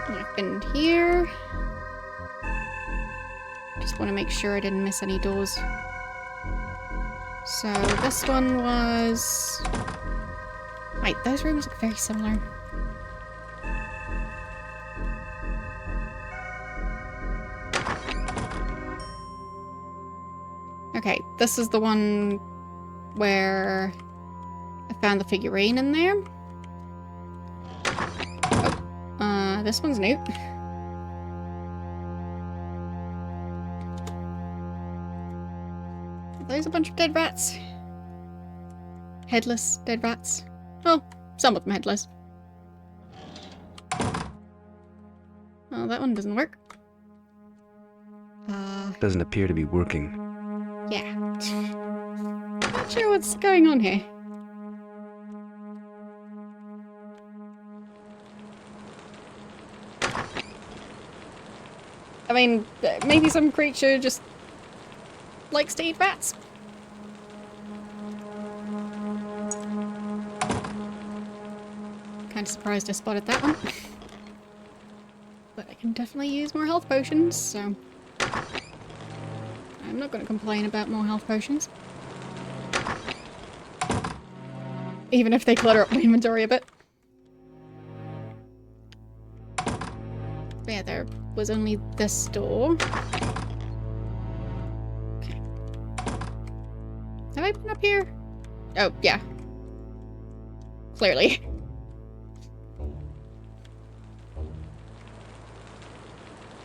I've been here. Just want to make sure I didn't miss any doors. So this one was... Wait, those rooms look very similar. Okay, this is the one where I found the figurine in there. Oh, this one's new. There's a bunch of dead rats. Headless dead rats. Well, some of them headless. Oh, that one doesn't work. Doesn't appear to be working. Yeah. Not sure what's going on here. I mean, maybe some creature just likes to eat rats. Kind of surprised I spotted that one. But I can definitely use more health potions, so I'm not going to complain about more health potions. Even if they clutter up my inventory a bit. But yeah, there was only this door. Okay. Have I been up here? Oh, yeah. Clearly.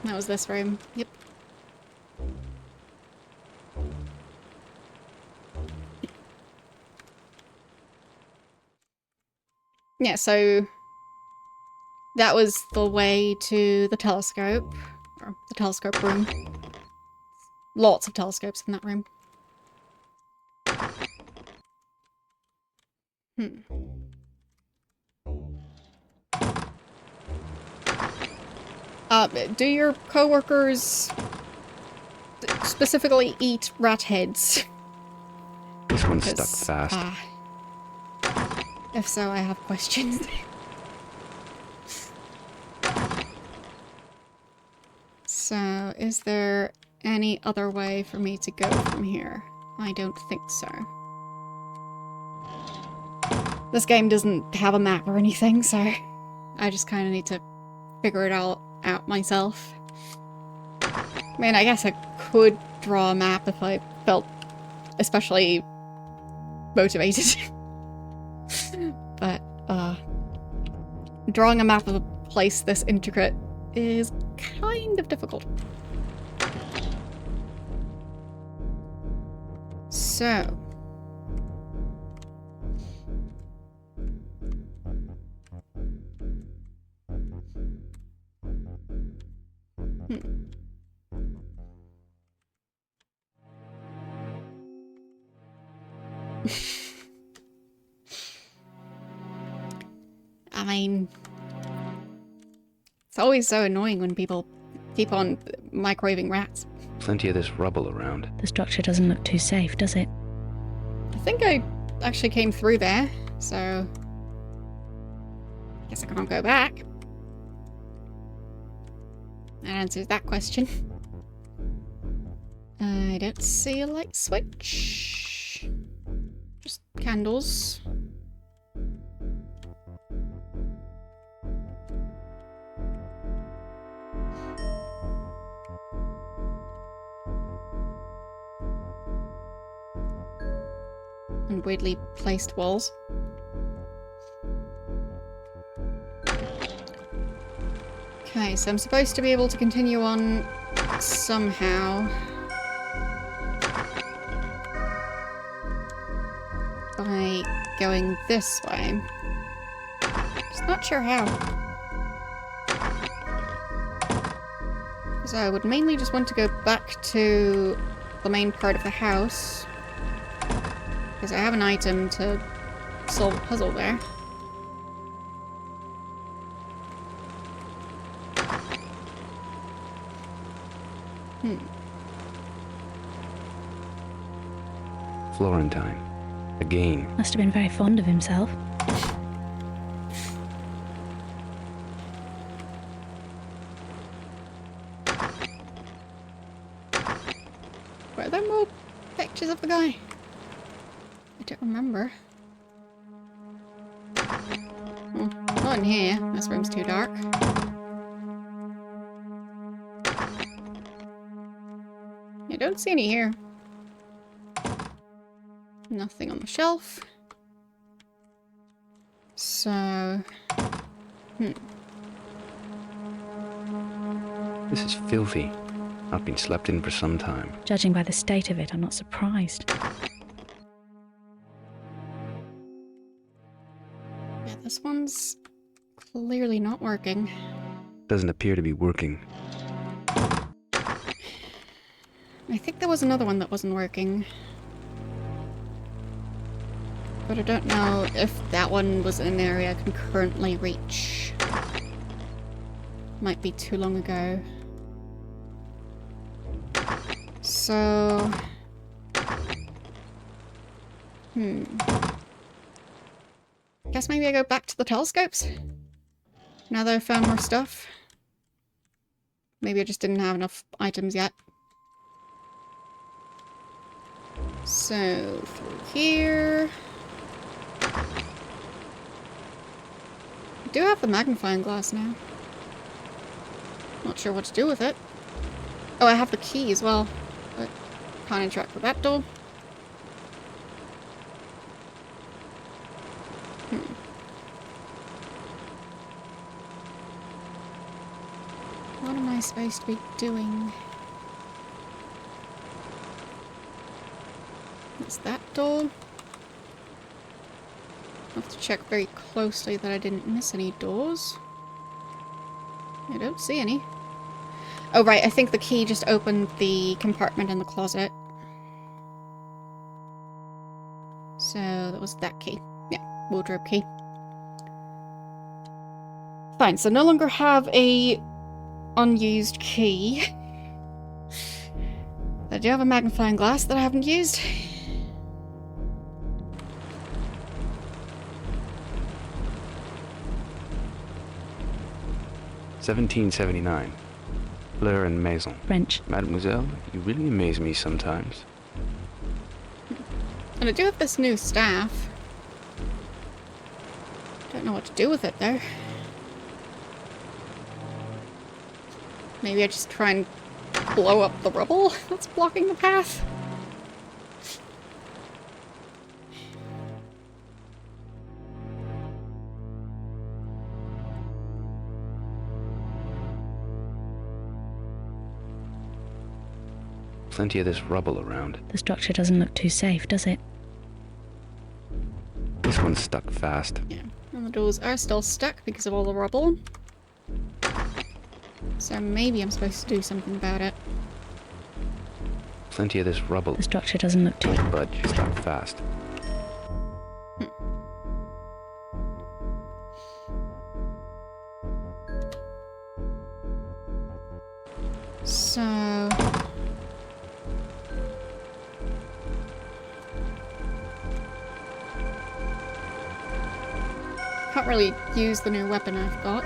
That was this room. Yep. Yeah, so that was the way to the telescope, or the telescope room. Lots of telescopes in that room. Do your co-workers specifically eat rat heads? This one's stuck fast. If so, I have questions. So, is there any other way for me to go from here? I don't think so. This game doesn't have a map or anything, so I just kind of need to figure it all out myself. I mean, I guess I could draw a map if I felt especially motivated. But, drawing a map of a place this intricate is kind of difficult. So... I mean, it's always so annoying when people keep on microwaving rats. Plenty of this rubble around. The structure doesn't look too safe, does it? I think I actually came through there, so I guess I can't go back. That answers that question. I don't see a light switch. Just candles. And weirdly placed walls. Okay, so I'm supposed to be able to continue on somehow. By going this way. Just not sure how. So I would mainly just want to go back to the main part of the house. Because I have an item to solve a puzzle there. Florentine. Again. Must have been very fond of himself. Were there more pictures of the guy? I don't remember. Well, not in here. This room's too dark. I don't see any here. Nothing on the shelf. So... This is filthy. Not been slept in for some time. Judging by the state of it, I'm not surprised. Yeah, this one's clearly not working. Doesn't appear to be working. I think there was another one that wasn't working. But I don't know if that one was in an area I can currently reach. Might be too long ago. So... Guess maybe I go back to the telescopes? Now that I've found more stuff. Maybe I just didn't have enough items yet. So, through here... I do have the magnifying glass now. Not sure what to do with it. Oh, I have the key as well, but can't interact with that door. What am I supposed to be doing? It's that door. I have to check very closely that I didn't miss any doors. I don't see any. Oh right, I think the key just opened the compartment in the closet. So that was that key. Yeah, wardrobe key. Fine, so no longer have a unused key. I do have a magnifying glass that I haven't used. $17.79. Fleur and Maison. French. Mademoiselle, you really amaze me sometimes. And I do have this new staff. Don't know what to do with it though. Maybe I just try and blow up the rubble that's blocking the path. Plenty of this rubble around. The structure doesn't look too safe, does it? This one's stuck fast. Yeah, and the doors are still stuck because of all the rubble. So maybe I'm supposed to do something about it. Plenty of this rubble. The structure doesn't look too... Don't budge, stuck fast. So... Can't really use the new weapon I've got.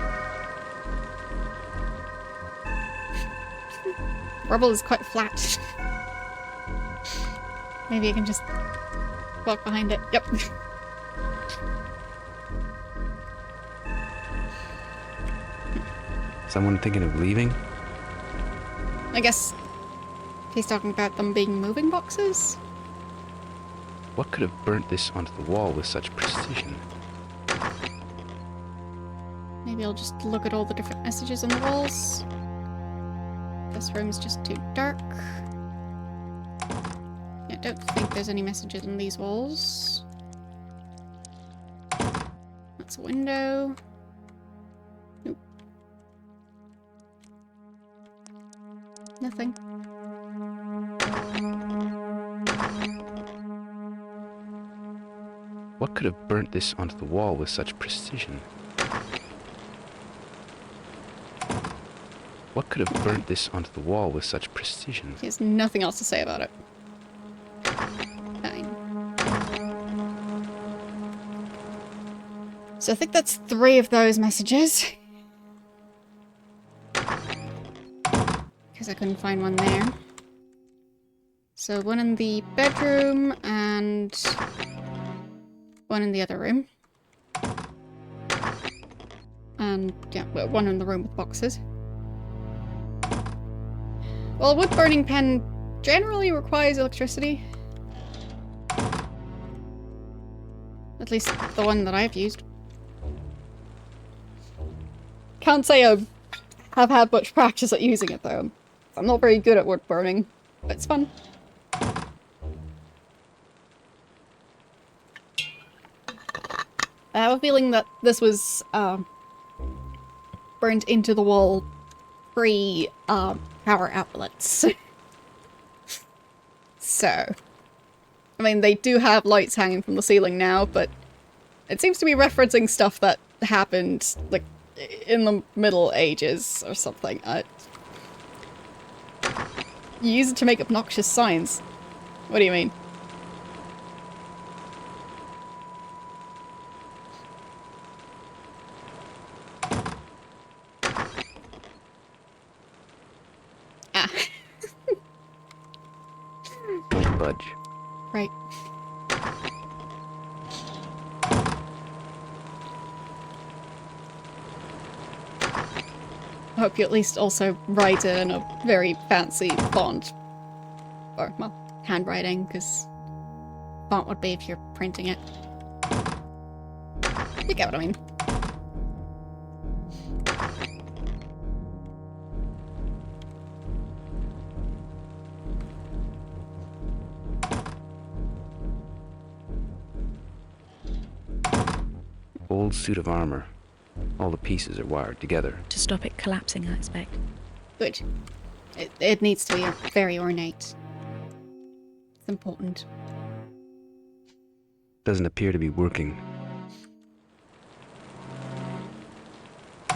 Rubble is quite flat. Maybe I can just walk behind it. Yep. Someone thinking of leaving? I guess he's talking about them being moving boxes? What could have burnt this onto the wall with such precision? Maybe I'll just look at all the different messages on the walls. This room's just too dark. I don't think there's any messages on these walls. That's a window. Nope. Nothing. What could have burnt this onto the wall with such precision? What could have burnt this onto the wall with such precision? He has nothing else to say about it. Fine. So I think that's 3 of those messages. Because I couldn't find one there. So one in the bedroom and one in the other room. And yeah, one in the room with boxes. Well, a wood-burning pen generally requires electricity. At least the one that I've used. Can't say I have had much practice at using it though. I'm not very good at wood burning, but it's fun. I have a feeling that this was burnt into the wall pre-power outlets. So, I mean, they do have lights hanging from the ceiling now, but it seems to be referencing stuff that happened, like, in the Middle Ages or something. You use it to make obnoxious signs. What do you mean? Ah. Don't budge. Right. I hope you at least also write it in a very fancy font. Or, well, handwriting, because font would be if you're printing it. You get what I mean. Old suit of armor. All the pieces are wired together. To stop it collapsing, I expect. Good. It needs to be very ornate. It's important. Doesn't appear to be working.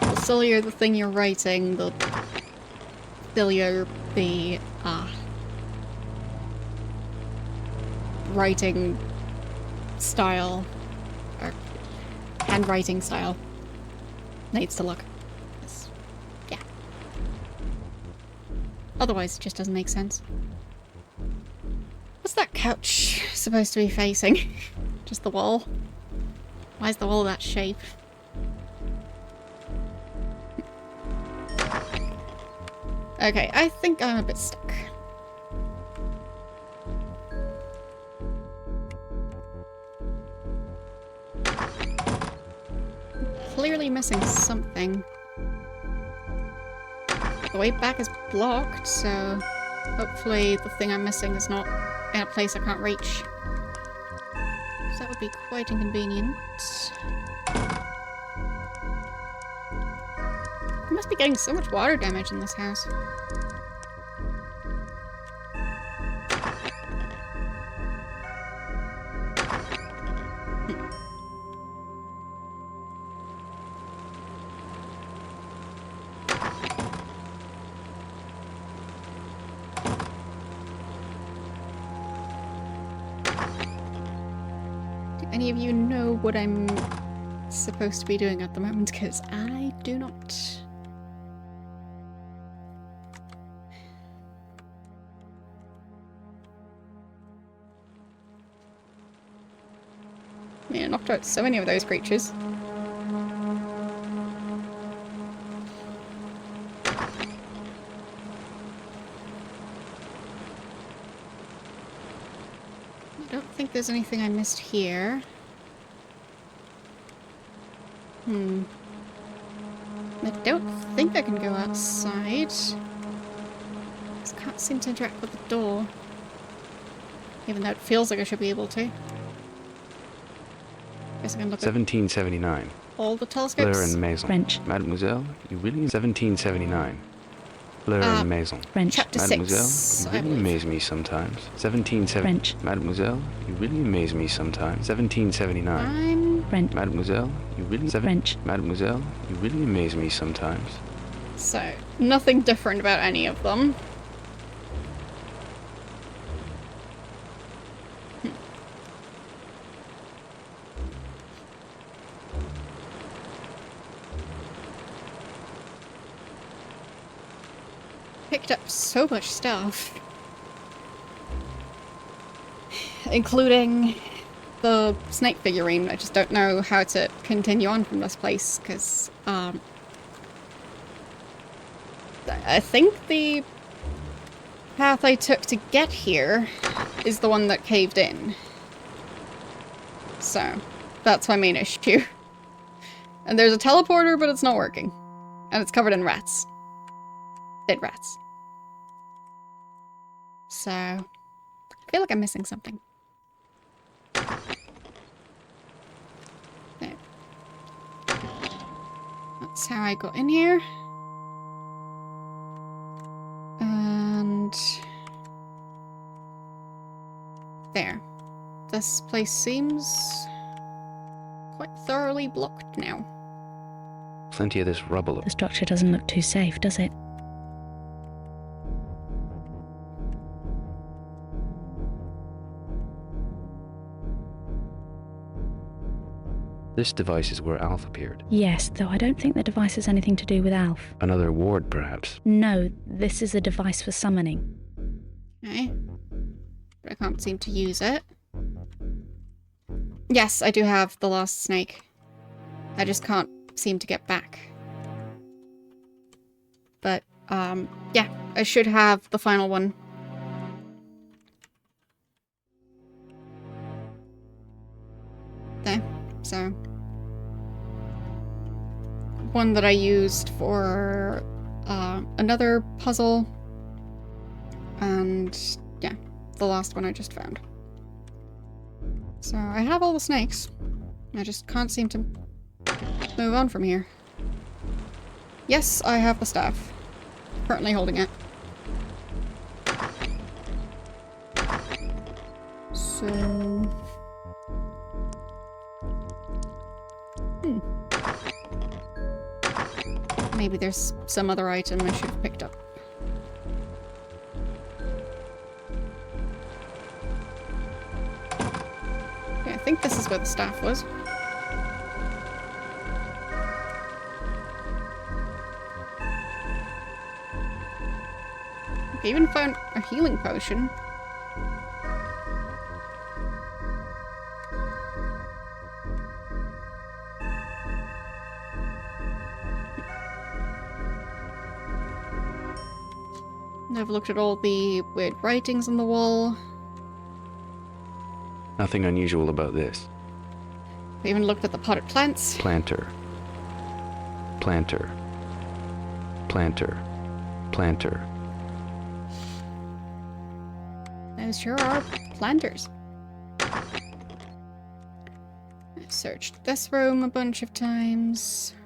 The sillier the thing you're writing, the sillier the writing style, or handwriting style needs to look. Yeah. Otherwise, it just doesn't make sense. What's that couch supposed to be facing? Just the wall? Why is the wall that shape? Okay, I think I'm a bit stuck. Clearly missing something. The way back is blocked, so hopefully the thing I'm missing is not in a place I can't reach. So that would be quite inconvenient. I must be getting so much water damage in this house. Do any of you know what I'm supposed to be doing at the moment? Because I do not. Yeah, knocked out so many of those creatures. I don't think there's anything I missed here. I don't think I can go outside. Just can't seem to interact with the door. Even though it feels like I should be able to. Guess I can look at 1779. all the telescopes. Fleur and Maison. French. Mademoiselle, you really... 1779. Fleur and Maison. French. Chapter Mademoiselle, 6, you I really believe. amaze me sometimes. 1770. French. Mademoiselle, you really amaze me sometimes. 1779. I'm... French. Mademoiselle, you really... French. Mademoiselle, you really amaze me sometimes. So, nothing different about any of them. Picked up so much stuff. Including the snake figurine. I just don't know how to continue on from this place, because, I think the path I took to get here is the one that caved in. So, That's my main issue. And there's a teleporter, but it's not working. And it's covered in rats. Dead rats. So, I feel like I'm missing something. There. That's how I got in here. And... there. This place seems quite thoroughly blocked now. Plenty of this rubble. The structure doesn't look too safe, does it? This device is where Alf appeared. Yes, though I don't think the device has anything to do with Alf. Another ward, perhaps. No, this is a device for summoning. Okay. But I can't seem to use it. Yes, I do have the last snake. I just can't seem to get back. But, yeah, I should have the final one. There, so. One that I used for, another puzzle. And, yeah, the last one I just found. So, I have all the snakes. I just can't seem to move on from here. Yes, I have the staff. Currently holding it. So... maybe there's some other item I should have picked up. Okay, I think this is where the staff was. I even found a healing potion. And I've looked at all the weird writings on the wall. Nothing unusual about this. I even looked at the potted plants. Planter. Planter. Planter. Planter. Those sure are planters. I've searched this room a bunch of times.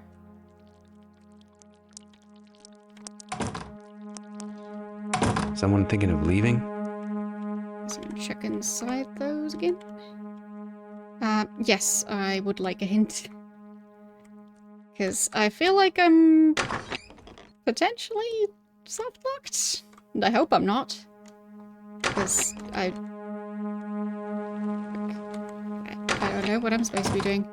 Someone thinking of leaving? So check inside those again. Yes, I would like a hint. Because I feel like I'm potentially soft-locked. And I hope I'm not. Because I don't know what I'm supposed to be doing.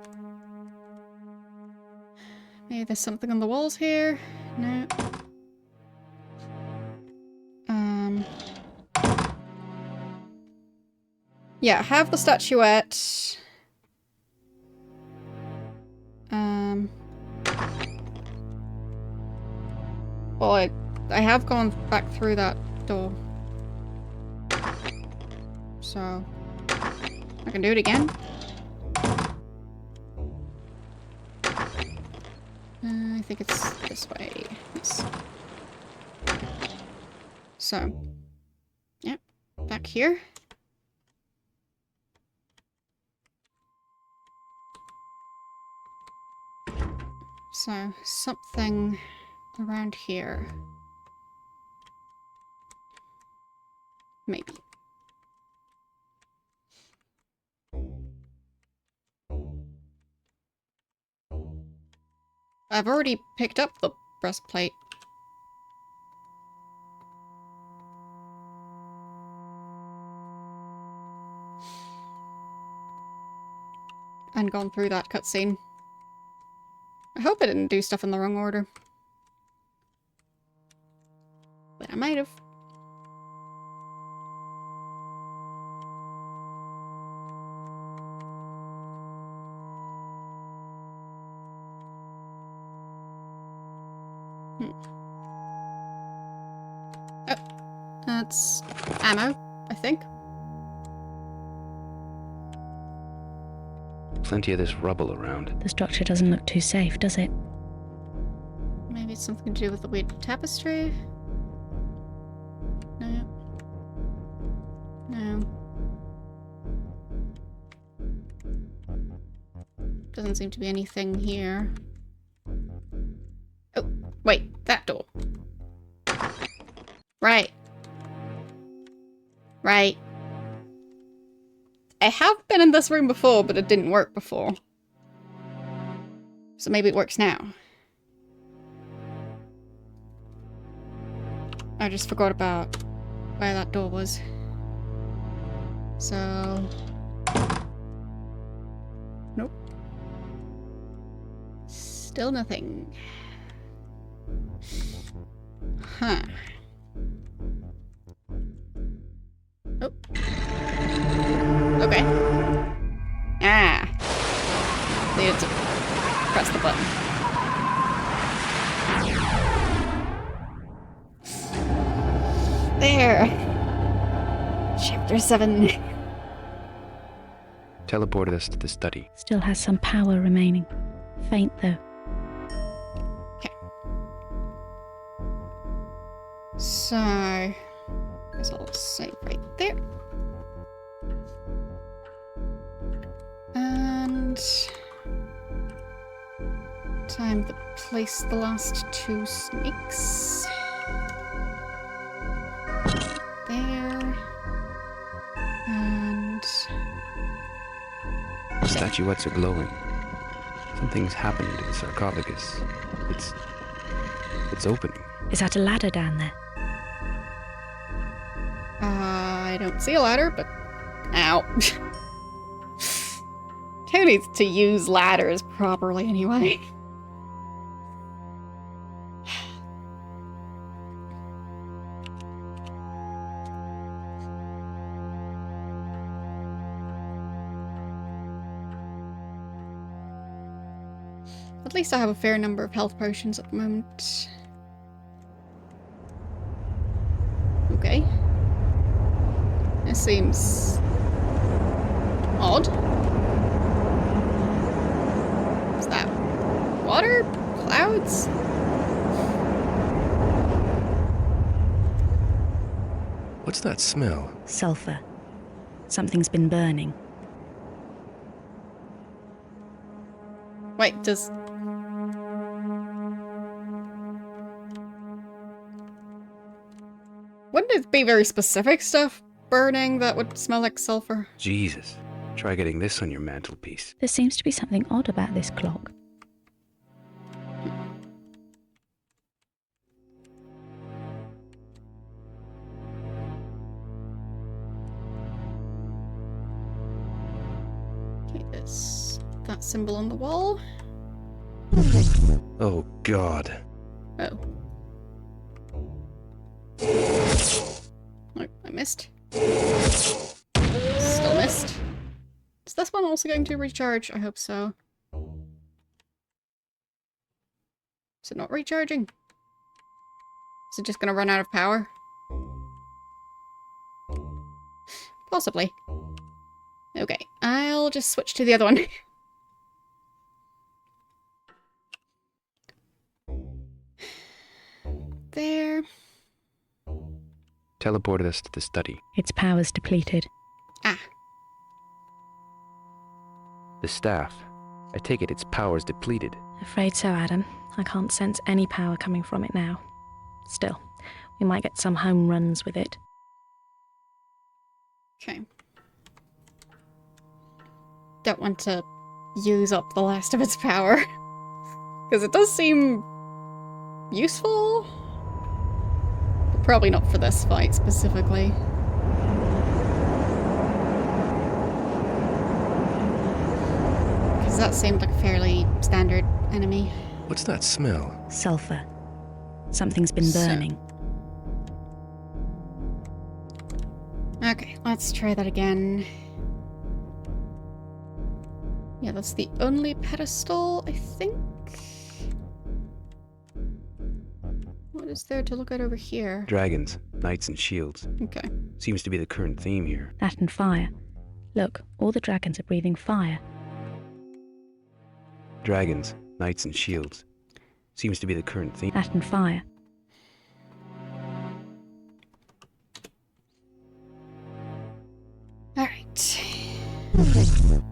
Maybe there's something on the walls here. No. Yeah, I have the statuette. Well, I have gone back through that door. So, I can do it again. I think it's this way. Yes. So, yep, back here. So, something around here. Maybe. I've already picked up the breastplate. And gone through that cutscene. I hope I didn't do stuff in the wrong order. But I might have. Oh, that's ammo, I think. plenty of this rubble around. The structure doesn't look too safe, does it? Maybe it's something to do with the weird tapestry? No. No. Doesn't seem to be anything here. Oh, wait, that door. Right. Right. I have been in this room before, but it didn't work before. So maybe it works now. I just forgot about where that door was. So... Nope. Still nothing. Huh. Oh. Okay. Ah. Needed to press the button. There. Chapter 7. Teleported us to the study. Still has some power remaining. Faint, though. So, I guess I'll save right there. And time to place the last 2 snakes. There. And The statuettes are glowing. Something's happening to the sarcophagus. It's opening. Is that a ladder down there? I don't see a ladder, but ow. Who needs to use ladders properly anyway? At least I have a fair number of health potions at the moment. Okay. This seems odd. Is that water? Clouds? What's that smell? Sulfur. Something's been burning. Wait, does... Wouldn't it be very specific stuff burning that would smell like sulfur? Jesus. Try getting this on your mantelpiece. There seems to be something odd about this clock. Okay, there's that symbol on the wall. Oh, God. Oh. Nope, I missed. Still missed. Is this one also going to recharge? I hope so. Is it not recharging? Is it just gonna run out of power? Possibly. Okay, I'll just switch to the other one. There. Teleported us to the study. Its power's depleted. Ah. The staff. I take it its power's depleted. Afraid so, Adam. I can't sense any power coming from it now. Still, we might get some home runs with it. Okay. Don't want to use up the last of its power. Because it does seem useful. But probably not for this fight specifically. Because that seemed like a fairly standard enemy. What's that smell? Sulfur. Something's been burning. Okay, let's try that again. Yeah, that's the only pedestal, I think. What is there to look at over here? Dragons, knights and shields. Okay. Seems to be the current theme here. That and fire. Look, all the dragons are breathing fire. Dragons, knights, and shields. Seems to be the current theme. That and fire. Alright.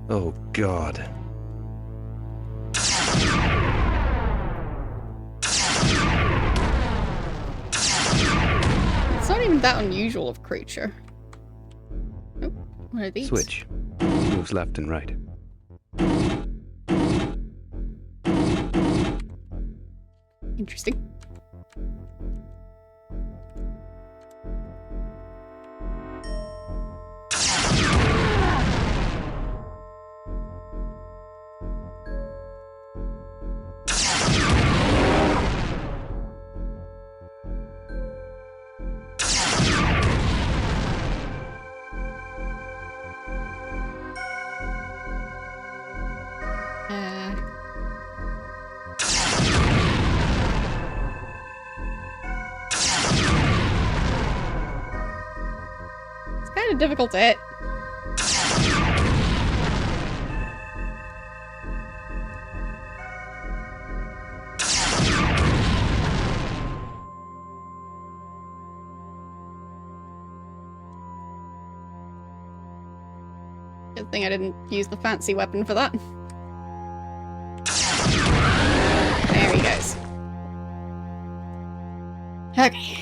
Oh, God. It's not even that unusual of creature. Oh, what are these? Switch. Moves left and right. Interesting. It's kind of difficult to hit. Good thing I didn't use the fancy weapon for that. There he goes. Okay.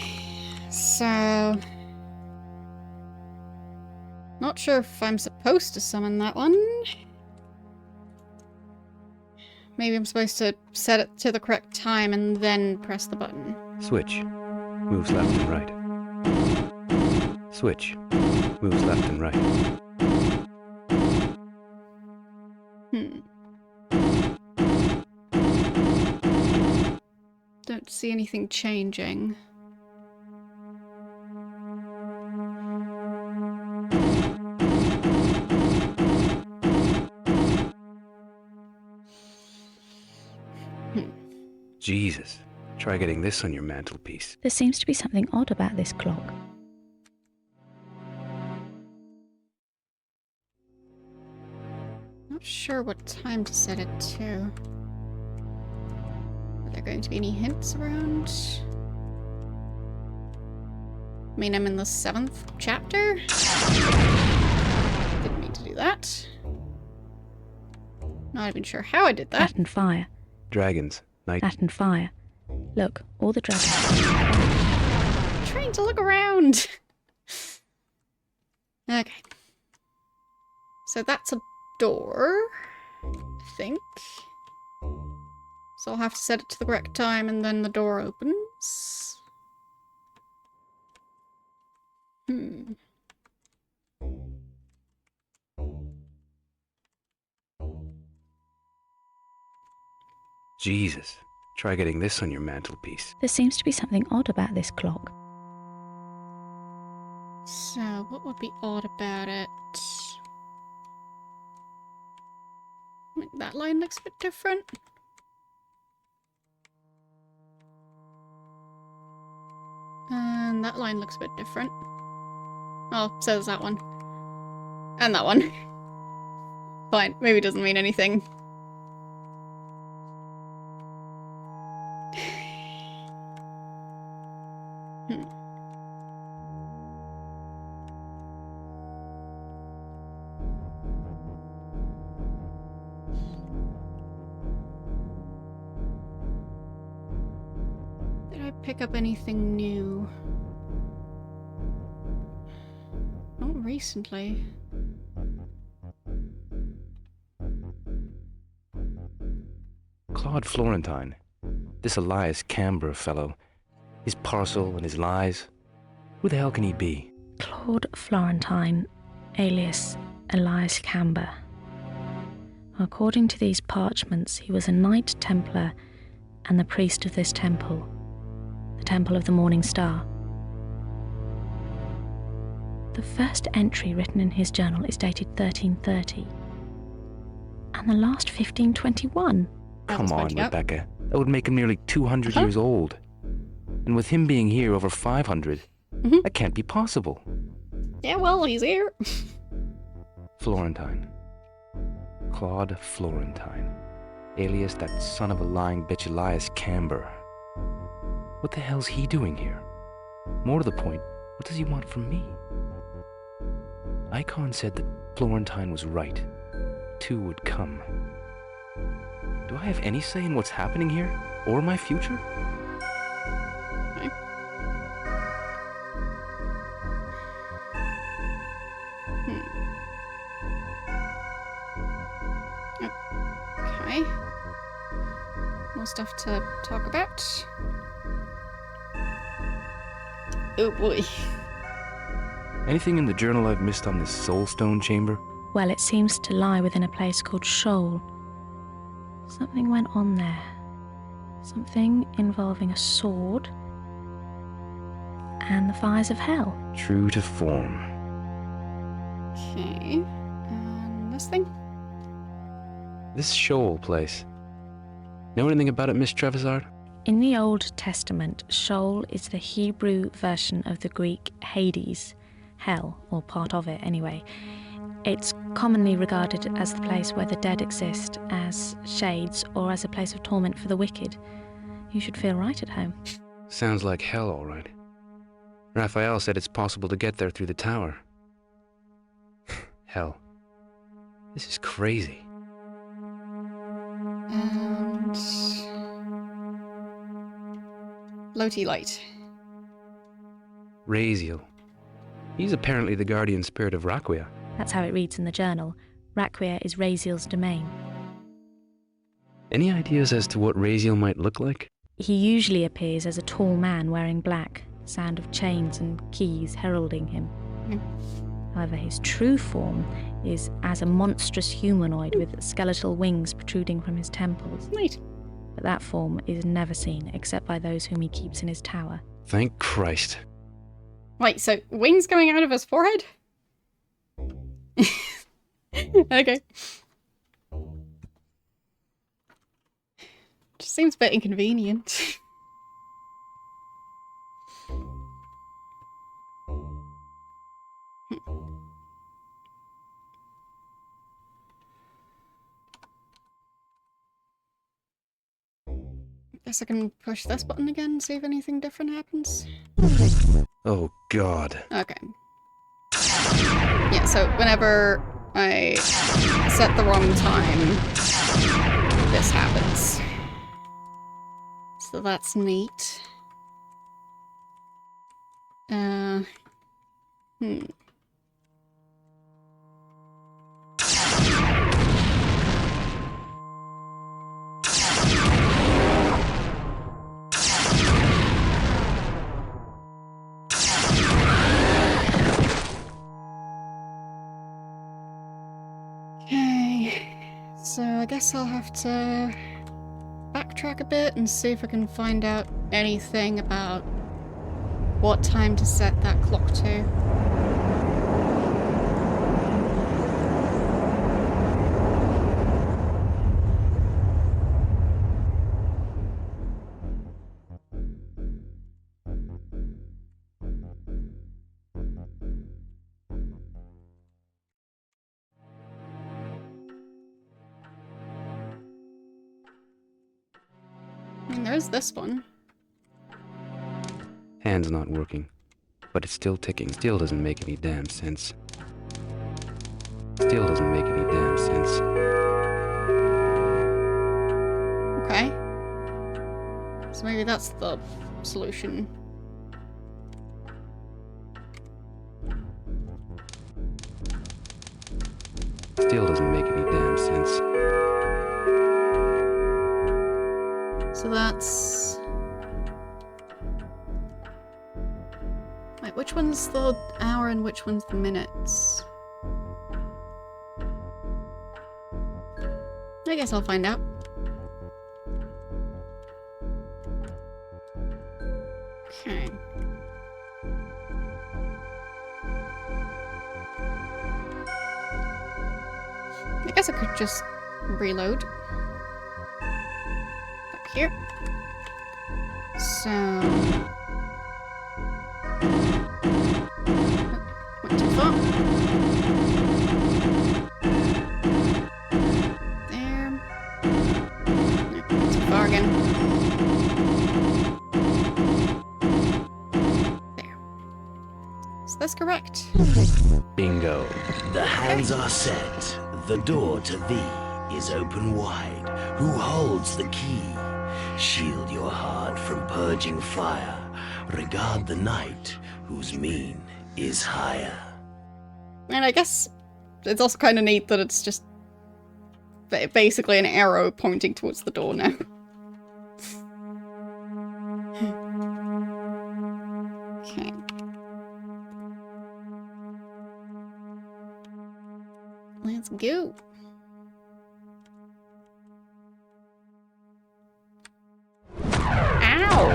So... Not sure if I'm supposed to summon that one. Maybe I'm supposed to set it to the correct time and then press the button. Switch. Moves left and right. Switch. Moves left and right. Don't see anything changing. Jesus. Try getting this on your mantelpiece. There seems to be something odd about this clock. Not sure what time to set it to. Are there going to be any hints around? I mean, I'm in the 7th chapter? Didn't mean to do that. Not even sure how I did that. That and fire. Dragons, knight. That and fire. Look, all the dragons. I'm trying to look around. Okay. So that's a door, I think. So I'll have to set it to the correct time and then the door opens. Jesus. Try getting this on your mantelpiece. There seems to be something odd about this clock. So, what would be odd about it? I mean, that line looks a bit different. And that line looks a bit different. Oh, so does that one. And that one. Fine, maybe it doesn't mean anything. Did I pick up anything new? Not recently. Claude Florentine. This Elias Canberra fellow. His parcel and his lies. Who the hell can he be? Claude Florentine, alias Elias Camber. According to these parchments, he was a Knight Templar and the priest of this temple, the Temple of the Morning Star. The first entry written in his journal is dated 1330, and the last 1521. Come on, up. Rebecca. That would make him nearly 200 years old. And with him being here over 500, that can't be possible. Yeah, well, he's here. Florentine. Claude Florentine. alias that son of a lying bitch Elias Camber. What the hell's he doing here? More to the point, what does he want from me? Icon said that Florentine was right. Two would come. Do I have any say in what's happening here? Or my future? Okay. More stuff to talk about. Oh boy. Anything in the journal I've missed on this Soulstone chamber? Well, it seems to lie within a place called Shoal. Something went on there. Something involving a sword and the fires of hell. True to form. Okay. And this thing? This Shoal place. Know anything about it, Miss Trevisard? In the Old Testament, Sheol is the Hebrew version of the Greek Hades, hell, or part of it anyway. It's commonly regarded as the place where the dead exist, as shades, or as a place of torment for the wicked. You should feel right at home. Sounds like hell, all right. Raphael said it's possible to get there through the tower. Hell. This is crazy. And... Loti Light. Raziel. He's apparently the guardian spirit of Raquia. That's how it reads in the journal. Raquia is Raziel's domain. Any ideas as to what Raziel might look like? He usually appears as a tall man wearing black, sound of chains and keys heralding him. However, his true form is as a monstrous humanoid with skeletal wings protruding from his temples. Neat. But that form is never seen except by those whom he keeps in his tower. Thank Christ. Wait, so wings coming out of his forehead? Okay. Just seems a bit inconvenient. Guess I can push this button again and see if anything different happens. Oh, God. Okay. Yeah, so whenever I set the wrong time, this happens. So that's neat. Okay, so I guess I'll have to backtrack a bit and see if I can find out anything about what time to set that clock to. I mean, there's this one. Hand's not working, but it's still ticking. Still doesn't make any damn sense. Still doesn't make any damn sense. Okay. So maybe that's the solution. Still doesn't make any damn sense. So that's... Wait, which one's the hour and which one's the minutes? I guess I'll find out. Okay. I guess I could just reload. Back here. So... went too far. There. this correct? Bingo. The hands are set. The door to thee is open wide. Who holds the key? Shield your heart from purging fire. Regard the night, whose mien is higher. And I guess it's also kind of neat that it's just basically an arrow pointing towards the door now. Okay. Let's go. Ow!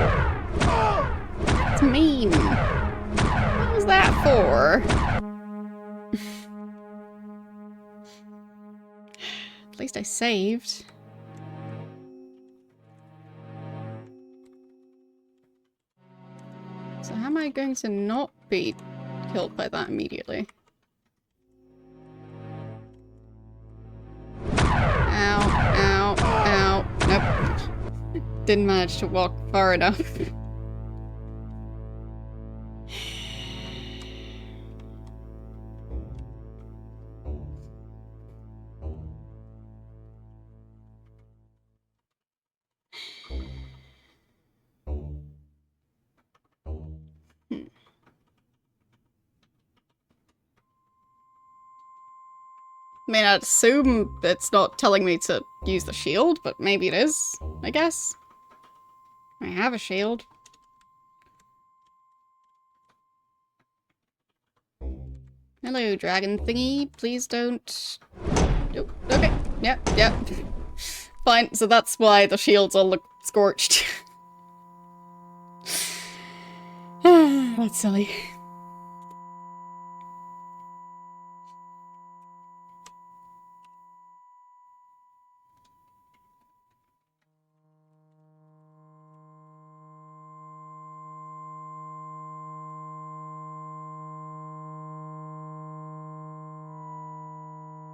That's mean. What was that for? At least I saved. So how am I going to not be killed by that immediately? Ow, ow, ow. Nope. Didn't manage to walk far enough. I mean, I'd assume it's not telling me to use the shield, but maybe it is, I guess. I have a shield. Hello, dragon thingy. Please don't... Oh, okay. Yep, yep. Fine, so that's why the shields all look scorched. That's silly.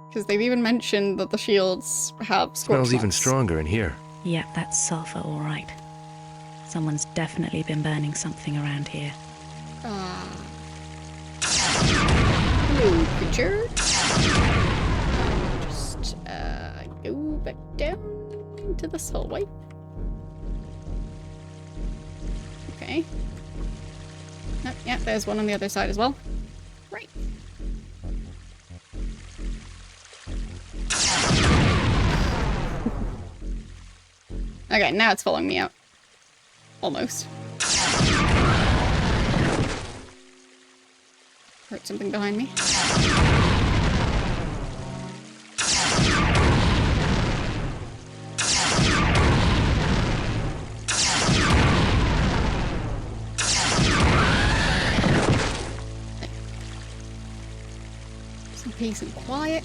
Because they've even mentioned that the shields have scorch Smells even marks. stronger in here. Yep, that's sulfur, all right. Someone's definitely been burning something around here. Hello, creature. Just go back down into this hallway. Okay. Oh, yeah, there's one on the other side as well. Right. Okay, now it's following me out. Almost. Heard something behind me. Some peace and quiet.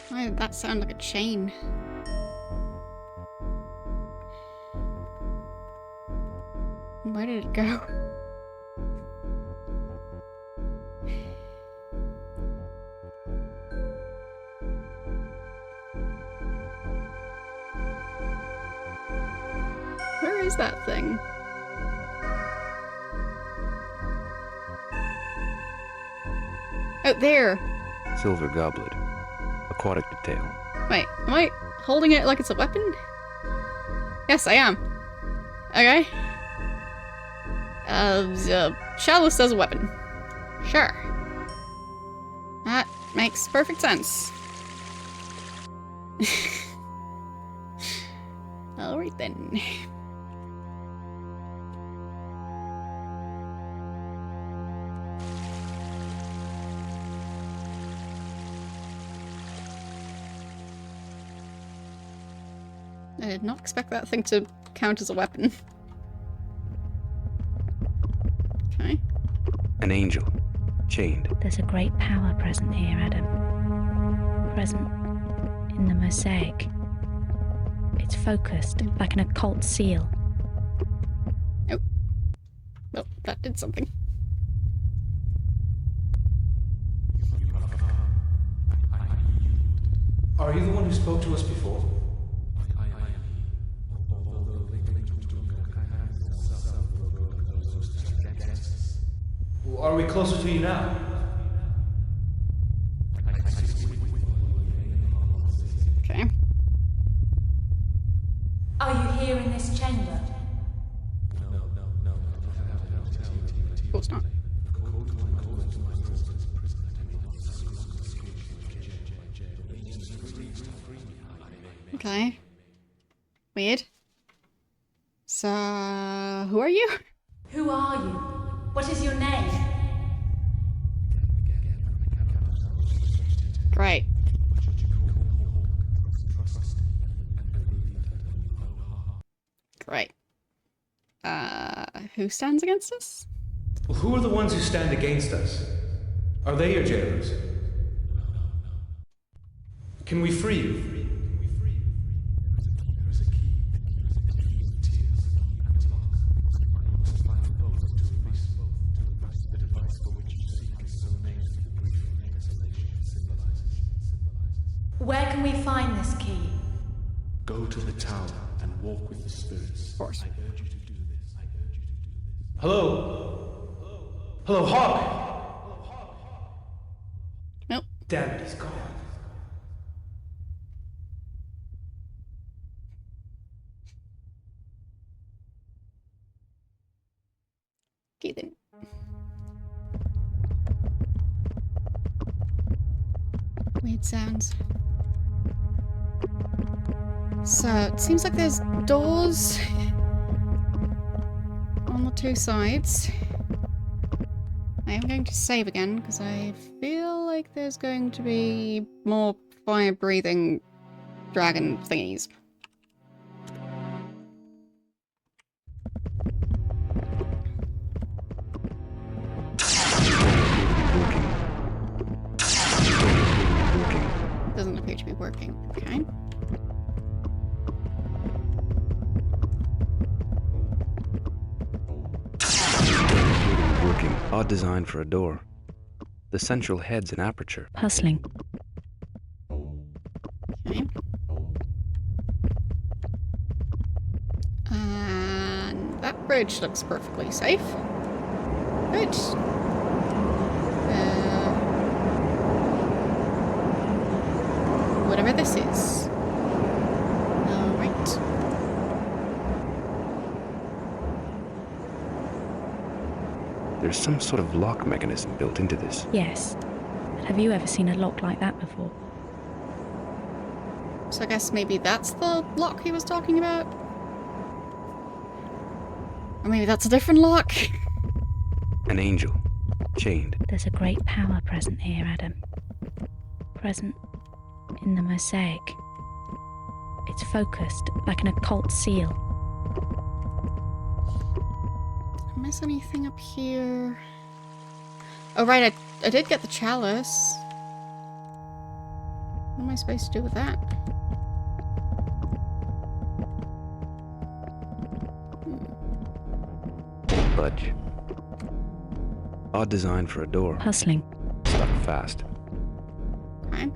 Why did that sound like a chain? Where did it go? Where is that thing? Oh, there! Silver goblet. Aquatic detail. Wait, am I holding it like it's a weapon? Yes, I am. Okay. Chalice as a weapon. Sure. That makes perfect sense. Alright then. I did not expect that thing to count as a weapon. Okay. An angel. Chained. There's a great power present here, Adam. Present in the mosaic. It's focused, like an occult seal. Oh. Well, that did something. Are you the one who spoke to us before? Are we closer to you now? Okay. Are you here in this chamber? Of course not. Okay. Weird. So, who are you? Who are you? What is your name? Great. Great. Who stands against us? Well, who are the ones who stand against us? Are they your jailers? Can we free you? Where can we find this key? Go to the tower and walk with the spirits. Of course. Hello? Hello, Hawk! Nope. Damn it, he's gone. Okay then. Weird sounds. So, it seems like there's doors on the two sides. I am going to save again, because I feel like there's going to be more fire-breathing dragon thingies. Doesn't appear to be working. Okay. Working. Odd design for a door. The central head's an aperture. Puzzling. Okay. And that bridge looks perfectly safe. Good. Whatever this is. Alright. There's some sort of lock mechanism built into this. Yes. But have you ever seen a lock like that before? So I guess maybe that's the lock he was talking about? Or maybe that's a different lock? An angel. Chained. There's a great power present here, Adam. Present in the mosaic. It's focused like an occult seal. Did I miss anything up here? Oh right, I did get the chalice. What am I supposed to do with that? Budge. Odd design for a door. Puzzling. Stuck fast. Okay.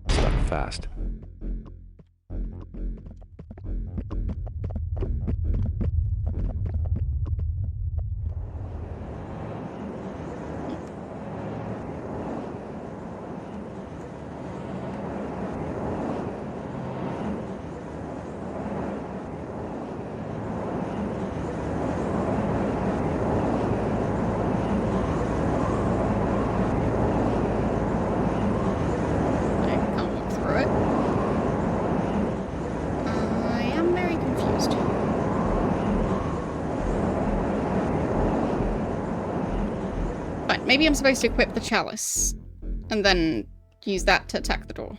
Stuck fast. I can't walk through it. I am very confused. Right, maybe I'm supposed to equip the chalice and then use that to attack the door.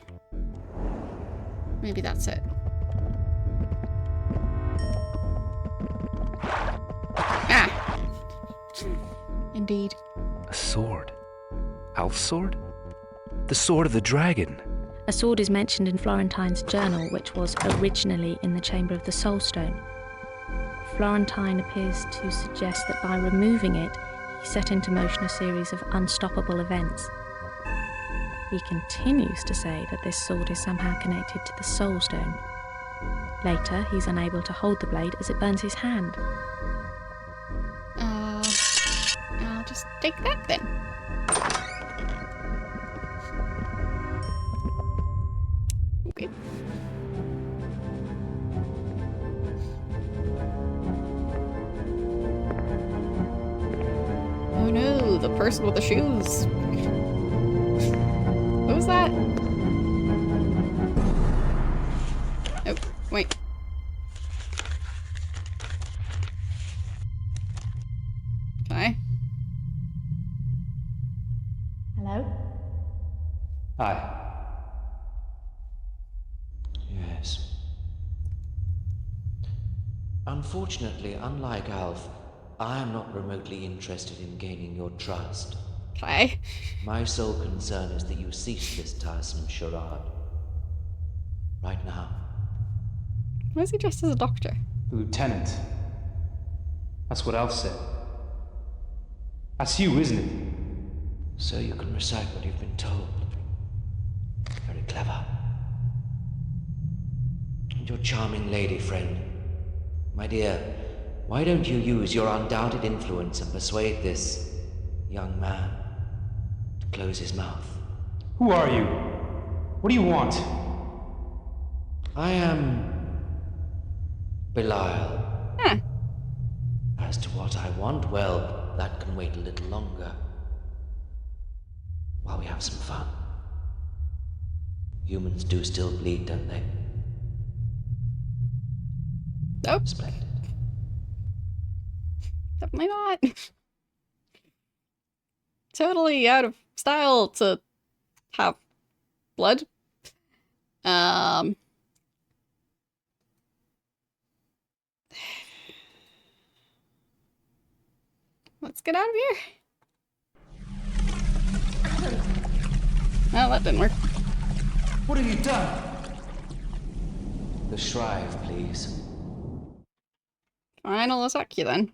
Maybe that's it. Ah! Indeed. A sword. Alf's sword? The sword of the dragon. A sword is mentioned in Florentine's journal, which was originally in the Chamber of the Soul Stone. Florentine appears to suggest that by removing it, he set into motion a series of unstoppable events. He continues to say that this sword is somehow connected to the Soul Stone. Later, he's unable to hold the blade as it burns his hand. I'll just take that then. Okay. Oh no, the person with the shoes. What was that? Oh, wait. Okay. Hello? Hi. Yes. Unfortunately, unlike Alf, I am not remotely interested in gaining your trust. Okay. My sole concern is that you cease this tiresome charade. Right now. Why is he dressed as a doctor? Lieutenant. That's what Alf said. That's you, isn't it? So you can recite what you've been told. Very clever. And your charming lady friend. My dear, why don't you use your undoubted influence and persuade this young man to close his mouth? Who are you? What do you want? I am Belial. Huh. As to what I want, well, that can wait a little longer. While we have some fun. Humans do still bleed, don't they? Nope. Splendid. Definitely not. Totally out of style to have blood. Let's get out of here. Well, that didn't work. What have you done? The shrive, please. Fine, I'll attack you then.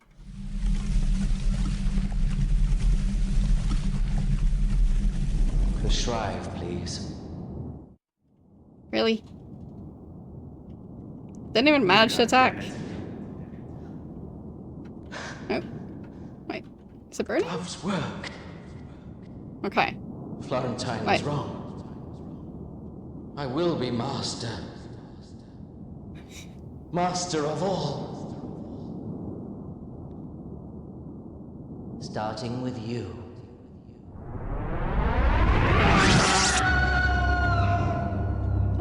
The shrive, please. Really? Didn't even manage to attack. Oh. Wait. Is it burning? Love's work. Okay. Florentine Right. is wrong. I will be master. Master of all. Starting with you.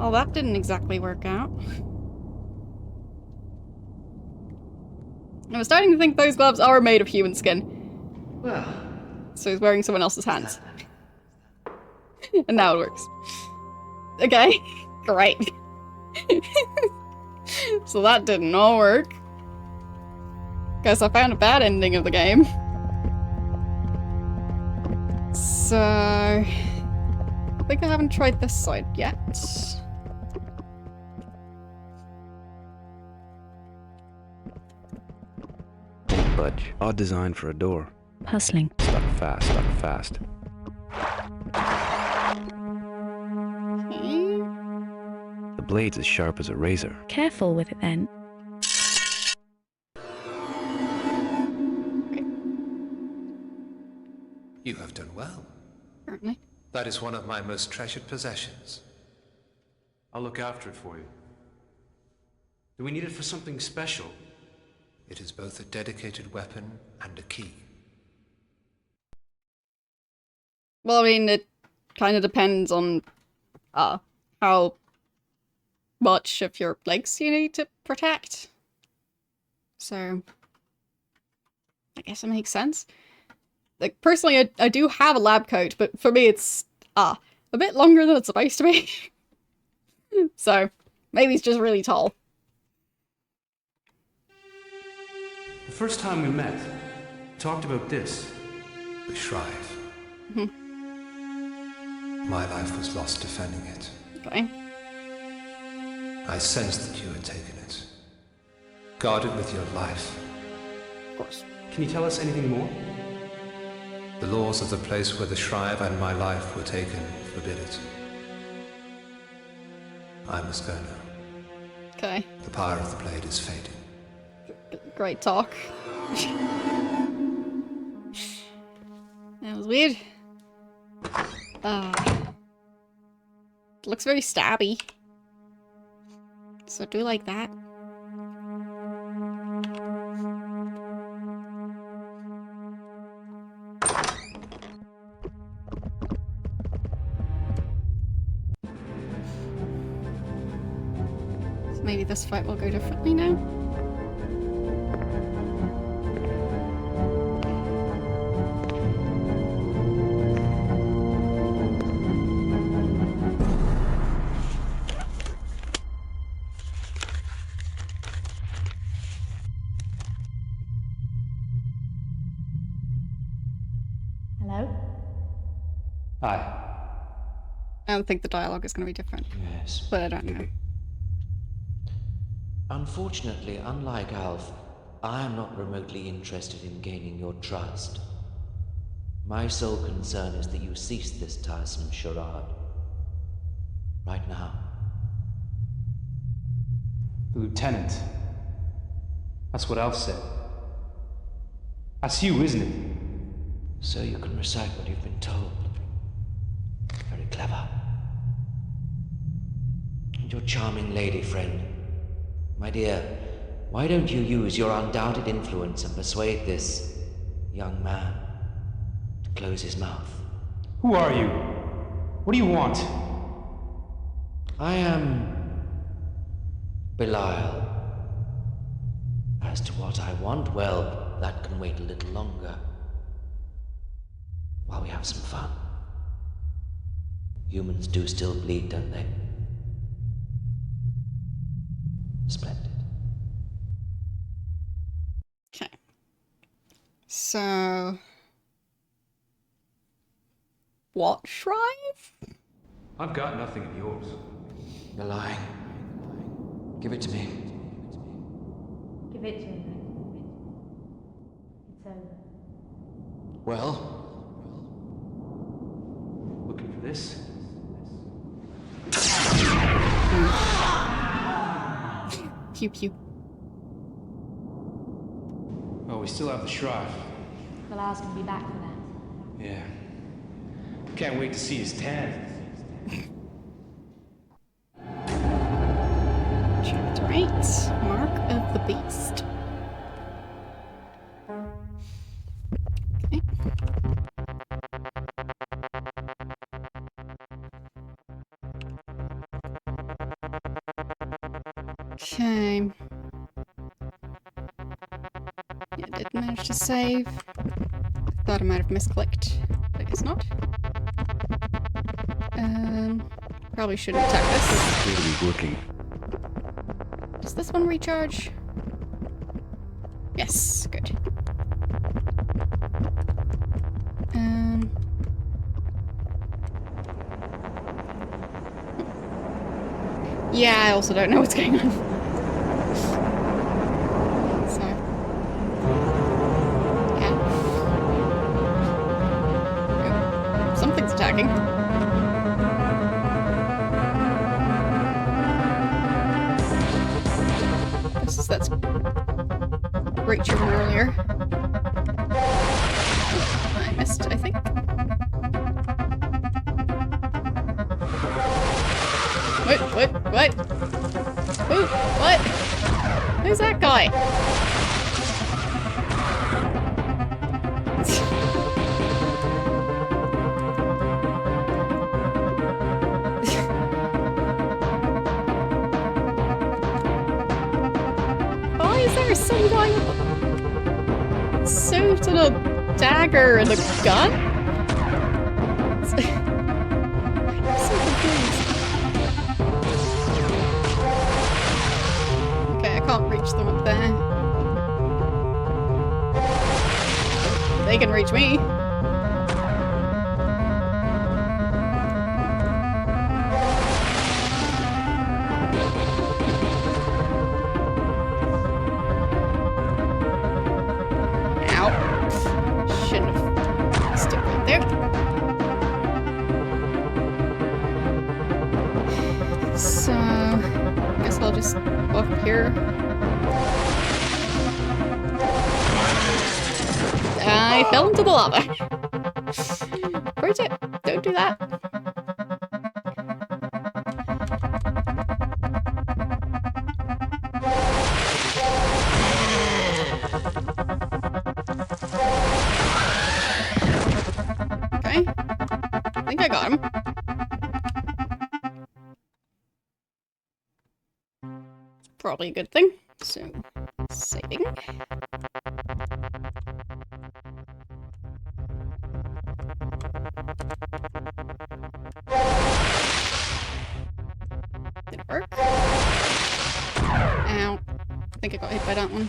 Oh, that didn't exactly work out. I was starting to think those gloves are made of human skin. Well, So he's wearing someone else's hands. And now it works. Okay, great. So that did not work. Guess I found a bad ending of the game. So... I think I haven't tried this side yet. Budge. Odd design for a door. Puzzling. Stuck fast, stuck fast. Okay. The blade's as sharp as a razor. Careful with it then. You have done well. Apparently. That is one of my most treasured possessions. I'll look after it for you. Do we need it for something special? It is both a dedicated weapon and a key. Well, I mean, it kind of depends on how much of your legs you need to protect. So, I guess it makes sense. Like, personally, I do have a lab coat, but for me it's a bit longer than it's supposed to be. So, maybe it's just really tall. The first time we met, we talked about this. The shrive. Mhm. My life was lost defending it. Okay. I sensed that you had taken it. Guard it with your life. Of course. Can you tell us anything more? The laws of the place where the Shrive and my life were taken forbid it. I must go now. Okay. The power of the blade is fading. Great talk. That was weird. Looks very stabby. So I do like that. So maybe this fight will go differently now. Hello? Hi. I don't think the dialogue is going to be different, Yes. but I don't know. Unfortunately, unlike Alf, I am not remotely interested in gaining your trust. My sole concern is that you cease this tiresome charade. Right now. The lieutenant. That's what Alf said. That's you, isn't it? So you can recite what you've been told. Very clever. And your charming lady friend. My dear, why don't you use your undoubted influence and persuade this young man to close his mouth? Who are you? What do you want? I am Belial. As to what I want, well, that can wait a little longer. While we have some fun. Humans do still bleed, don't they? Splendid. Okay. So... what Shrive? I've got nothing of yours. You're lying. Give it to me. Give it to him then. It's over. Well, Looking for this? Pew pew. Oh, we still have the Shrive. Belial's gonna be back for that. Yeah. Can't wait to see his tan. Chapter 8. Mark of the Beast. Okay. Okay. Yeah, I did manage to save. Thought I might have misclicked, but I guess not. Probably shouldn't attack this. Appear to be working. Does this one recharge? Yes, good. Yeah, I also don't know what's going on. So. Yeah. Oh, something's attacking. That's Rachel from earlier. I missed, I think. What? Who? What? Who's that guy? Why is there some guy with a suit and a dagger and a gun? I'm so confused. Okay, I can't reach them up there. They can reach me. Ow. Shouldn't have stood do. So, I guess I'll just walk up here. I fell into the lava. Pro tip, don't do that. Okay. I think I got him. Probably a good thing. So, saving. Didn't work. Ow. I think I got hit by that one.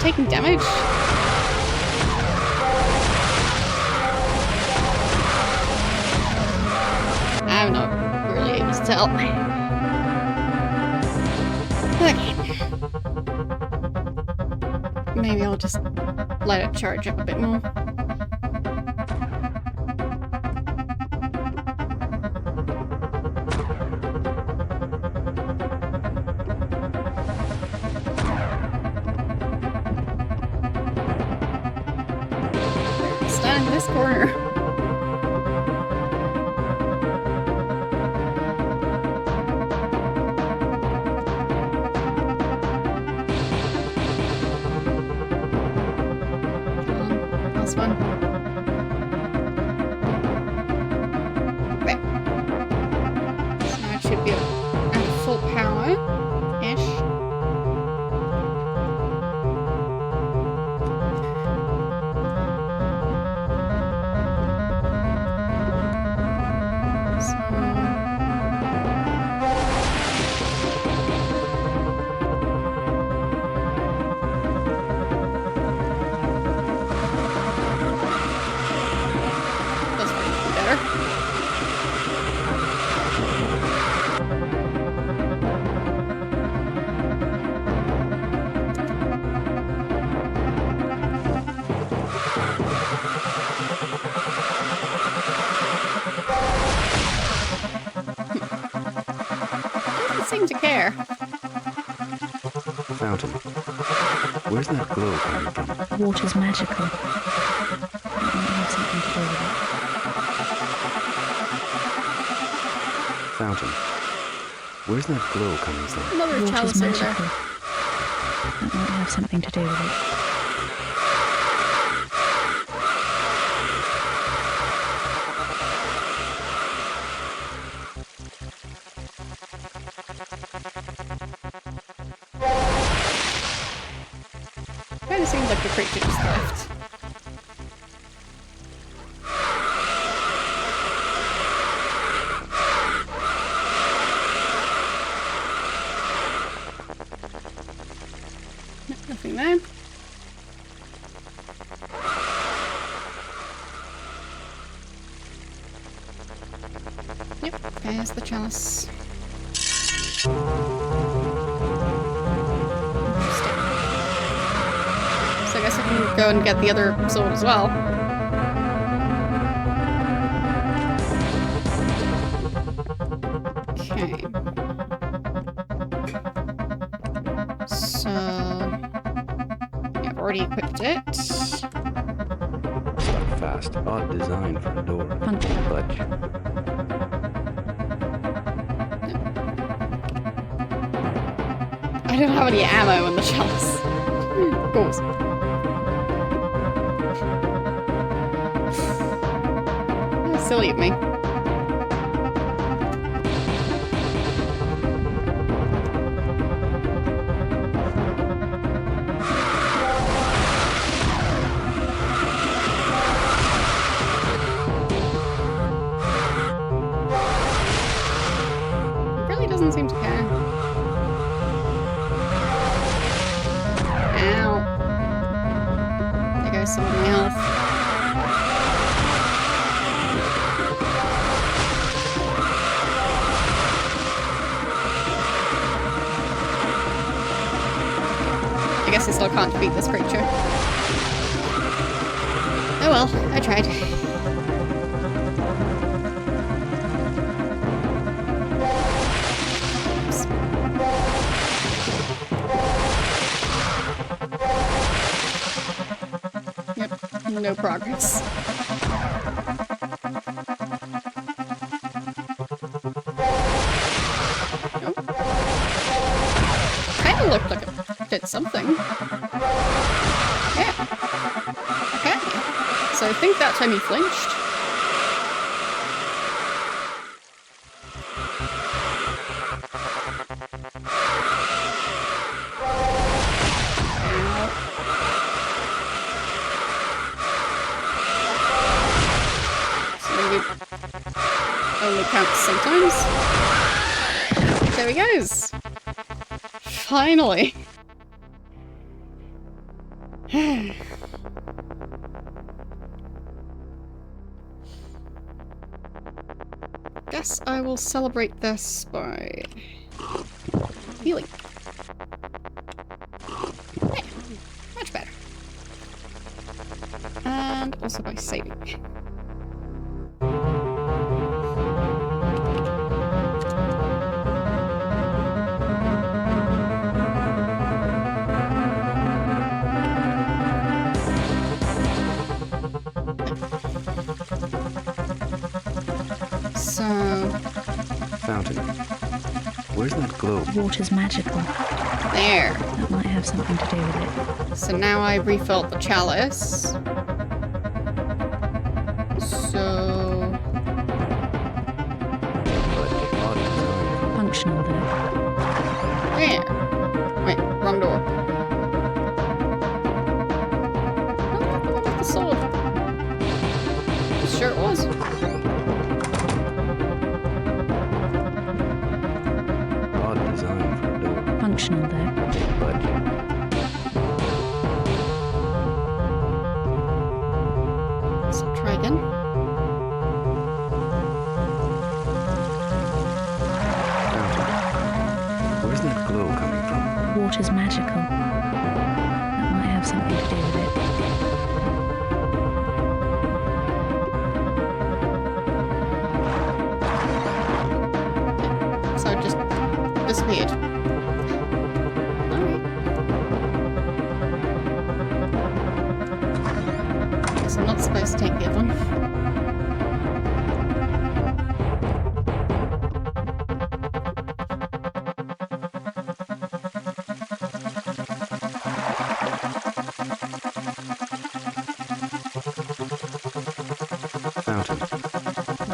Taking damage? I'm not really able to tell. Okay. Maybe I'll just let it charge up a bit more. Stand in this corner. Last one. Okay. So now it should be at full power-ish. Seem to care. Fountain. Where's that glow coming from? Water's magical. That might have something to do with it. Fountain. Where's that glow coming from? Another Water's chalice over there. magical. That might have something to do with it. Kinda seems like the creature just left. Nothing there. Yep, there's the chalice. Interesting. So I guess I can go and get the other sword as well. Okay. So... yeah, I've already equipped it. Stuck fast. Odd design for a door. Funky. Ledge. I don't have any ammo in the chalice. Of course. That's silly of me. doesn't seem to care. Ow. There goes some of my health. I guess I still can't defeat this creature. Oh well, I tried. No progress. Nope. Kinda looked like it did something. Yeah. Okay. So I think that time he flinched. Only counts sometimes. There he goes. Finally. Guess I will celebrate this by healing. Yeah, much better. And also by saving. Fountain. Where's that globe? Water's magical. There. That might have something to do with it. So now I refilled the chalice. So... Functional though. There. Wait, wrong door. Oh, look at the sword. Sure it was. Functional though. So try again. Where's that glow coming from? Water's magical. That might have something to do with it. So it just disappeared. I'm not supposed to take the other one. Fountain.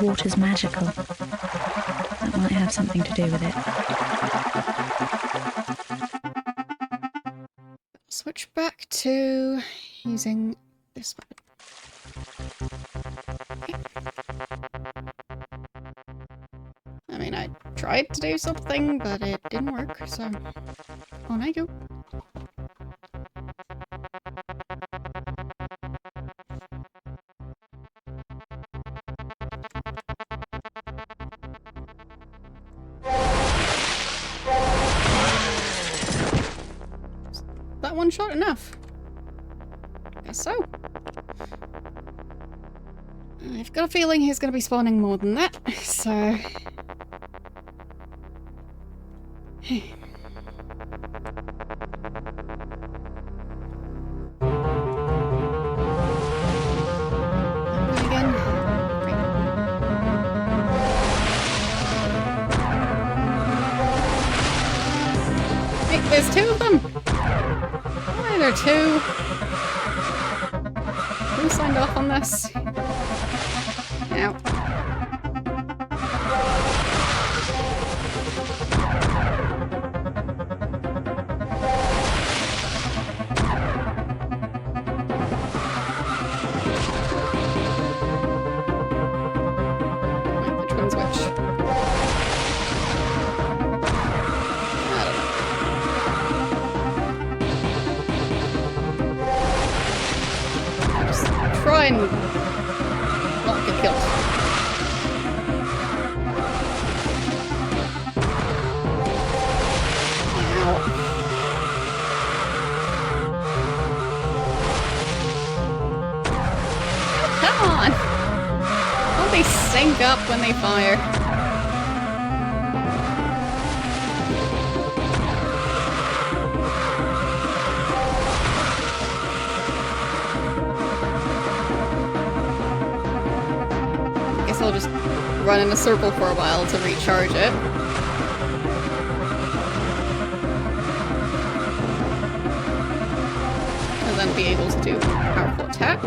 Water's magical. That might have something to do with it. Switch back to using this weapon. I mean, I tried to do something, but it didn't work, so on I go. That one shot enough? Guess so. I've got a feeling he's going to be spawning more than that, so... There's two of them! Why are there two? Who signed off on this? Ow. Wait, which one's which? try and not get killed. Come on! Don't they sync up when they fire? Guess I'll just run in a circle for a while to recharge it. And then be able to do a powerful attack.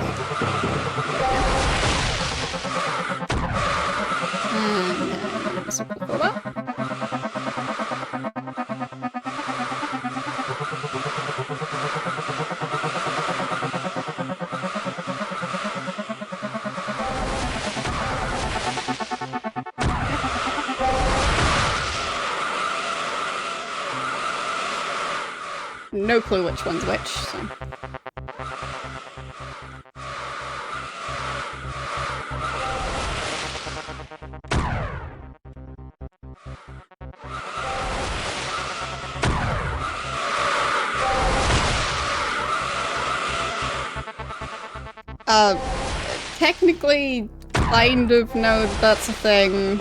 And circle for a while. No clue which one's which, so. Technically, kind of know that's a thing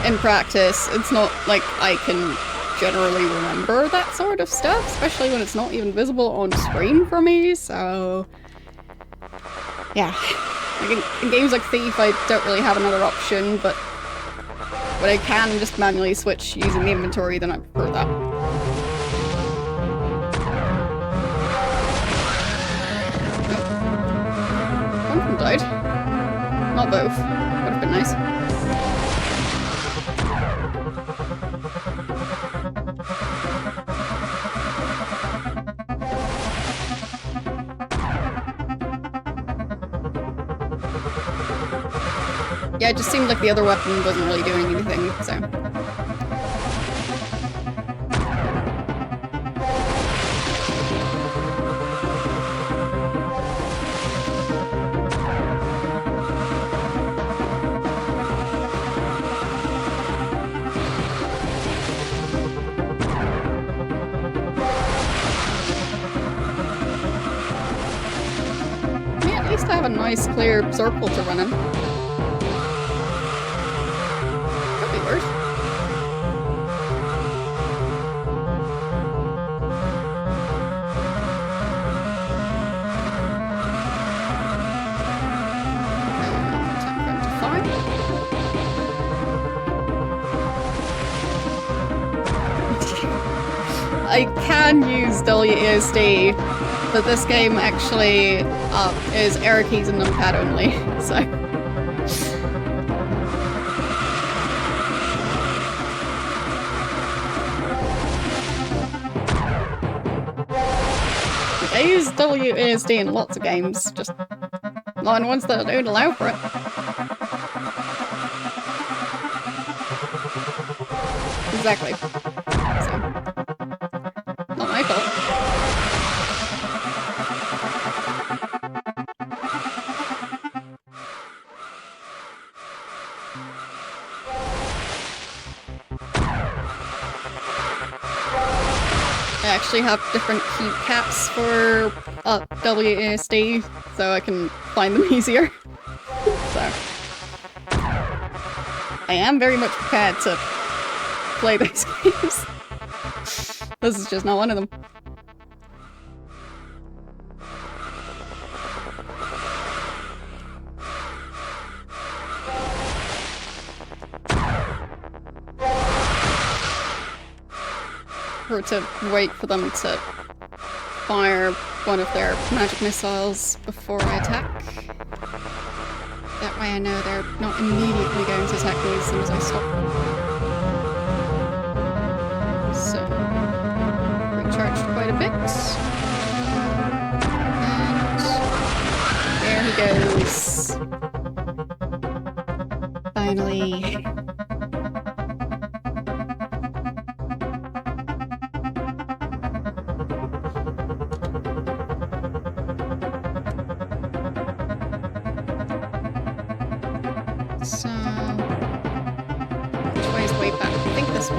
in practice. It's not like I can generally remember that sort of stuff, especially when it's not even visible on screen for me, so... yeah. Like in games like Thief, I don't really have another option, but when I can just manually switch using the inventory, then I prefer that. One of them died. Not both. Would have been nice. Yeah, it just seemed like the other weapon wasn't really doing anything, so... yeah, at least I have a nice clear circle to run in. I can use WASD, but this game actually is arrow keys and numpad only, so... I use WASD in lots of games, just not in ones that don't allow for it. Exactly. So, not my fault. I actually have different key caps for WASD, so I can find them easier. So I am very much prepared to play those games. This is just not one of them. Or to wait for them to fire one of their magic missiles before I attack. That way I know they're not immediately going to attack me as soon as I stop. So, recharged quite a bit. And there he goes. Finally. this one.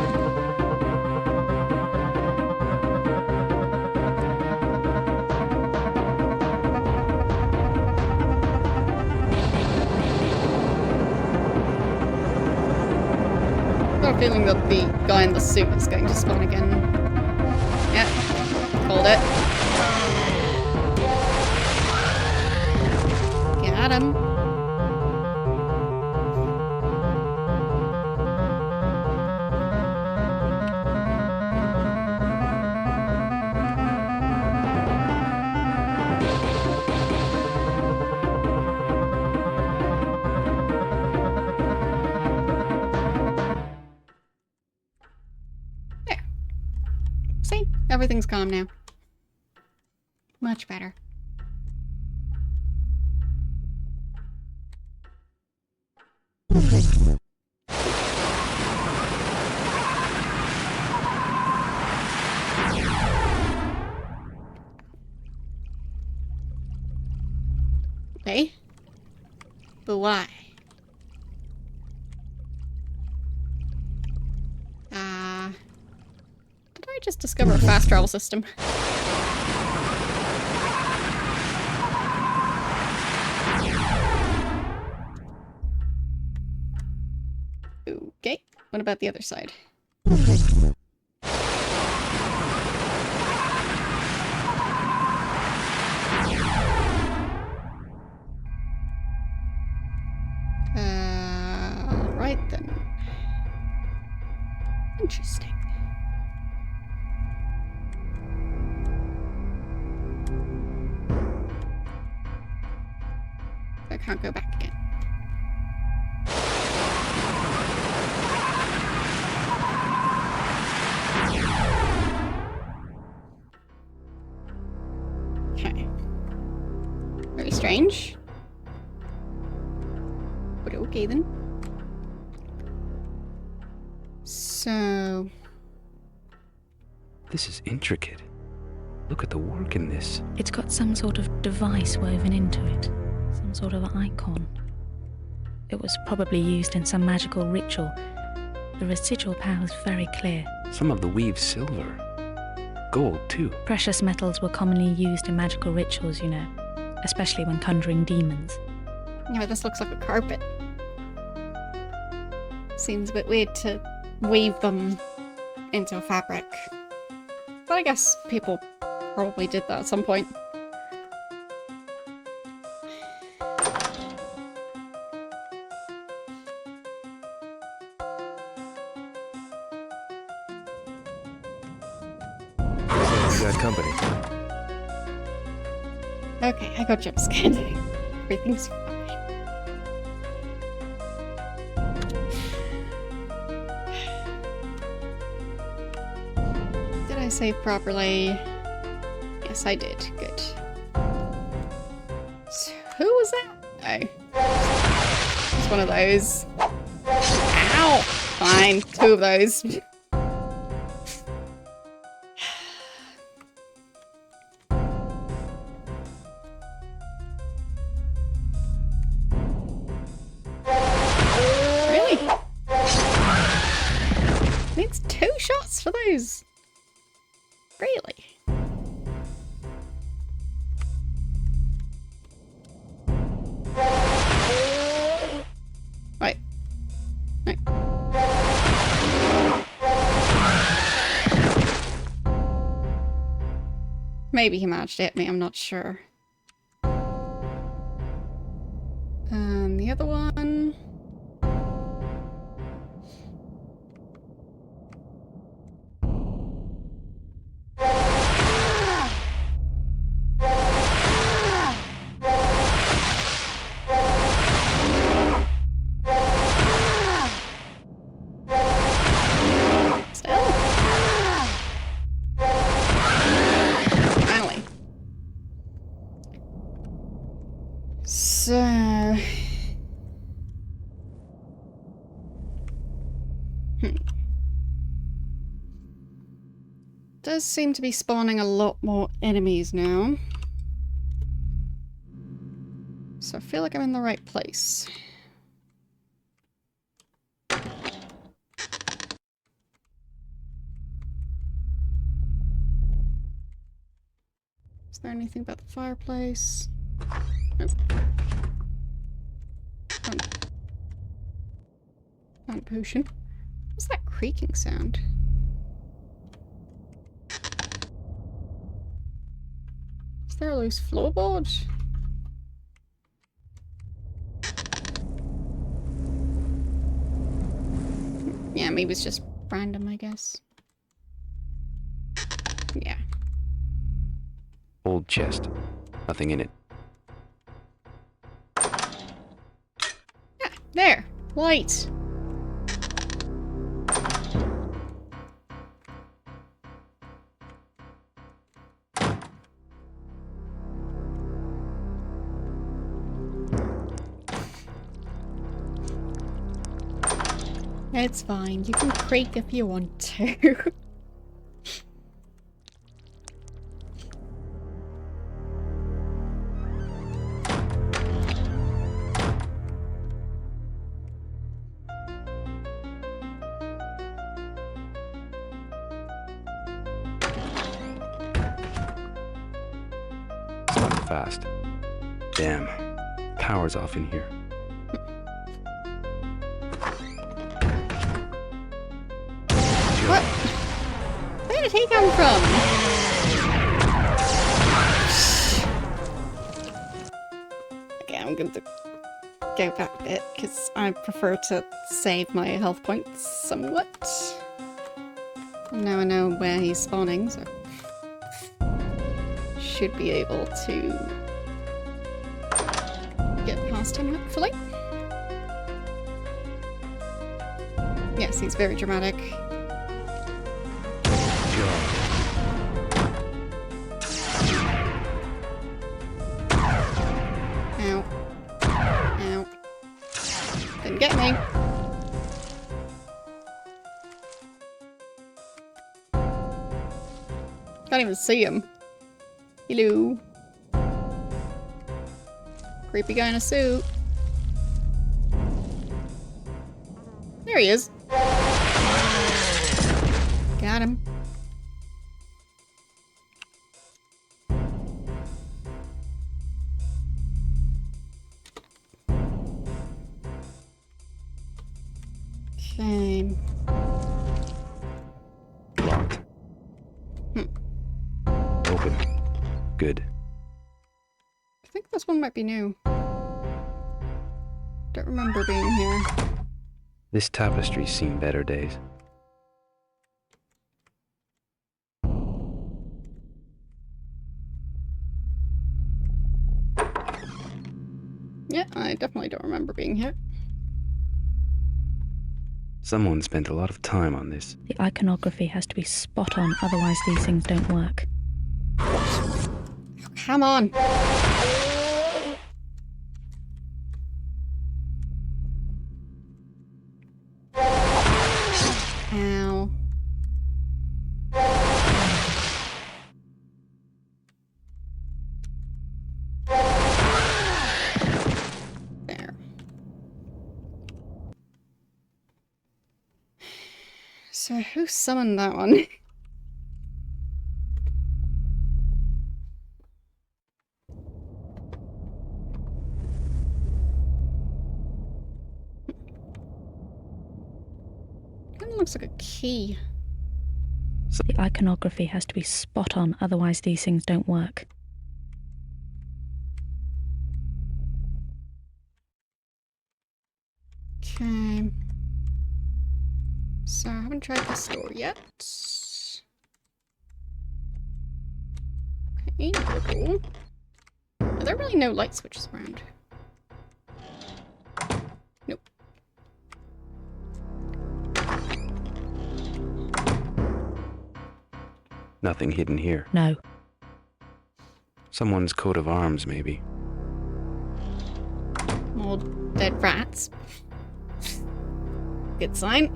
I've got a feeling that the guy in the suit is going to spawn again. Yep, hold it. Got him. See? Everything's calm now. Much better. Okay. But why? Did I just discover a fast travel system? Okay, what about the other side? Right then. Interesting. I can't go back again. Okay. Very strange. But okay then. So... This is intricate. Look at the work in this. It's got some sort of device woven into it. Some sort of icon. It was probably used in some magical ritual. The residual power is very clear. Some of the weave's silver. Gold, too. Precious metals were commonly used in magical rituals, you know. Especially when conjuring demons. Yeah, but this looks like a carpet. Seems a bit weird to weave them into a fabric. But I guess people probably did that at some point. You got company. Okay, I got jump scared. Everything's fine. Did I save properly? Yes, I did. Good. So, who was that? Oh. It's one of those. Ow! Fine, two of those. Needs 2 shots for those. Really? Wait. Wait. Maybe he managed to hit me, I'm not sure. And the other one... So... Does seem to be spawning a lot more enemies now. So I feel like I'm in the right place. there anything about the fireplace? Nope. Found potion. What's that creaking sound? Is there a loose floorboard? Yeah, maybe it's just random, I guess. Yeah. Old chest. Nothing in it. Yeah, there! Light! It's fine. You can creak if you want to. It's not fast. Damn. Power's off in here. What? Where did he come from? Okay, I'm going to go back a bit because I prefer to save my health points somewhat. Now I know where he's spawning, so should be able to get past him, hopefully. Yes, he's very dramatic. Ow. Ow. Didn't get me. Can't even see him. Hello. Creepy guy in a suit. There he is. Got him. Okay. Locked. Open. Good. I think this one might be new. Don't remember being here. This tapestry's seen better days. Yeah, I definitely don't remember being here. Someone spent a lot of time on this. The iconography has to be spot on, otherwise these things don't work. Come on. Ow. There. So who summoned that one? Kind of looks like a key. The iconography has to be spot on, otherwise these things don't work. Okay. So I haven't tried this door yet. Okay, cool. Are there really no light switches around? Nope. Nothing hidden here. No. Someone's coat of arms, maybe. More dead rats. Good sign.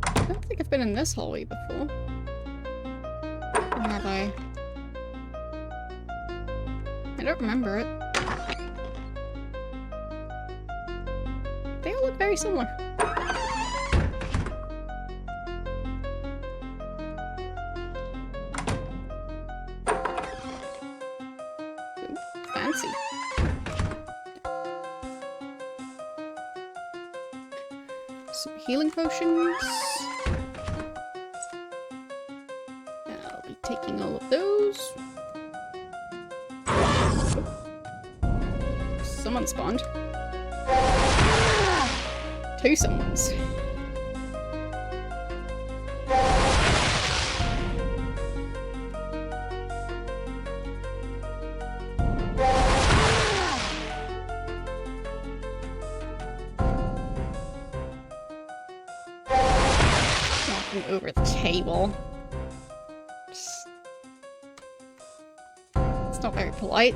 I don't think I've been in this hallway before. Or have I? I don't remember it. look very similar. Ooh, fancy. Some healing potions. I'll be taking all of those. Someone spawned. 2 someones. Walking over the table. It's not very polite.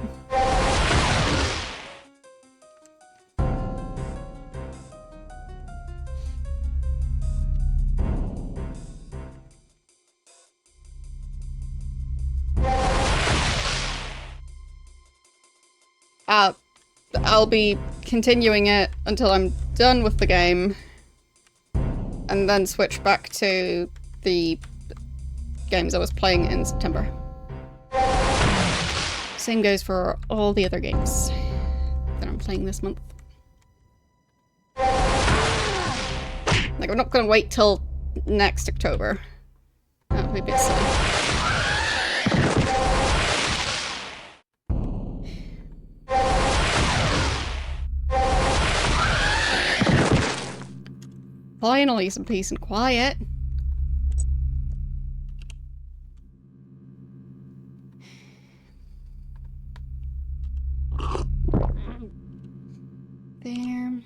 I'll be continuing it until I'm done with the game, and then switch back to the games I was playing in September. Same goes for all the other games that I'm playing this month. Like, I'm not gonna wait till next October. That would be a bit silly. Finally, some peace and quiet. There.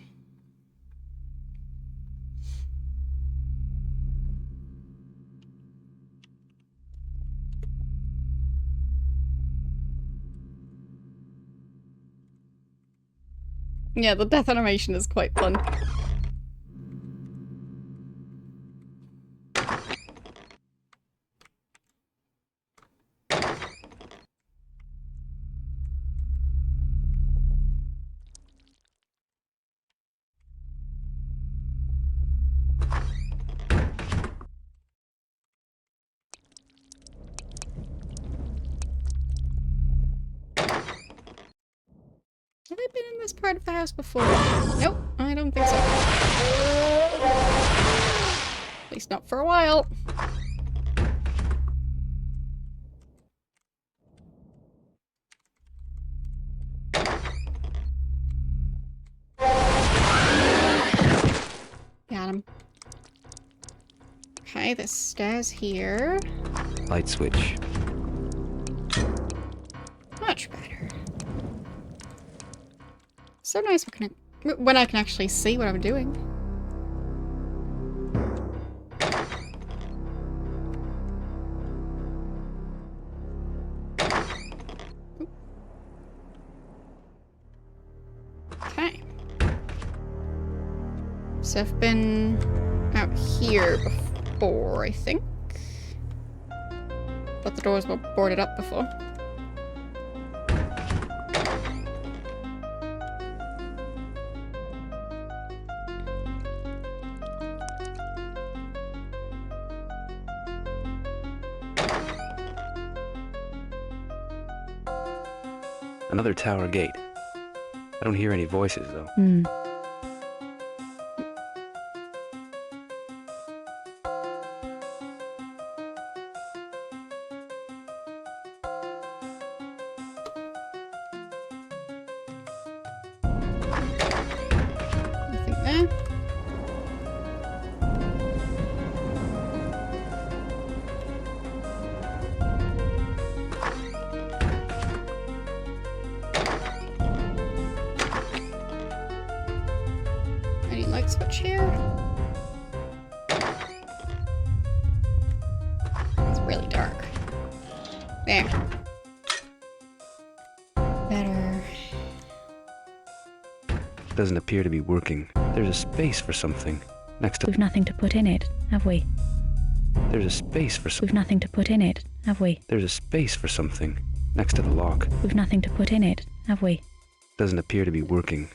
Yeah, the death animation is quite fun. Have I been in this part of the house before? Nope, I don't think so. At least not for a while. Got him. Okay, there's stairs here. Light switch. Much better. So nice when I can actually see what I'm doing. Okay. So I've been out here before, I think. But the doors were boarded up before. Another tower gate. I don't hear any voices, though. Nothing there. Any light switch here? It's really dark. There. Better. Doesn't appear to be working. There's a space for something next to. We've nothing to put in it, have we? There's a space for We've something. nothing to put in it, have we? There's a space for something next to the lock. We've nothing to put in it, have we? Doesn't appear to be working.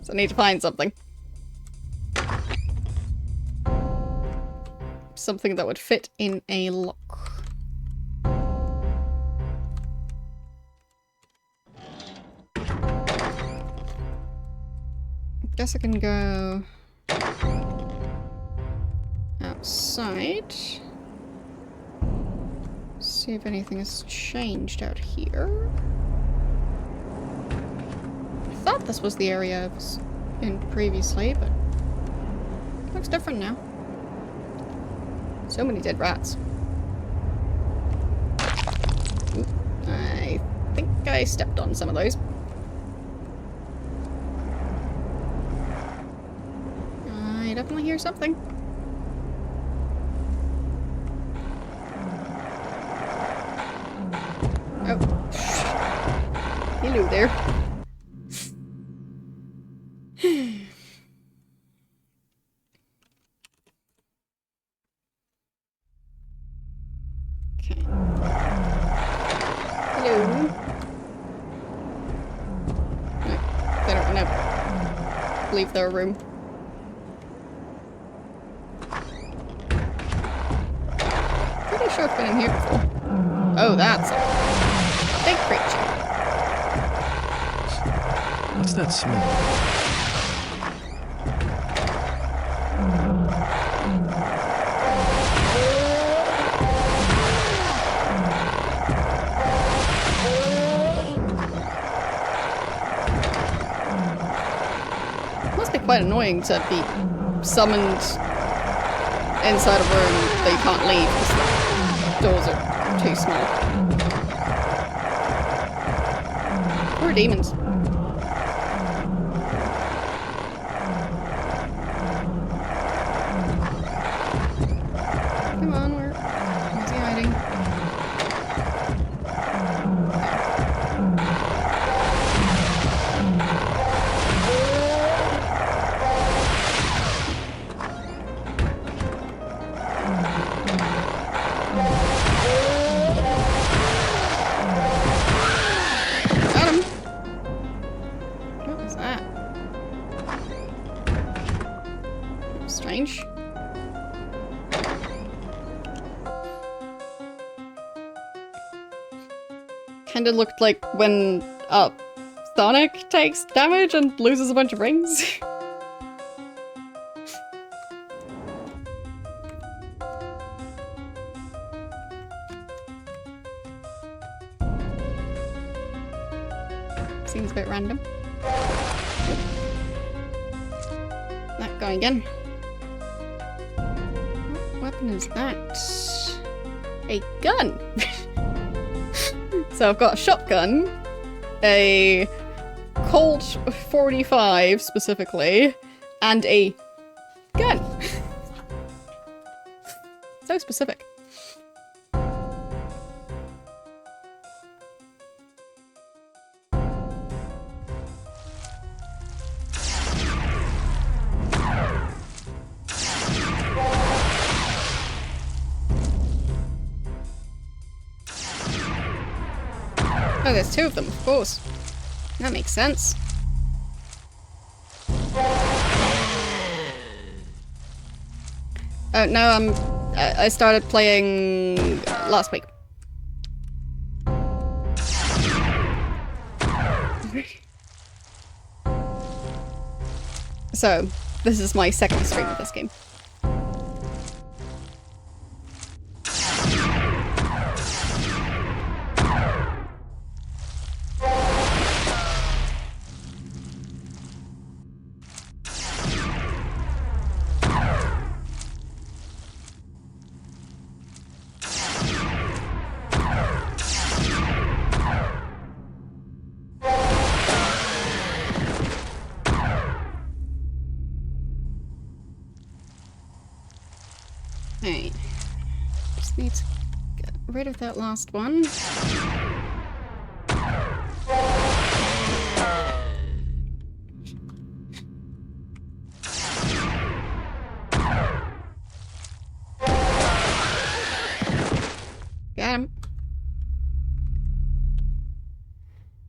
So I need to find something. Something that would fit in a lock. Guess I can go outside. See if anything has changed out here. I thought this was the area I was in previously, but it looks different now. So many dead rats. Ooh, I think I stepped on some of those. I definitely hear something. Oh. Hello there. Okay. Hello. No, they don't want to leave their room. Pretty sure I've been in here before. Oh, that's a big creature. What's that smell? Must be quite annoying to be summoned inside a room that you can't leave because the doors are too small. Poor demons. Come on, where's he hiding? Got him. What was that? Strange. Kinda looked like when Sonic takes damage and loses a bunch of rings. Seems a bit random. That guy again. What weapon is that? A gun! So I've got a shotgun, a Colt 45 specifically, and a gun. So specific. Oh, there's two of them, of course. That makes sense. Oh, no, I started playing last week. So, this is my second stream of this game. Alright. Just need to get rid of that last one. Got him.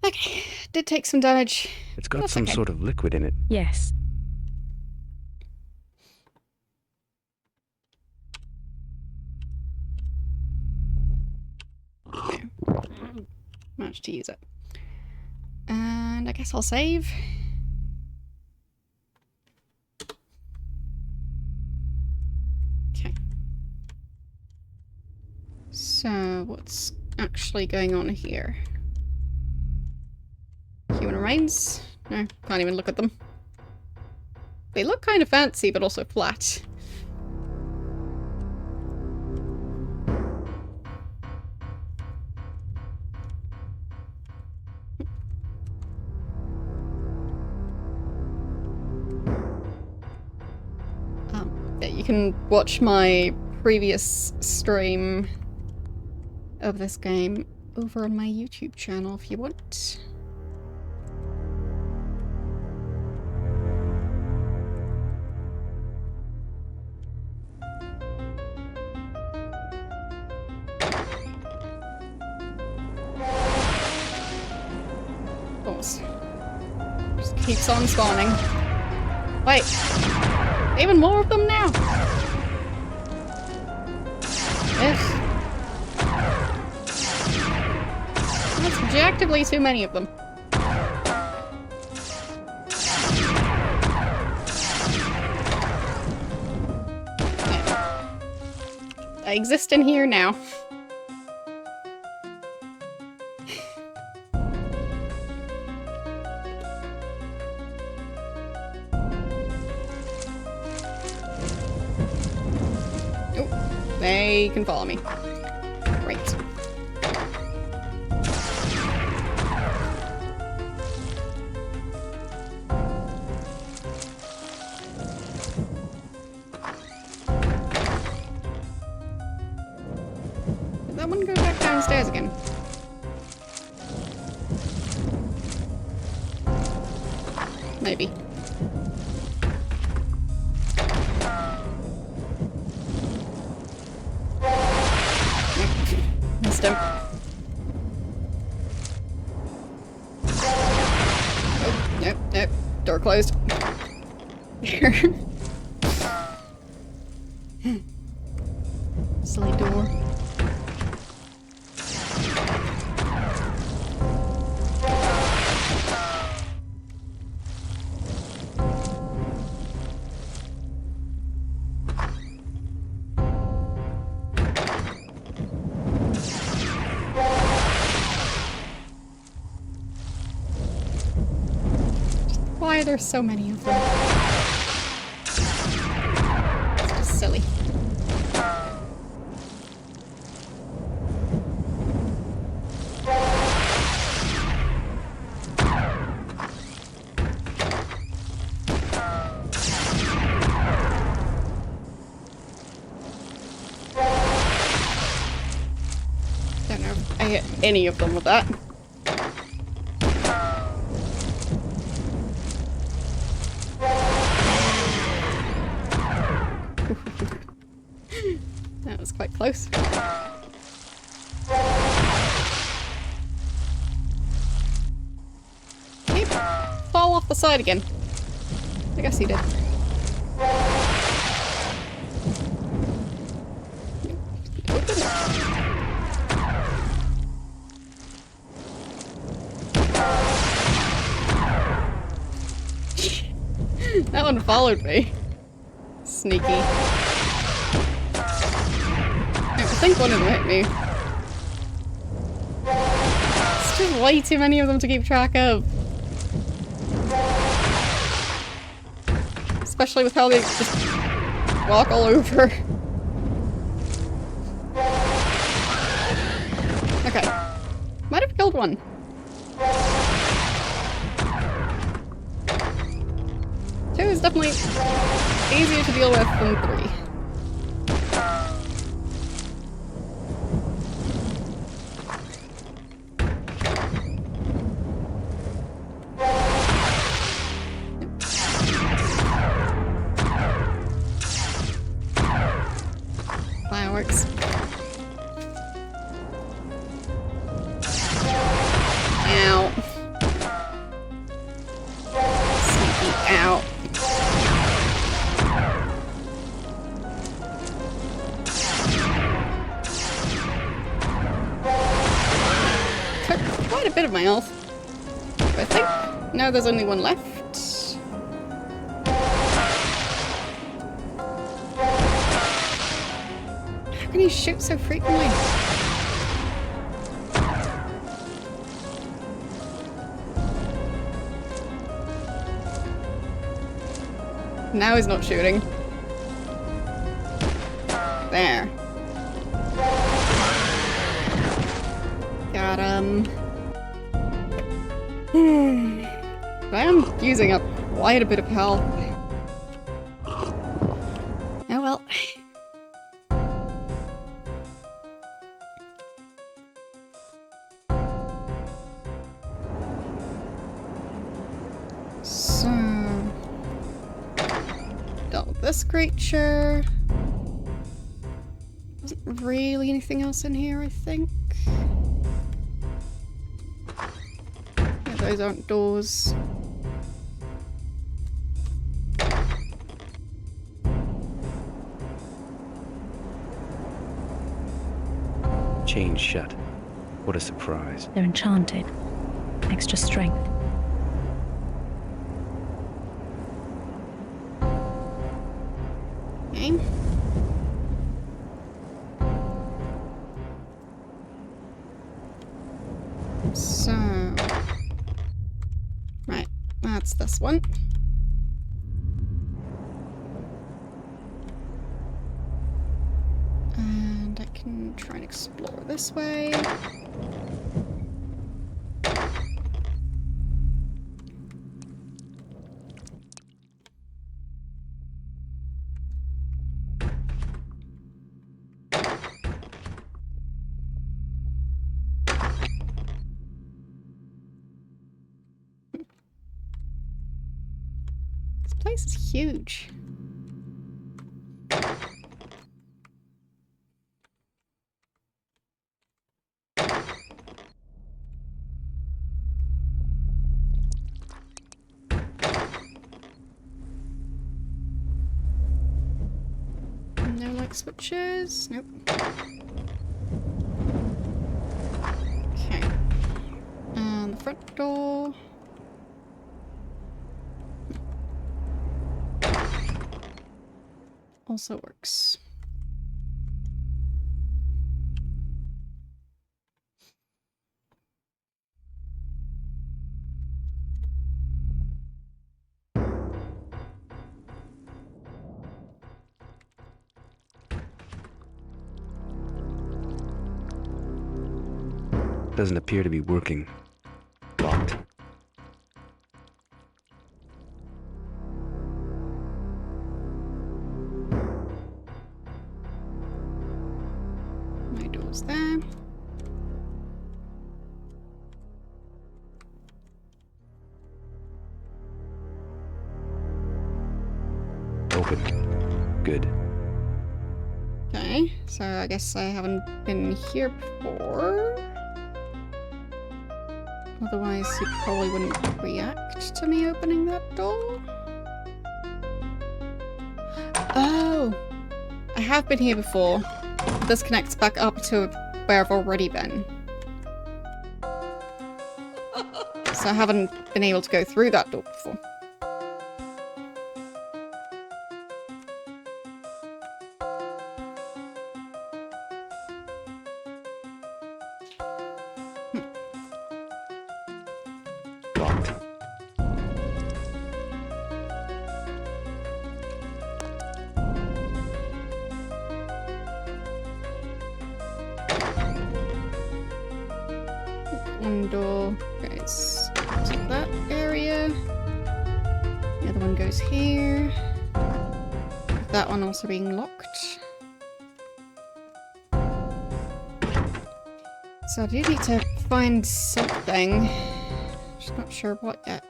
Okay. Did take some damage, It's got That's some okay. sort of liquid in it. Yes. Managed to use it. And I guess I'll save. Okay. So, what's actually going on here? Human remains? No, can't even look at them. They look kind of fancy, but also flat. Yeah, you can watch my previous stream of this game over on my YouTube channel if you want. Pause. Just keeps on spawning. Wait. Even more of them now? Ugh. That's objectively too many of them. Yeah. I exist in here now. They can follow me. Great. Did that one go back downstairs again? Maybe. Missed him. Oh, nope, nope. Door closed. Silly door. Why are there so many of them? It's just silly. Don't know if I hit any of them with that. That was quite close. He fall off the side again. I guess he did. Open it. That one followed me. Sneaky. I think one of them hit me. It's just way too many of them to keep track of. Especially with how they just walk all over. Okay. Might have killed one. Two is definitely easier to deal with than three. Fireworks. Ow. Ow. Took quite a bit of my health. I think now there's only one left. How can you shoot so frequently? Now he's not shooting. There. Got him. I am using up quite a bit of health. Oh well. So... dealt with this creature. Wasn't really anything else in here, I think. Yeah, those aren't doors. Chained shut. What a surprise. They're enchanted. Extra strength. Okay. So... right, that's this one. And I can try and explore this way. This place is huge. No light switches. Nope. Okay. And the front door. Also works. Doesn't appear to be working. Locked. My door's there. Open. Good. Okay, so I guess I haven't been here before. Otherwise, he probably wouldn't react to me opening that door. Oh! I have been here before. This connects back up to where I've already been. So I haven't been able to go through that door before. Locked. One door goes to that area. The other one goes here. That one also being locked. So I do need to find something. Just not sure what yet.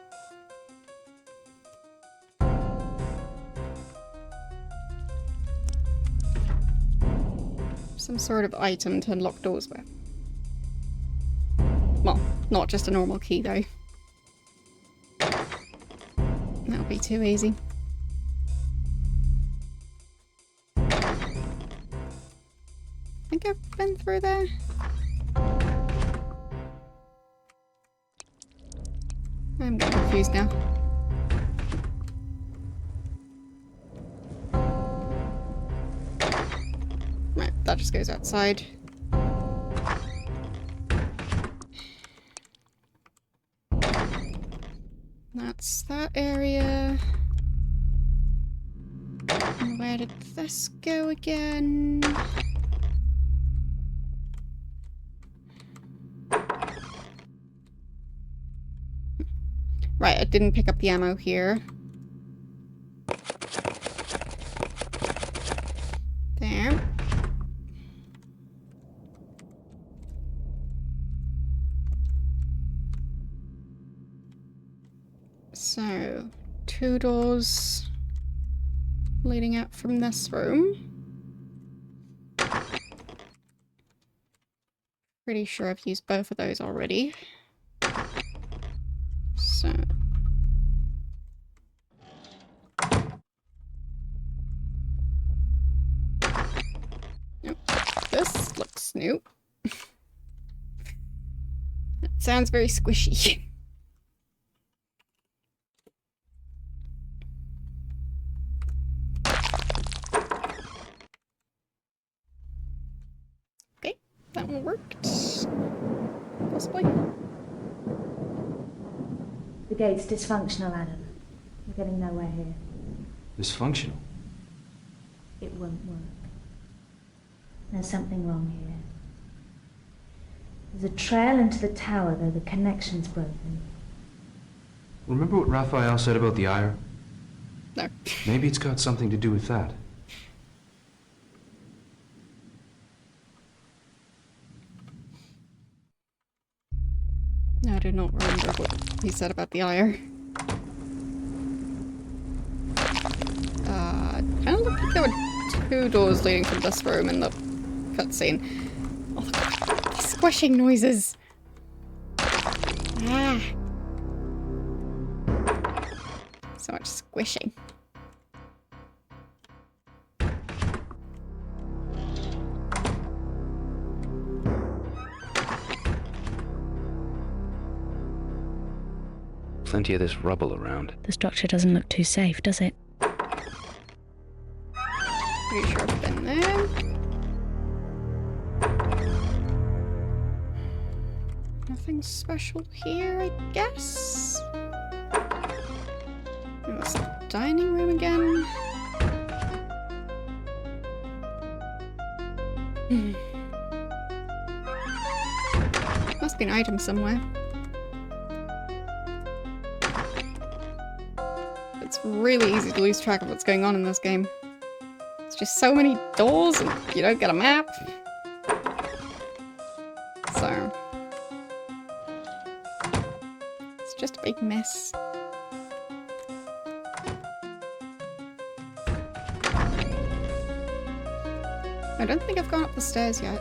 Some sort of item to unlock doors with. Well, not just a normal key though. That'll be too easy. I think I've been through there. I'm getting confused now. Right, that just goes outside. That's that area. And where did this go again? Right, I didn't pick up the ammo here. There. So, 2 doors leading out from this room. Pretty sure I've used both of those already. So... Nope. This looks new. It sounds very squishy. Okay, that one worked. Possibly. The gate's dysfunctional, Adam. We're getting nowhere here. Dysfunctional? It won't work. There's something wrong here. There's a trail into the tower, though the connection's broken. Remember what Raphael said about the ire? No. Maybe it's got something to do with that. No, I do not remember what he said about the ire. Kind of looked like there were 2 doors leading from this room in the cutscene. Oh, look at these squishing noises. Ah. So much squishing. Plenty of this rubble around. The structure doesn't look too safe, does it? Pretty sure I've been there. Nothing special here, I guess. And this dining room again. Must be an item somewhere. It's really easy to lose track of what's going on in this game. It's just so many doors and you don't get a map. So... it's just a big mess. I don't think I've gone up the stairs yet.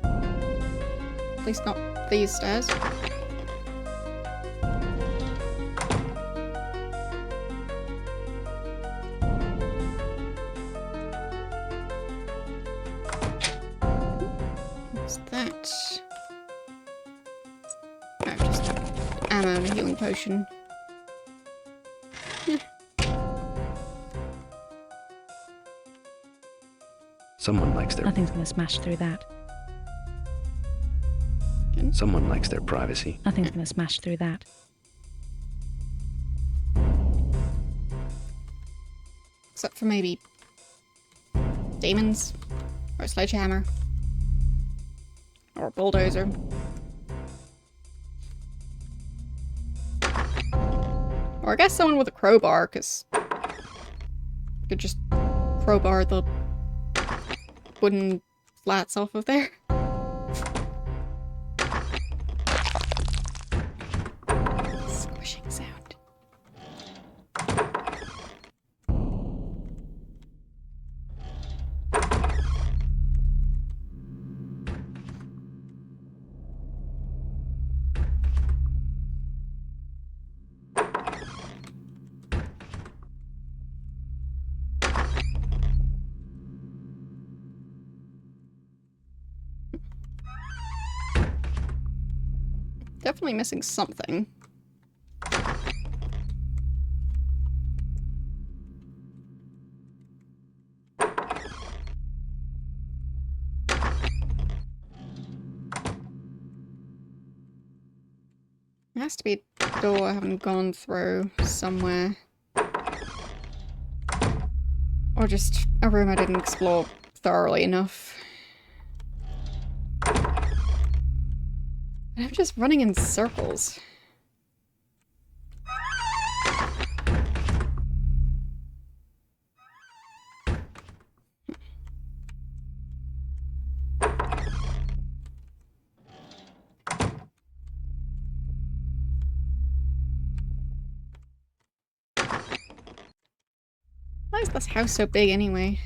At least not these stairs. What's that? Oh, just ammo and a healing potion. Someone likes their... Nothing's gonna smash through that. Someone likes their privacy. Nothing's gonna smash through that. Except for maybe demons, or a sledgehammer, or a bulldozer. Or I guess someone with a crowbar, because could just crowbar the wooden flats off of there. Squishing sound. definitely missing something. There has to be a door I haven't gone through somewhere. Or just a room I didn't explore thoroughly enough. And I'm just running in circles. Why is this house so big anyway?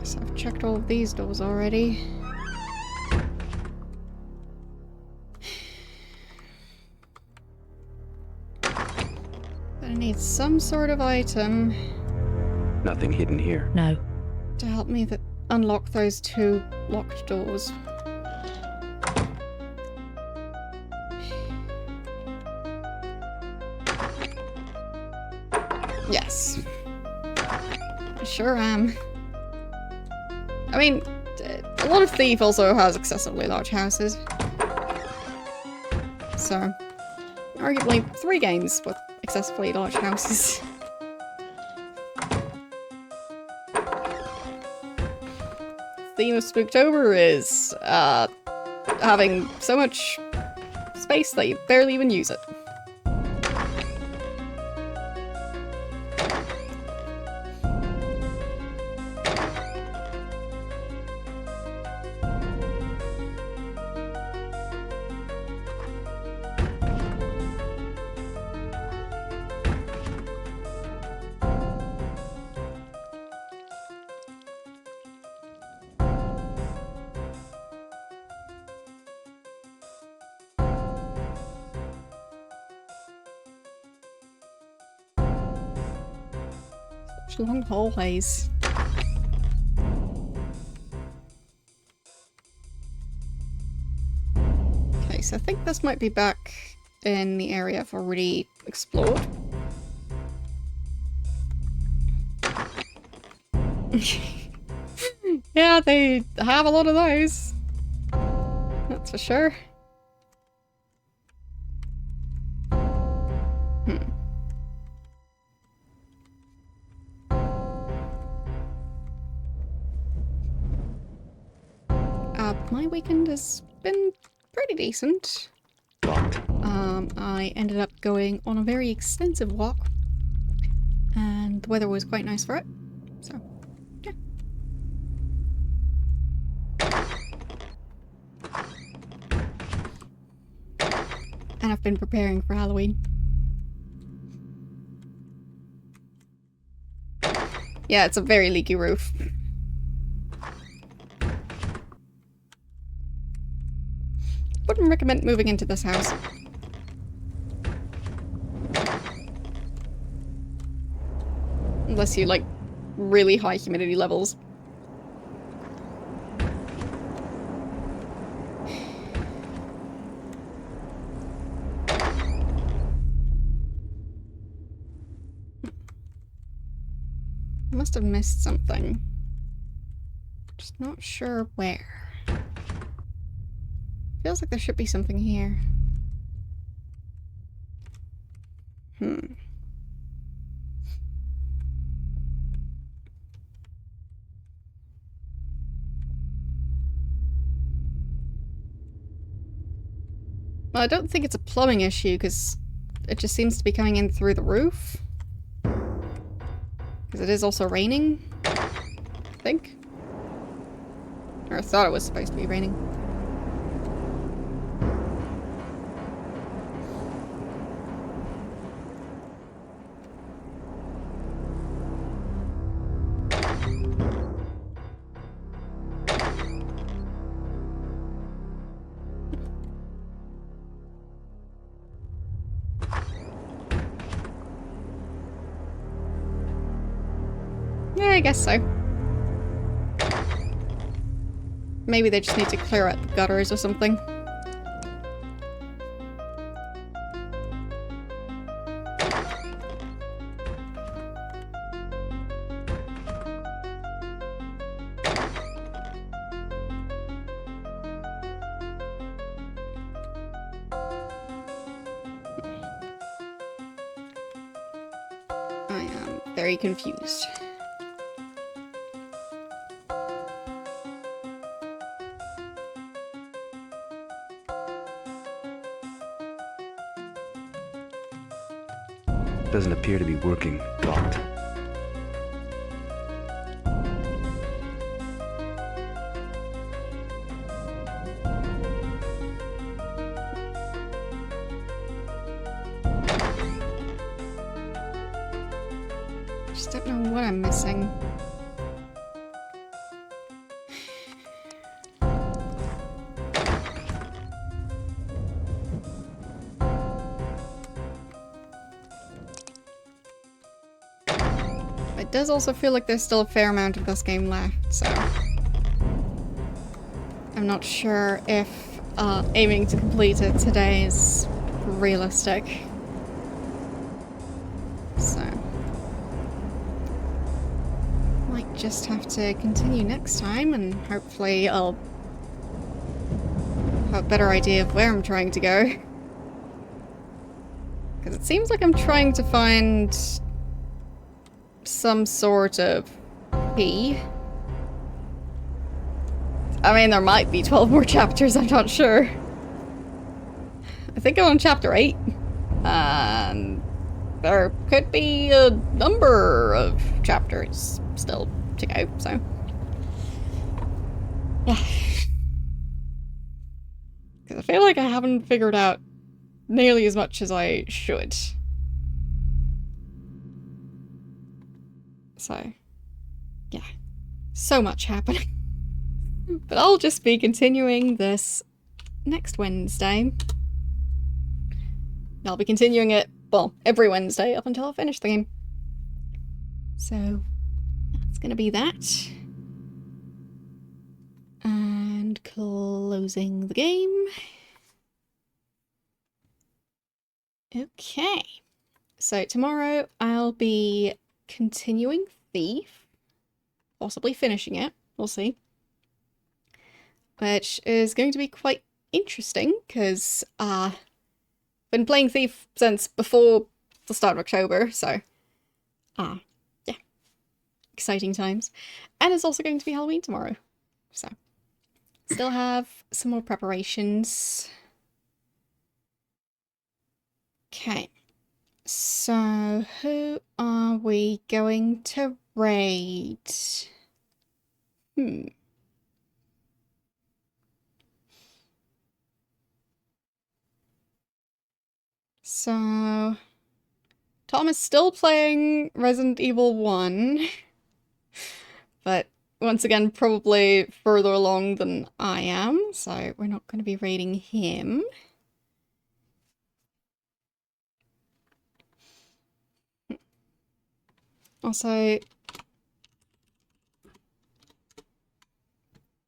Yes, I've checked all of these doors already. But I need some sort of item Nothing hidden here. No. to help me unlock those two locked doors. Yes. I sure am. I mean, a lot of Thief also has excessively large houses. So, arguably 3 games with excessively large houses. Theme of Spooktober is having so much space that you barely even use it. Such long hallways. Okay, so I think this might be back in the area I've already explored. Yeah, they have a lot of those. That's for sure. My weekend has been pretty decent. I ended up going on a very extensive walk, and the weather was quite nice for it, so yeah. And I've been preparing for Halloween. Yeah, it's a very leaky roof. Wouldn't recommend moving into this house. Unless you like really high humidity levels. I must have missed something. Just not sure where. Feels like there should be something here. Well, I don't think it's a plumbing issue, because it just seems to be coming in through the roof. Because it is also raining, I think. Or I thought it was supposed to be raining. I guess so. Maybe they just need to clear out the gutters or something. I am very confused. Doesn't appear to be working. Locked. Just don't know what I'm missing. It does also feel like there's still a fair amount of this game left, so I'm not sure if aiming to complete it today is realistic. So might just have to continue next time, and hopefully I'll have a better idea of where I'm trying to go. Because it seems like I'm trying to find some sort of key. I mean, there might be 12 more chapters, I'm not sure. I think I'm on chapter 8. And there could be a number of chapters still to go, so. Yeah. Because I feel like I haven't figured out nearly as much as I should. So, yeah. So much happening. But I'll just be continuing this next Wednesday. I'll be continuing it, well, every Wednesday up until I finish the game. So, that's gonna be that. And closing the game. Okay. So tomorrow I'll be continuing Thief. Possibly finishing it. We'll see. Which is going to be quite interesting, because I've been playing Thief since before the start of October, so yeah. Exciting times. And it's also going to be Halloween tomorrow. So still have some more preparations. Okay. So who are we going to raid? So Tom is still playing Resident Evil 1, but once again probably further along than I am, so we're not going to be raiding him. Also,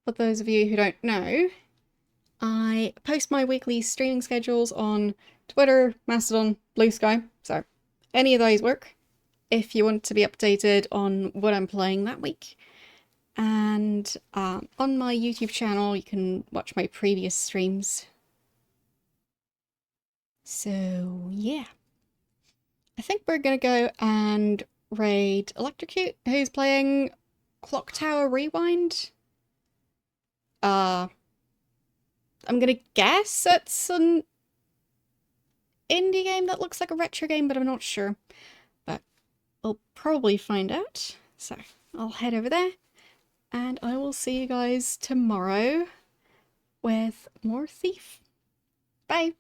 for those of you who don't know, I post my weekly streaming schedules on Twitter, Mastodon, Blue Sky, so any of those work if you want to be updated on what I'm playing that week. And on my YouTube channel you can watch my previous streams. So yeah. I think we're gonna go and raid Electrocute, who's playing Clock Tower Rewind. I'm gonna guess it's an indie game that looks like a retro game, but I'm not sure. But we'll probably find out. So I'll head over there, and I will see you guys tomorrow with more Thief. Bye!